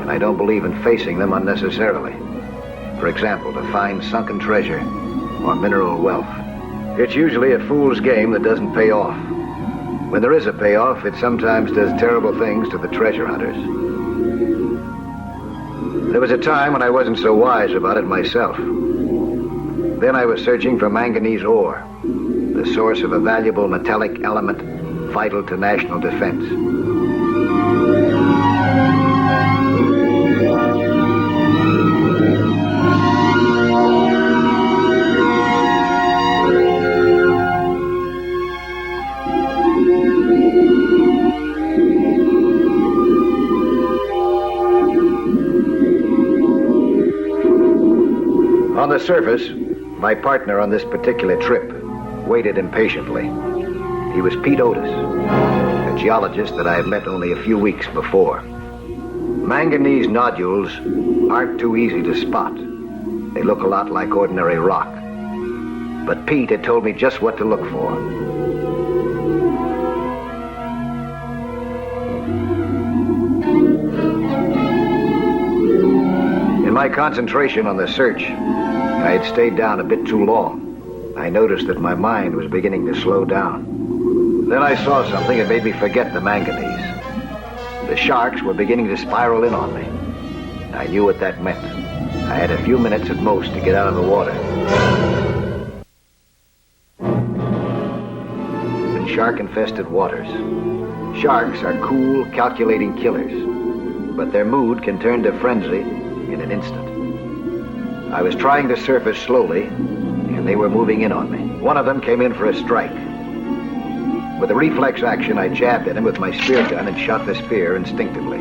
And I don't believe in facing them unnecessarily. For example, to find sunken treasure or mineral wealth. It's usually a fool's game that doesn't pay off. When there is a payoff, it sometimes does terrible things to the treasure hunters. There was a time when I wasn't so wise about it myself. Then I was searching for manganese ore, the source of a valuable metallic element vital to national defense. On the surface, my partner on this particular trip waited impatiently. He was Pete Otis, a geologist that I had met only a few weeks before. Manganese nodules aren't too easy to spot. They look a lot like ordinary rock. But Pete had told me just what to look for. In my concentration on the search, I had stayed down a bit too long. I noticed that my mind was beginning to slow down. Then I saw something that made me forget the manganese. The sharks were beginning to spiral in on me. I knew what that meant. I had a few minutes at most to get out of the water. In shark-infested waters, sharks are cool, calculating killers, but their mood can turn to frenzy in an instant. I was trying to surface slowly, and they were moving in on me. One of them came in for a strike. With a reflex action, I jabbed at him with my spear gun and shot the spear instinctively.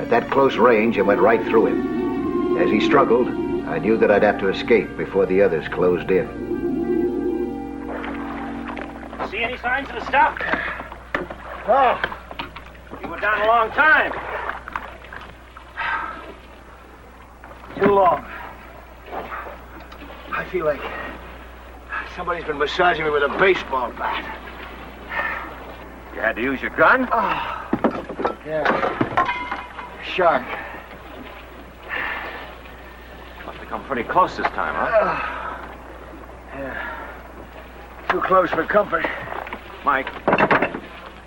At that close range, it went right through him. As he struggled, I knew that I'd have to escape before the others closed in. See any signs of the stuff? Oh, you were down a long time. Too long. I feel like somebody's been massaging me with a baseball bat. You had to use your gun? Oh, yeah. Shark. Must have come pretty close this time, huh? Yeah. Too close for comfort. Mike,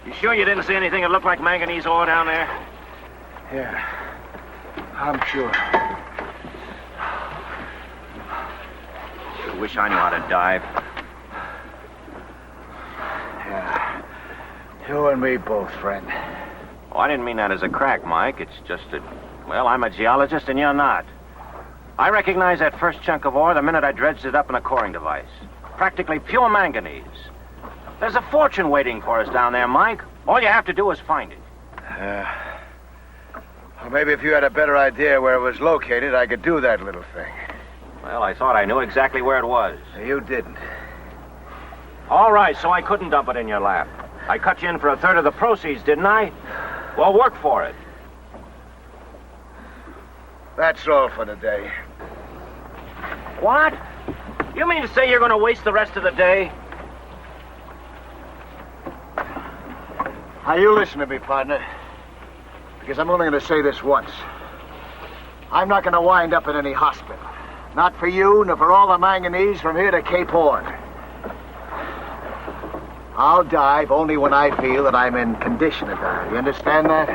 you sure you didn't see anything that looked like manganese ore down there? Yeah, I'm sure. I wish I knew how to dive. Yeah. You and me both, friend. Oh, I didn't mean that as a crack, Mike. It's just that, well, I'm a geologist and you're not. I recognized that first chunk of ore the minute I dredged it up in a coring device. Practically pure manganese. There's a fortune waiting for us down there, Mike. All you have to do is find it. Well, maybe if you had a better idea where it was located, I could do that little thing. Well, I thought I knew exactly where it was. You didn't. All right, so I couldn't dump it in your lap. I cut you in for a third of the proceeds, didn't I? Well, work for it. That's all for today. What? You mean to say you're going to waste the rest of the day? Now, you listen to me, partner. Because I'm only going to say this once. I'm not going to wind up in any hospital. Not for you, nor for all the manganese from here to Cape Horn. I'll dive only when I feel that I'm in condition to dive. You understand that?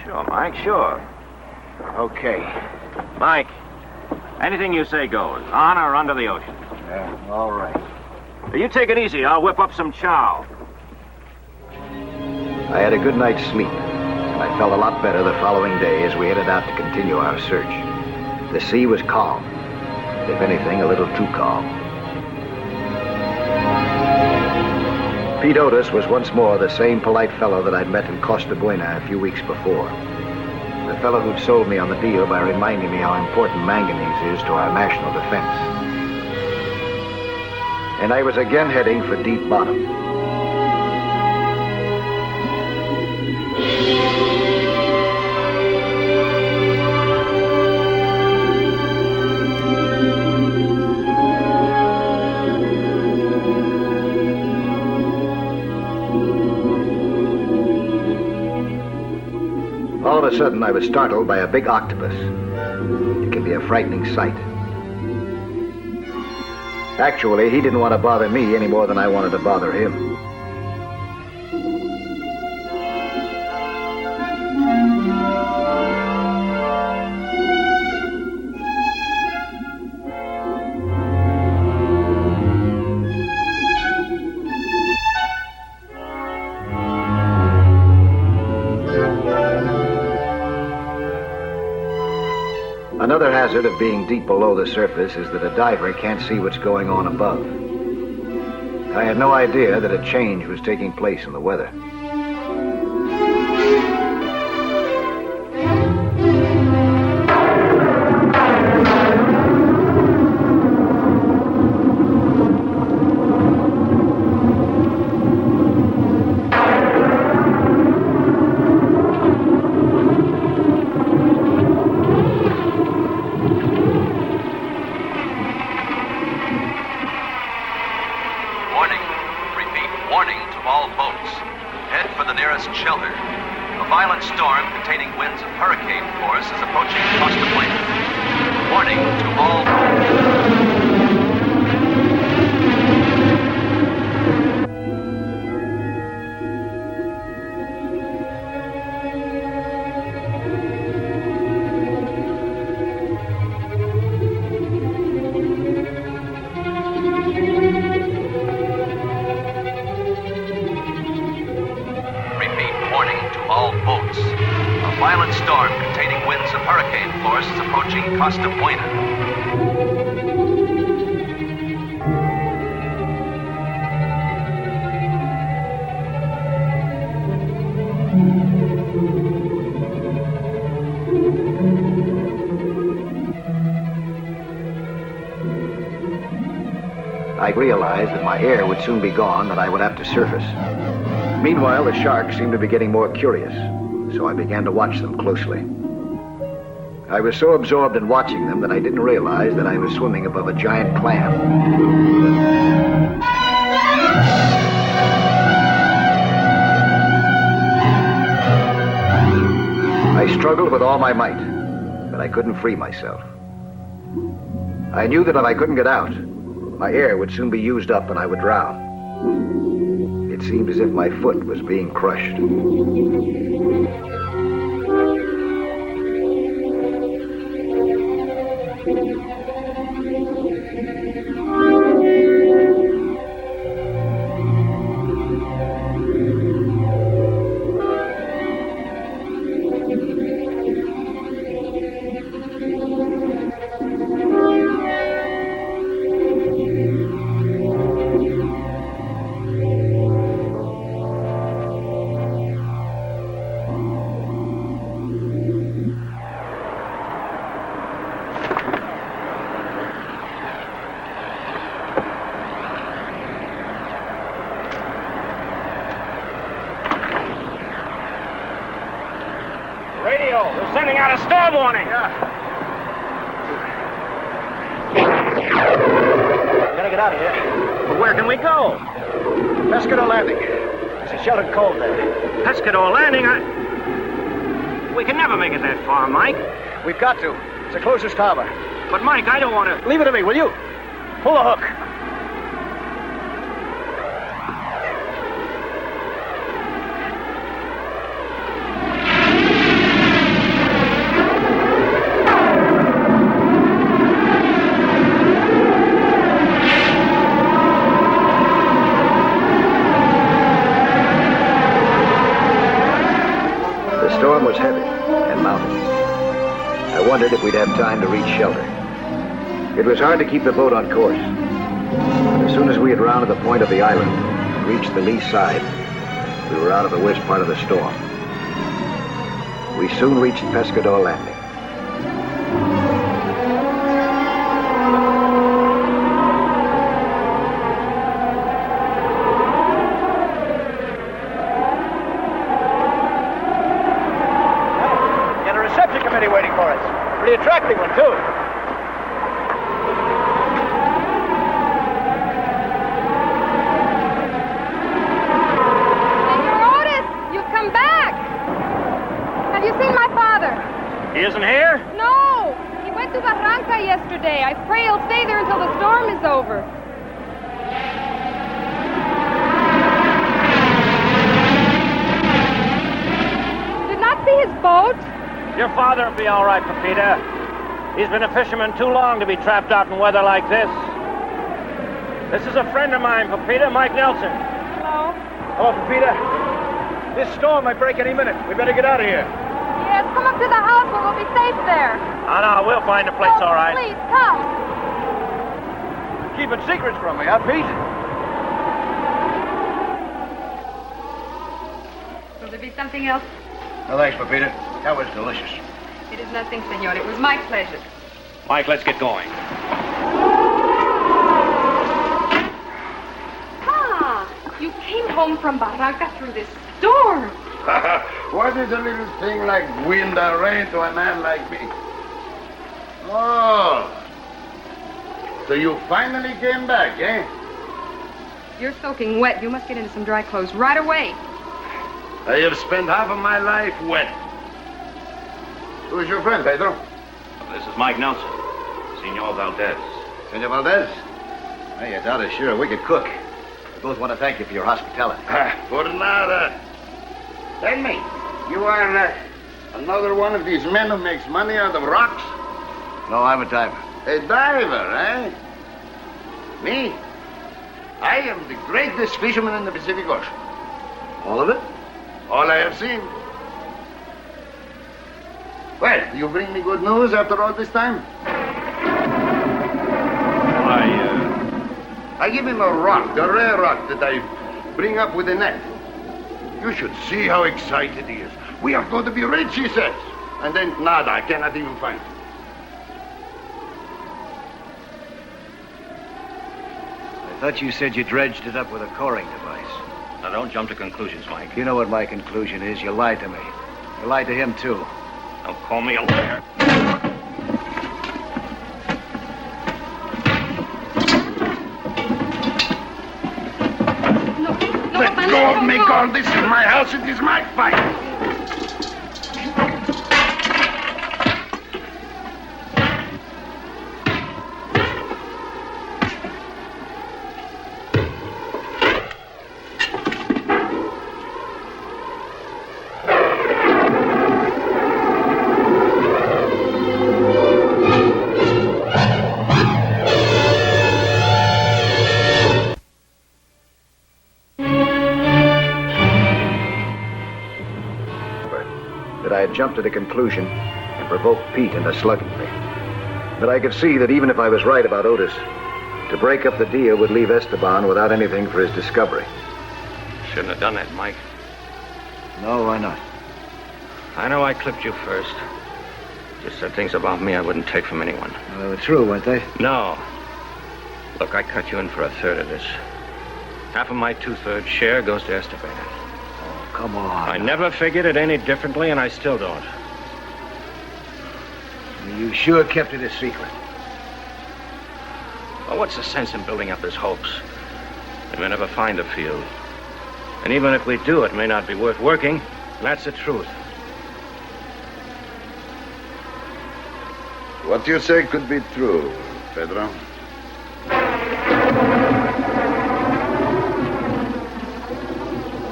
Sure, Mike, sure. Okay. Mike, anything you say goes, on or under the ocean. Yeah, all right. You take it easy. I'll whip up some chow. I had a good night's sleep, and I felt a lot better the following day as we headed out to continue our search. The sea was calm. If anything, a little too calm. Pete Otis was once more the same polite fellow that I'd met in Costa Buena a few weeks before. The fellow who'd sold me on the deal by reminding me how important manganese is to our national defense. And I was again heading for deep bottom. all of a sudden I was startled by a big octopus. It can be a frightening sight. Actually, he didn't want to bother me any more than I wanted to bother him. Another hazard of being deep below the surface is that a diver can't see what's going on above. I had no idea that a change was taking place in the weather. Shelter. A violent storm containing winds of hurricane force is approaching Costa Buena. Warning to all boats. A violent storm containing winds of hurricane force is approaching Costa Buena. I realized that my air would soon be gone, that I would have to surface. Meanwhile, the sharks seemed to be getting more curious, so I began to watch them closely. I was so absorbed in watching them that I didn't realize that I was swimming above a giant clam. I struggled with all my might, but I couldn't free myself. I knew that if I couldn't get out, my air would soon be used up and I would drown. It seemed as if my foot was being crushed. Radio, they're sending out a storm warning. Yeah. We gotta get out of here. But where can we go? Pescador Landing. There's a sheltered cove there. Pescador Landing? We can never make it that far, Mike. We've got to. It's the closest harbor. But, Mike, I don't want to... Leave it to me, will you? Pull the hook. The storm was heavy and mounting. I wondered if we'd have time to reach shelter. It was hard to keep the boat on course. But as soon as we had rounded the point of the island and reached the lee side, we were out of the worst part of the storm. We soon reached Pescador Landing. Got a reception committee waiting for us. Pretty attractive one, too. You've come back! Have you seen my isn't here? No! He went to Barranca yesterday. I pray he'll stay there until the storm is over. Did not see his boat. Your father will be all right, Pepita. He's been a fisherman too long to be trapped out in weather like this. This is a friend of mine, Pepita, Mike Nelson. Hello? Hello, Pepita. This storm might break any minute. We better get out of here. Yes, come up to the house where we'll be safe there. Oh, no, we'll find a place all right. Please, come. Keeping secrets from me, huh, Pete? Will there be something else? No, thanks, Pepita. That was delicious. It is nothing, senor. It was my pleasure. Mike, let's get going. Ah, you came home from Barranca through this storm. What is a little thing like wind or rain to a man like me? Oh. So you finally came back, eh? You're soaking wet. You must get into some dry clothes right away. I have spent half of my life wet. Who's your friend, Pedro? This is Mike Nelson. Senor Valdez. Senor Valdez? Hey, your daughter's sure a wicked cook. We both want to thank you for your hospitality. For nada. Tell me, you are another one of these men who makes money out of rocks? No, I'm a diver. A diver, eh? Me? I am the greatest fisherman in the Pacific Ocean. All of it? All I have seen. Well, do you bring me good news after all this time? I give him a rock, a rare rock that I bring up with a net. You should see how excited he is. We are going to be rich, he says. And then, nada, I cannot even find it. I thought you said you dredged it up with a coring device. Now, don't jump to conclusions, Mike. You know what my conclusion is. You lied to me. You lied to him, too. Don't call me a liar. Let go of me, girl. This is my house. It is my fight. I had jumped to the conclusion and provoked Pete into slugging me. But I could see that even if I was right about Otis, to break up the deal would leave Esteban without anything for his discovery. Shouldn't have done that, Mike. No, why not? I know I clipped you first. Just said things about me I wouldn't take from anyone. Well, they were true, weren't they? No. Look, I cut you in for a third of this. Half of my two-thirds share goes to Esteban. Come on. I never figured it any differently, and I still don't. You sure kept it a secret. Well, what's the sense in building up his hopes? We may never find the field. And even if we do, it may not be worth working. And that's the truth. What you say could be true, Pedro.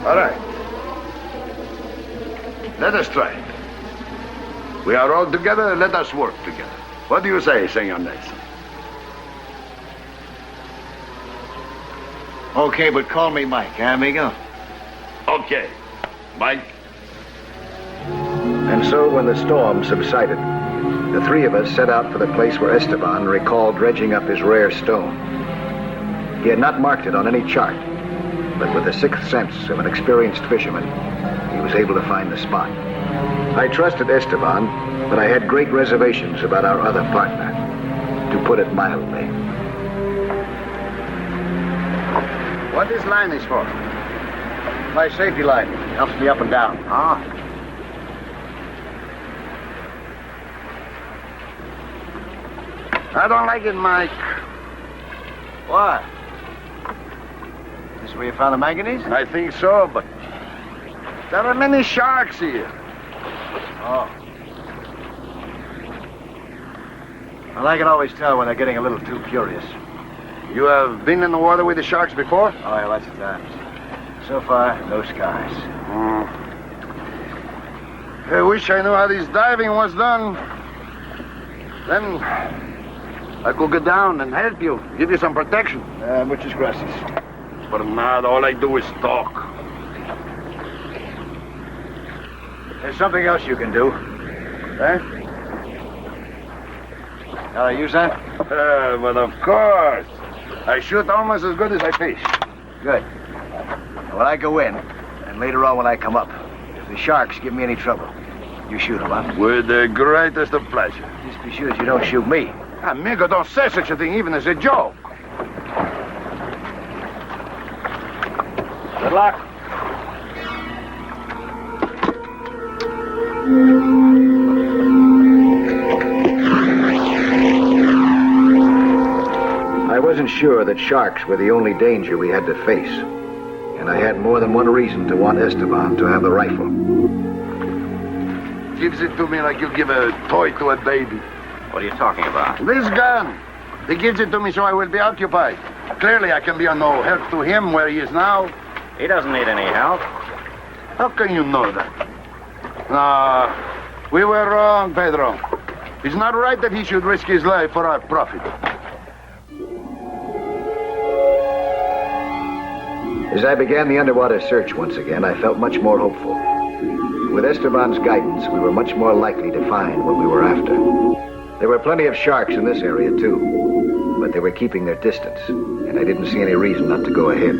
All right. Let us try it. We are all together, let us work together. What do you say, Senor Nelson? Okay, but call me Mike, eh, amigo? Okay. Mike. And so when the storm subsided, the three of us set out for the place where Esteban recalled dredging up his rare stone. He had not marked it on any chart, but with the sixth sense of an experienced fisherman, he was able to find the spot. I trusted Esteban, but I had great reservations about our other partner, to put it mildly. What this line is for? My safety line. Helps me up and down. Ah. I don't like it, Mike. What? This is where you found the manganese? I think so, but there are many sharks here. Oh. Well, I can always tell when they're getting a little too curious. You have been in the water with the sharks before? Oh, yeah, lots of times. So far, no scars. I wish I knew how this diving was done. Then I could get down and help you, give you some protection. Muchas gracias. But not all I do is talk. There's something else you can do. Eh? Now, use that? But of course. I shoot almost as good as I fish. Good. Now, when I go in, and later on when I come up, if the sharks give me any trouble, you shoot them, huh? With the greatest of pleasure. Just be sure that you don't shoot me. Amigo, don't say such a thing even as a joke. Good luck. I wasn't sure that sharks were the only danger we had to face. And I had more than one reason to want Esteban to have the rifle. Gives it to me like you give a toy to a baby. What are you talking about? This gun. He gives it to me so I will be occupied. Clearly I can be of no help to him where he is now. He doesn't need any help. How can you know that? No, we were wrong, Pedro. It's not right that he should risk his life for our profit. As I began the underwater search once again, I felt much more hopeful. With Esteban's guidance, we were much more likely to find what we were after. There were plenty of sharks in this area, too, but they were keeping their distance, and I didn't see any reason not to go ahead.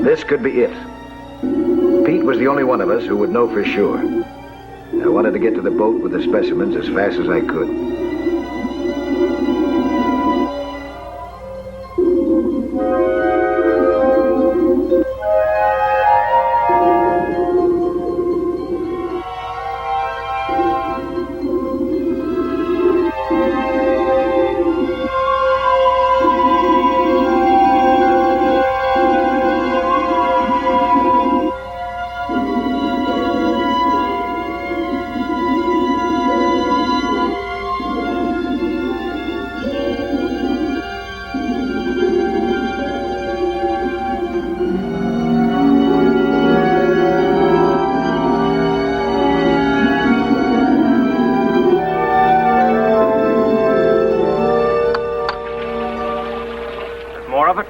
This could be it. Pete was the only one of us who would know for sure. I wanted to get to the boat with the specimens as fast as I could.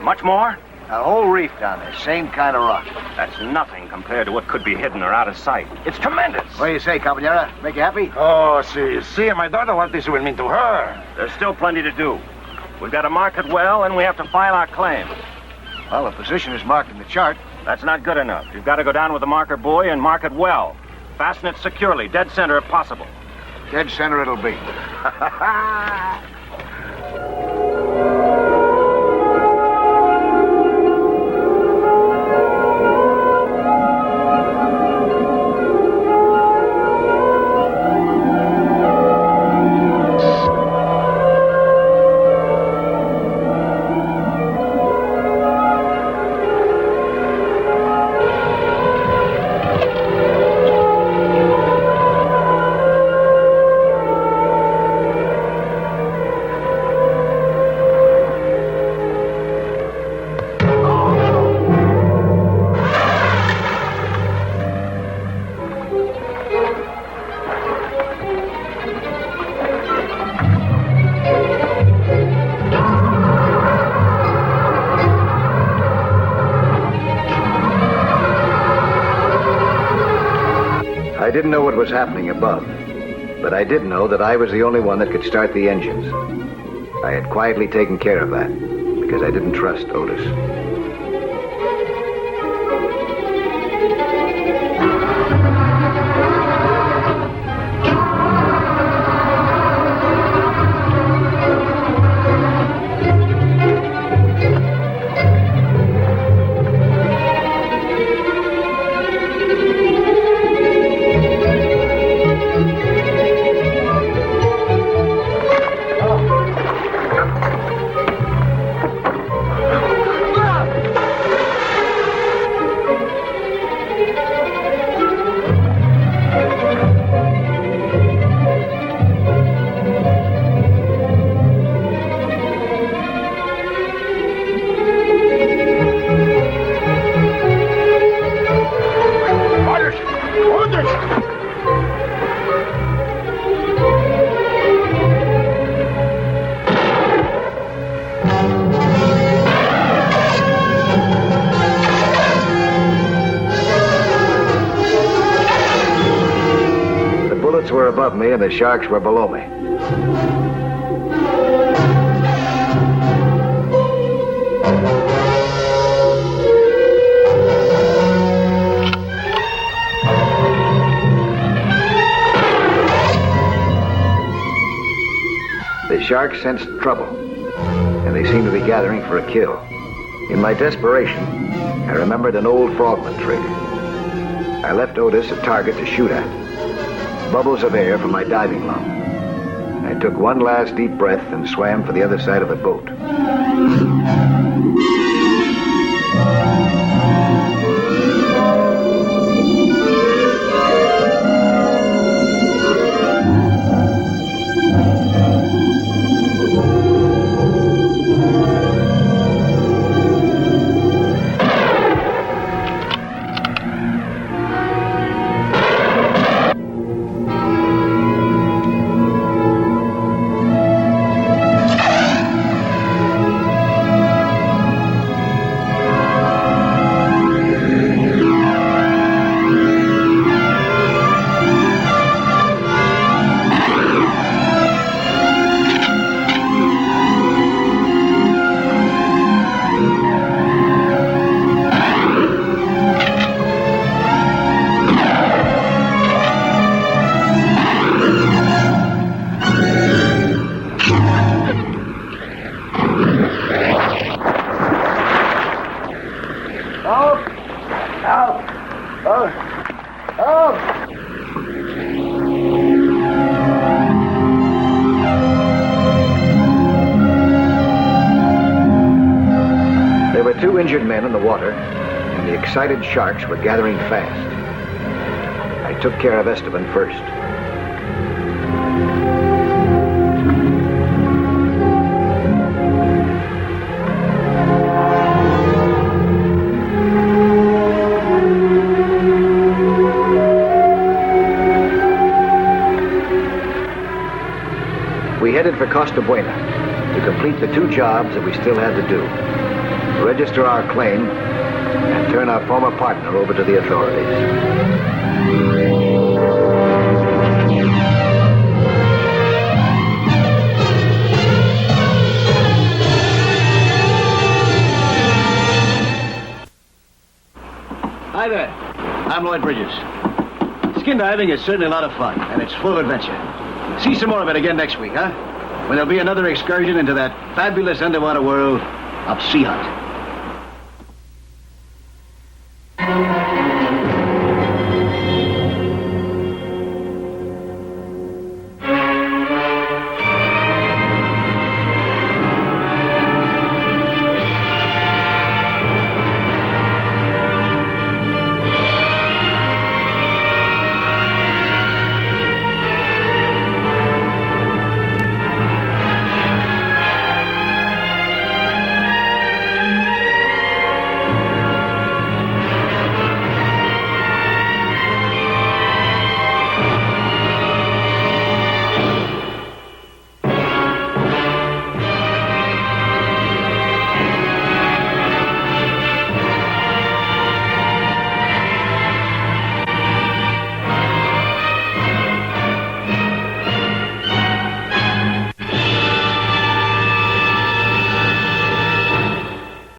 Much more? A whole reef down there, same kind of rock. That's nothing compared to what could be hidden or out of sight. It's tremendous. What do you say, Caballero? Make you happy? Oh, see, my daughter, what this will mean to her. There's still plenty to do. We've got to mark it well, and we have to file our claim. Well, the position is marked in the chart. That's not good enough. You've got to go down with the marker buoy and mark it well. Fasten it securely, dead center if possible. Dead center it'll be. I didn't know what was happening above, but I did know that I was the only one that could start the engines. I had quietly taken care of that because I didn't trust Otis. Were above me and the sharks were below me. The sharks sensed trouble, and they seemed to be gathering for a kill. In my desperation, I remembered an old frogman trick. I left Otis a target to shoot at. Bubbles of air from my diving lung. I took one last deep breath and swam for the other side of the boat. Injured men in the water, and the excited sharks were gathering fast. I took care of Esteban first. We headed for Costa Buena to complete the 2 jobs that we still had to do. Register our claim, and turn our former partner over to the authorities. Hi there. I'm Lloyd Bridges. Skin diving is certainly a lot of fun, and it's full of adventure. See some more of it again next week, huh? When there'll be another excursion into that fabulous underwater world of Sea Hunt.